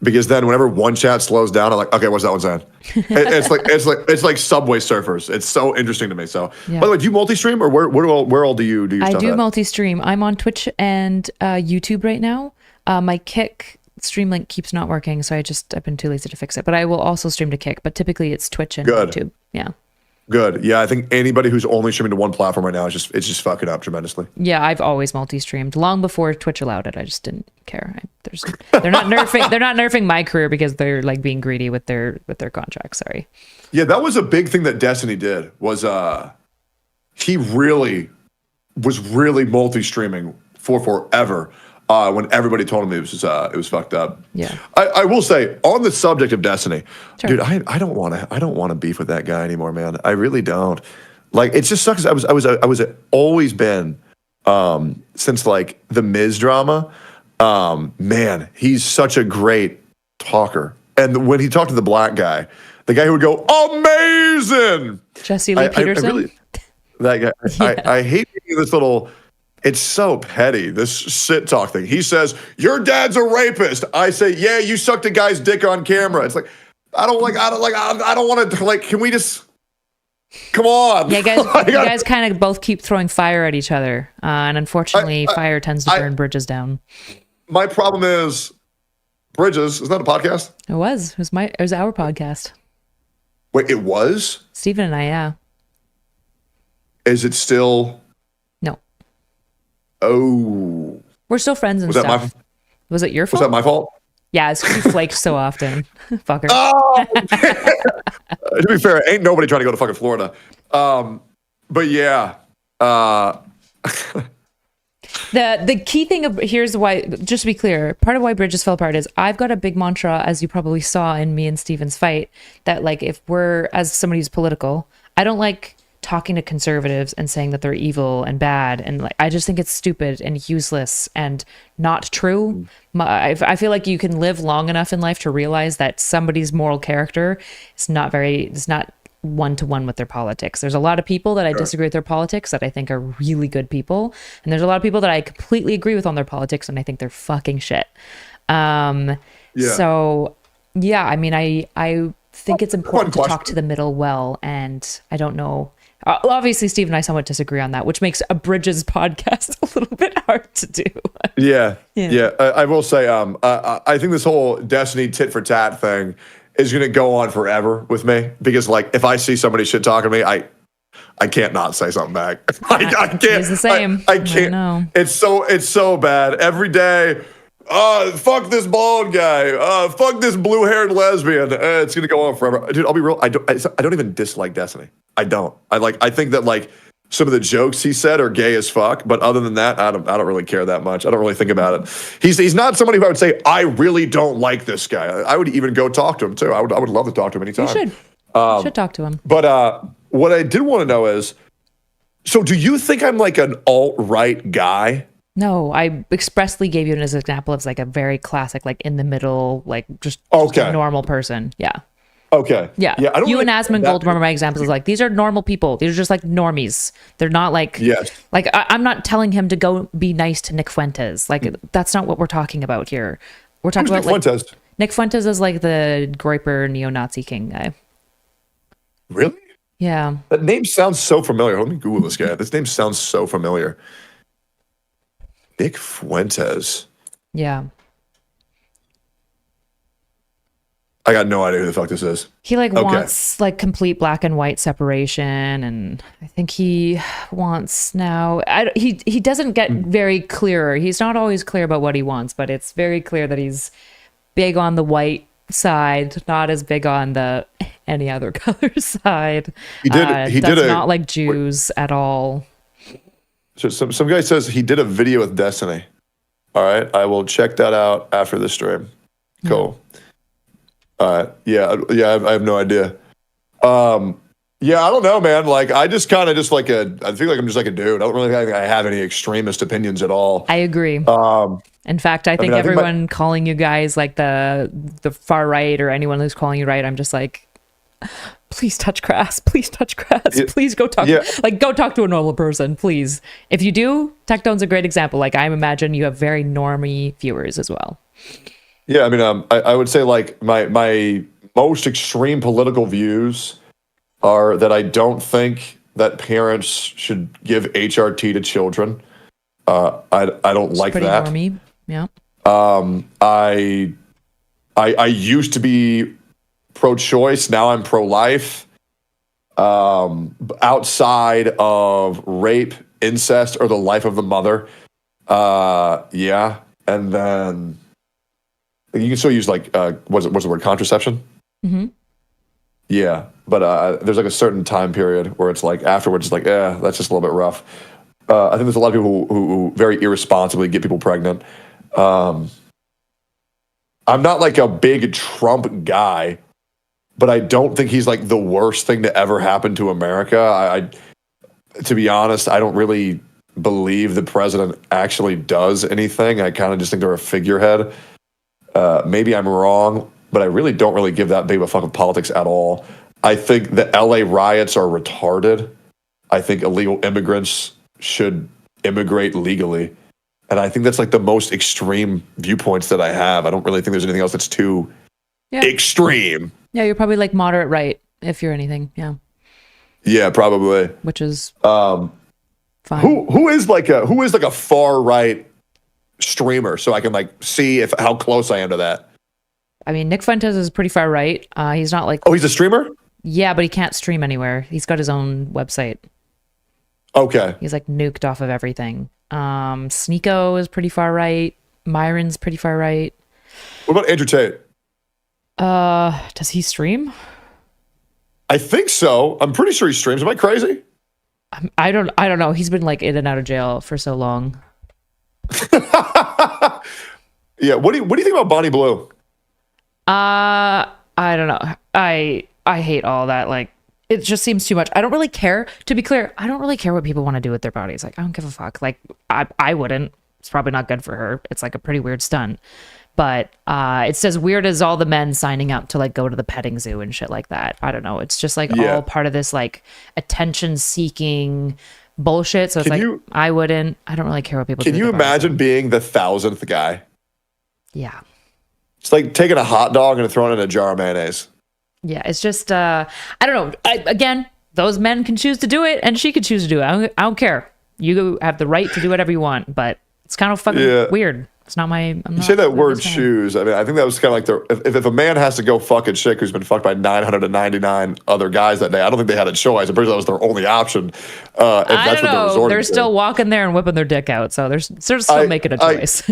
because then whenever one chat slows down, I'm like, okay, what's that one saying? it's like Subway Surfers. It's so interesting to me. So, by the way, do you multi-stream, or where all do you do your stuff? I do multi-stream. I'm on Twitch and YouTube right now. My Kick stream link keeps not working, so I've been too lazy to fix it. But I will also stream to Kick, but typically it's Twitch and YouTube. Yeah. Good. Yeah, I think anybody who's only streaming to one platform right now it's just fucking up tremendously. Yeah, I've always multi-streamed long before Twitch allowed it. I just didn't care. They're not nerfing my career because they're like being greedy with their contracts. Sorry. Yeah, that was a big thing that Destiny did. Was he really was multi-streaming for forever. When everybody told him it was fucked up. Yeah. I will say, on the subject of Destiny, dude, I don't want to beef with that guy anymore, man. I really don't. Like, it just sucks. I was always been since like the Miz drama. Man, he's such a great talker. And when he talked to the black guy, the guy who would go, amazing. Jesse Lee Peterson. That guy. Yeah. I hate this little. It's so petty, this shit talk thing. He says, your dad's a rapist. I say, yeah, you sucked a guy's dick on camera. It's like, I don't want to, like, can we just, come on. Yeah, you guys kind of both keep throwing fire at each other. And unfortunately, fire tends to burn bridges down. My problem is, Bridges, is that a podcast? It was our podcast. Wait, it was? Steven and I, yeah. Is it still? No. Oh, We're still friends and was that stuff. Was it your was fault? that my fault? Yeah, it's 'cause you flaked so often. Fucker. Oh, to be fair, ain't nobody trying to go to fucking Florida. But yeah, The key thing of here's why, just to be clear, part of why bridges fell apart is I've got a big mantra, as you probably saw in me and Steven's fight, that like if we're, as somebody who's political, I don't like talking to conservatives and saying that they're evil and bad, and like I just think it's stupid and useless and not true. I feel like you can live long enough in life to realize that somebody's moral character is not one-to-one with their politics. There's a lot of people that I disagree with their politics that I think are really good people, and there's a lot of people that I completely agree with on their politics and I think they're fucking shit. So yeah, I mean, I think it's important to talk to the middle well, and I don't know. Obviously, Steve and I somewhat disagree on that, which makes a Bridges podcast a little bit hard to do. Yeah. I will say, I think this whole Destiny tit for tat thing is going to go on forever with me, because like if I see somebody shit talking to me, I can't not say something back. I can't. It's the same. I can't. I know. It's so bad every day. Fuck this bald guy. Fuck this blue-haired lesbian. It's gonna go on forever, dude. I'll be real. I don't even dislike Destiny. I don't. I think that like some of the jokes he said are gay as fuck, but other than that, I don't really care that much. I don't really think about it. He's not somebody who I would say I really don't like this guy. I would even go talk to him too. I would love to talk to him anytime. You should talk to him. But what I did want to know is, so do you think I'm like an alt-right guy? No, I expressly gave you as an example of like a very classic, like in the middle, like just a normal person. Yeah. Okay. Yeah. I don't you really and Asmon Gold were my examples. Like these are normal people. These are just like normies. They're not like like I'm not telling him to go be nice to Nick Fuentes. Like that's not what we're talking about here. We're talking about Nick Fuentes? Nick Fuentes is like the Groiper neo-Nazi king guy. Really? Yeah. That name sounds so familiar. Let me Google this guy. This name sounds so familiar. Nick Fuentes. Yeah. I got no idea who the fuck this is. He like wants like complete black and white separation, and I think he wants now. He doesn't get very clear. He's not always clear about what he wants, but it's very clear that he's big on the white side, not as big on the any other color side. He did not like Jews at all. So some guy says he did a video with Destiny. All right, I will check that out after the stream. Cool. Yeah, I have no idea. Yeah, I don't know, man. Like, I just kind of I feel like I'm just like a dude. I don't really think I have any extremist opinions at all. I agree. In fact, I think everyone calling you guys like the far right, or anyone who's calling you right, I'm just like, please touch grass. Please touch grass. Yeah. Please go talk. Like, go talk to a normal person, please. If you do, Tectone's a great example. Like, I imagine you have very normie viewers as well. Yeah, I mean, I would say like my most extreme political views are that I don't think that parents should give HRT to children. I don't like that. Normie. Yeah. I used to be pro-choice. Now I'm pro-life. Outside of rape, incest, or the life of the mother. Yeah, and then you can still use like what's the word, contraception? Mm-hmm. Yeah, but there's like a certain time period where it's like afterwards, it's like, that's just a little bit rough. I think there's a lot of people who very irresponsibly get people pregnant. I'm not like a big Trump guy, but I don't think he's like the worst thing to ever happen to America. I to be honest, I don't really believe the president actually does anything. I kind of just think they're a figurehead. Maybe I'm wrong, but I really don't really give that big of a fuck of politics at all. I think the LA riots are retarded. I think illegal immigrants should immigrate legally. And I think that's like the most extreme viewpoints that I have. I don't really think there's anything else that's too extreme. Yeah, you're probably like moderate right, if you're anything. Yeah. Yeah, probably. Which is fine. Who is like a far right streamer, so I can like see how close I am to that? I mean, Nick Fuentes is pretty far right. He's not like... Oh, he's a streamer? Yeah, but he can't stream anywhere. He's got his own website. Okay. He's like nuked off of everything. Sneeko is pretty far right. Myron's pretty far right. What about Andrew Tate? Does he stream? I think so. I'm pretty sure he streams. Am I crazy? I don't know. He's been like in and out of jail for so long. Yeah. What do you think about Bonnie Blue? I don't know. I hate all that. Like, it just seems too much. I don't really care. To be clear, I don't really care what people want to do with their bodies. Like, I don't give a fuck. Like, I wouldn't. It's probably not good for her. It's like a pretty weird stunt. But it's as weird as all the men signing up to like go to the petting zoo and shit like that. I don't know. It's just like all part of this like attention seeking bullshit. So it's I wouldn't. I don't really care what people do. Can you imagine being the 1,000th guy? Yeah. It's like taking a hot dog and throwing it in a jar of mayonnaise. Yeah, it's just I don't know. Again, those men can choose to do it, and she could choose to do it. I don't care. You have the right to do whatever you want, but it's kind of fucking weird. It's not my. You say that word "choose." I mean, I think that was kind of like if a man has to go fuck a chick who's been fucked by 999 other guys that day, I don't think they had a choice. I'm pretty sure that was their only option. If that's what they're resorting They're to. still walking there and whipping their dick out, so they're still making a choice.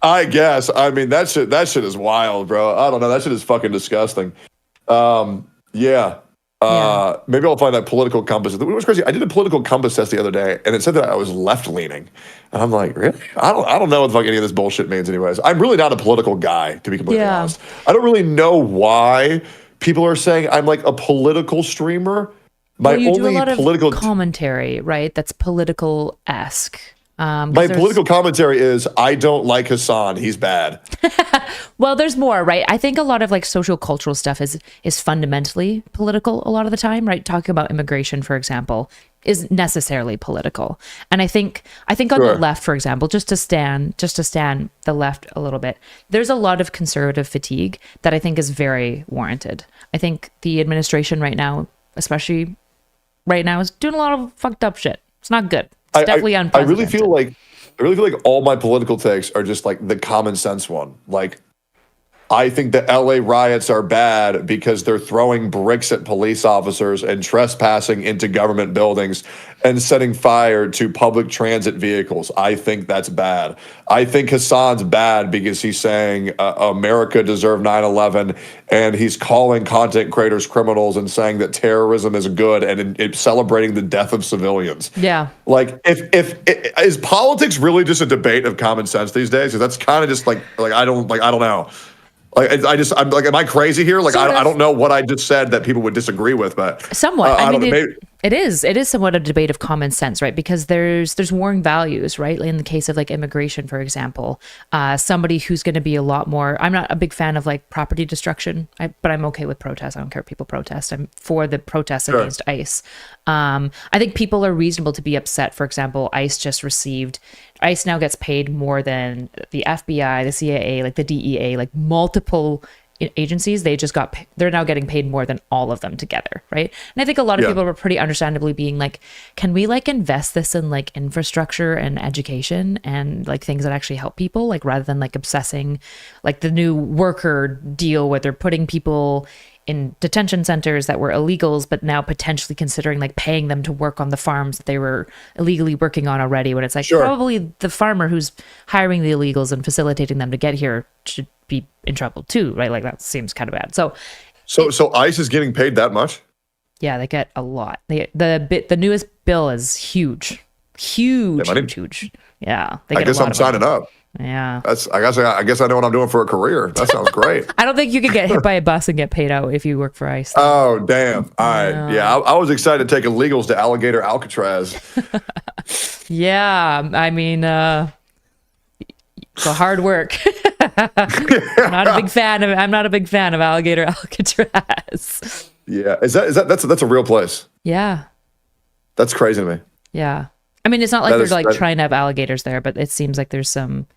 I guess. I mean, that shit is wild, bro. I don't know. That shit is fucking disgusting. Maybe I'll find that political compass. It was crazy. I did a political compass test the other day, and it said that I was left leaning, and I'm like, really? I don't know what the fuck any of this bullshit means. Anyways, I'm really not a political guy, to be completely honest. I don't really know why people are saying I'm like a political streamer. You do a lot of commentary, right? That's political-esque. My political commentary is I don't like Hasan. He's bad. Well, there's more, right? I think a lot of like social cultural stuff is fundamentally political a lot of the time, right? Talking about immigration, for example, is necessarily political. And I think on the left, for example, just to stand the left a little bit, there's a lot of conservative fatigue that I think is very warranted. I think the administration right now, especially right now, is doing a lot of fucked up shit. It's not good. It's definitely unprecedented. I really feel like all my political takes are just like the common sense one. Like, I think the LA riots are bad because they're throwing bricks at police officers and trespassing into government buildings and setting fire to public transit vehicles. I think that's bad. I think Hasan's bad because he's saying America deserved 9/11, and he's calling content creators criminals and saying that terrorism is good and celebrating the death of civilians. Yeah. Like, if is politics really just a debate of common sense these days? Because that's kind of just like I don't know. Like, I'm like, am I crazy here? Like, I don't know what I just said that people would disagree with, but somewhat. I mean, it is somewhat a debate of common sense, right? Because there's warring values, right? In the case of like immigration, for example, somebody who's going to be a lot more. I'm not a big fan of like property destruction, but I'm okay with protests. I don't care if people protest. I'm for the protests against ICE. I think people are reasonable to be upset. For example, ICE now gets paid more than the FBI, the CIA, like the DEA, like multiple agencies. They're now getting paid more than all of them together, right? And I think a lot of people were pretty understandably being like, can we like invest this in like infrastructure and education and like things that actually help people, like rather than like obsessing like the new worker deal where they're putting people in detention centers that were illegals, but now potentially considering like paying them to work on the farms that they were illegally working on already, when it's like probably the farmer who's hiring the illegals and facilitating them to get here should be in trouble too, right? Like that seems kind of bad. So ICE is getting paid that much? Yeah, they get a lot. The newest bill is huge. Huge. Yeah. I guess I'm signing up. Yeah. I guess I know what I'm doing for a career. That sounds great. I don't think you could get hit by a bus and get paid out if you work for ICE. Oh, damn. All right. Yeah, I was excited to take illegals to Alligator Alcatraz. Yeah, I mean, it's a hard work. I'm not a big fan of Alligator Alcatraz. Yeah. That's a real place? Yeah. That's crazy to me. Yeah. I mean, it's not like they're trying to have alligators there, but it seems like there's some.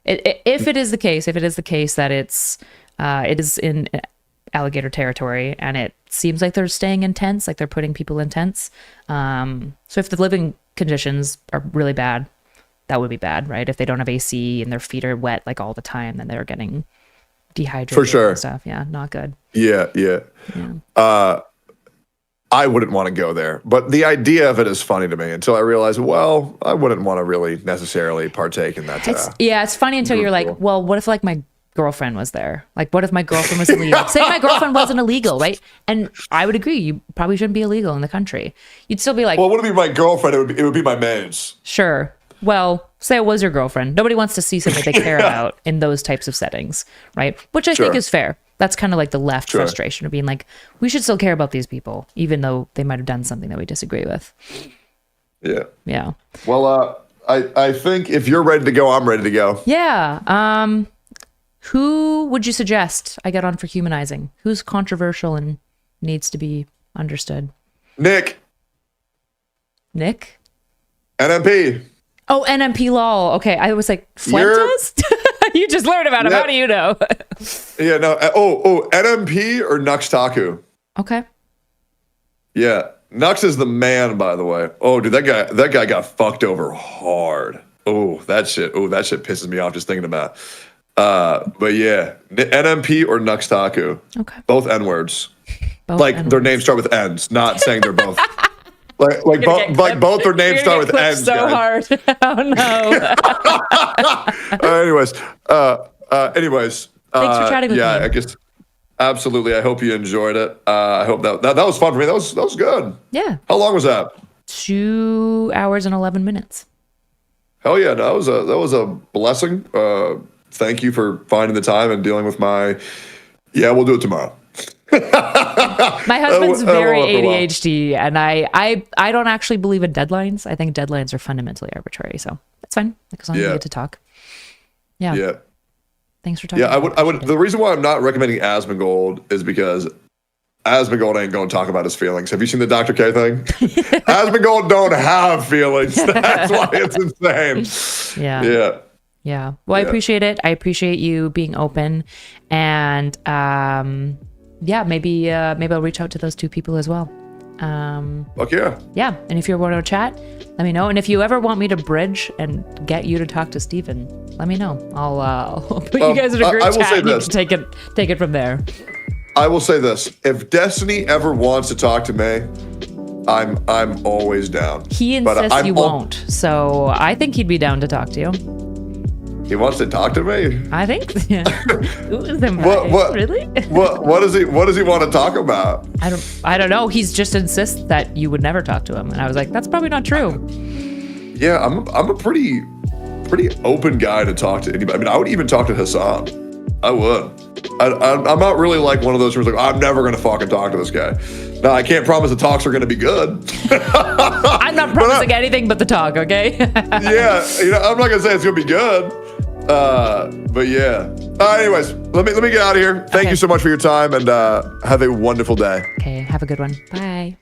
If it is the case that it is in alligator territory, and it seems like they're staying in tents, like they're putting people in tents. So if the living conditions are really bad, that would be bad, right? If they don't have AC and their feet are wet like all the time, then they're getting dehydrated for sure and stuff. Yeah, not good. Yeah. I wouldn't want to go there. But the idea of it is funny to me until I realize, well, I wouldn't want to really necessarily partake in that. It's funny until you're like, well, what if like my girlfriend was there? Like, what if my girlfriend was illegal? Say my girlfriend wasn't illegal, right? And I would agree, you probably shouldn't be illegal in the country. You'd still be like, well, it wouldn't be my girlfriend. It would be my maid's. Sure. Well, say it was your girlfriend. Nobody wants to see something they care about in those types of settings, right? Which I think is fair. That's kind of like the left frustration of being like, we should still care about these people, even though they might have done something that we disagree with. Yeah. Yeah. Well, I think if you're ready to go, I'm ready to go. Yeah. Who would you suggest I get on for humanizing? Who's controversial and needs to be understood? Nick. NMP. Oh, NMP lol. Okay, I was like, Fuentes? You just learned about him. How do you know? Yeah, no. NMP or Nuxtaku? Okay. Yeah, Nux is the man, by the way. Oh, dude, that guy got fucked over hard. Oh, that shit pisses me off just thinking about it. But yeah, NMP or Nuxtaku. Okay. Both N-words. Their names start with N's, not saying they're both. Both their names start with N's. So guys. Hard. Oh no. Anyways. Thanks for chatting with me. Yeah, I guess. Absolutely. I hope you enjoyed it. I hope that was fun for me. That was good. Yeah. How long was that? 2 hours and 11 minutes. Hell yeah, that was a blessing. Thank you for finding the time and dealing with my. Yeah, we'll do it tomorrow. My husband's very ADHD, and I don't actually believe in deadlines. I think deadlines are fundamentally arbitrary, so that's fine. As long as we get to talk. Yeah. Yeah. Thanks for talking. Yeah, I would. The reason why I'm not recommending Asmongold is because Asmongold ain't going to talk about his feelings. Have you seen the Dr. K thing? Asmongold don't have feelings. That's why it's insane. Yeah. Yeah. Yeah. Well, I appreciate it. I appreciate you being open, and maybe I'll reach out to those two people as well. Okay. Yeah, and if you want to chat, let me know. And if you ever want me to bridge and get you to talk to Steven, let me know. I'll put you guys in a group chat and you can take it from there. I will say this: if Destiny ever wants to talk to me, I'm always down. He insists you won't, so I think he'd be down to talk to you. He wants to talk to me. I think. Yeah. What really? What does he want to talk about? I don't know. He's just insists that you would never talk to him, and I was like, that's probably not true. Yeah, I'm a pretty open guy to talk to anybody. I mean, I would even talk to Hasan. I would. I'm not really like one of those who's like, I'm never gonna fucking talk to this guy. No, I can't promise the talks are gonna be good. I'm not promising anything but the talk, okay? Yeah, I'm not gonna say it's gonna be good. But yeah. Anyways, let me get out of here. Thank you so much for your time, and have a wonderful day. Okay, have a good one. Bye.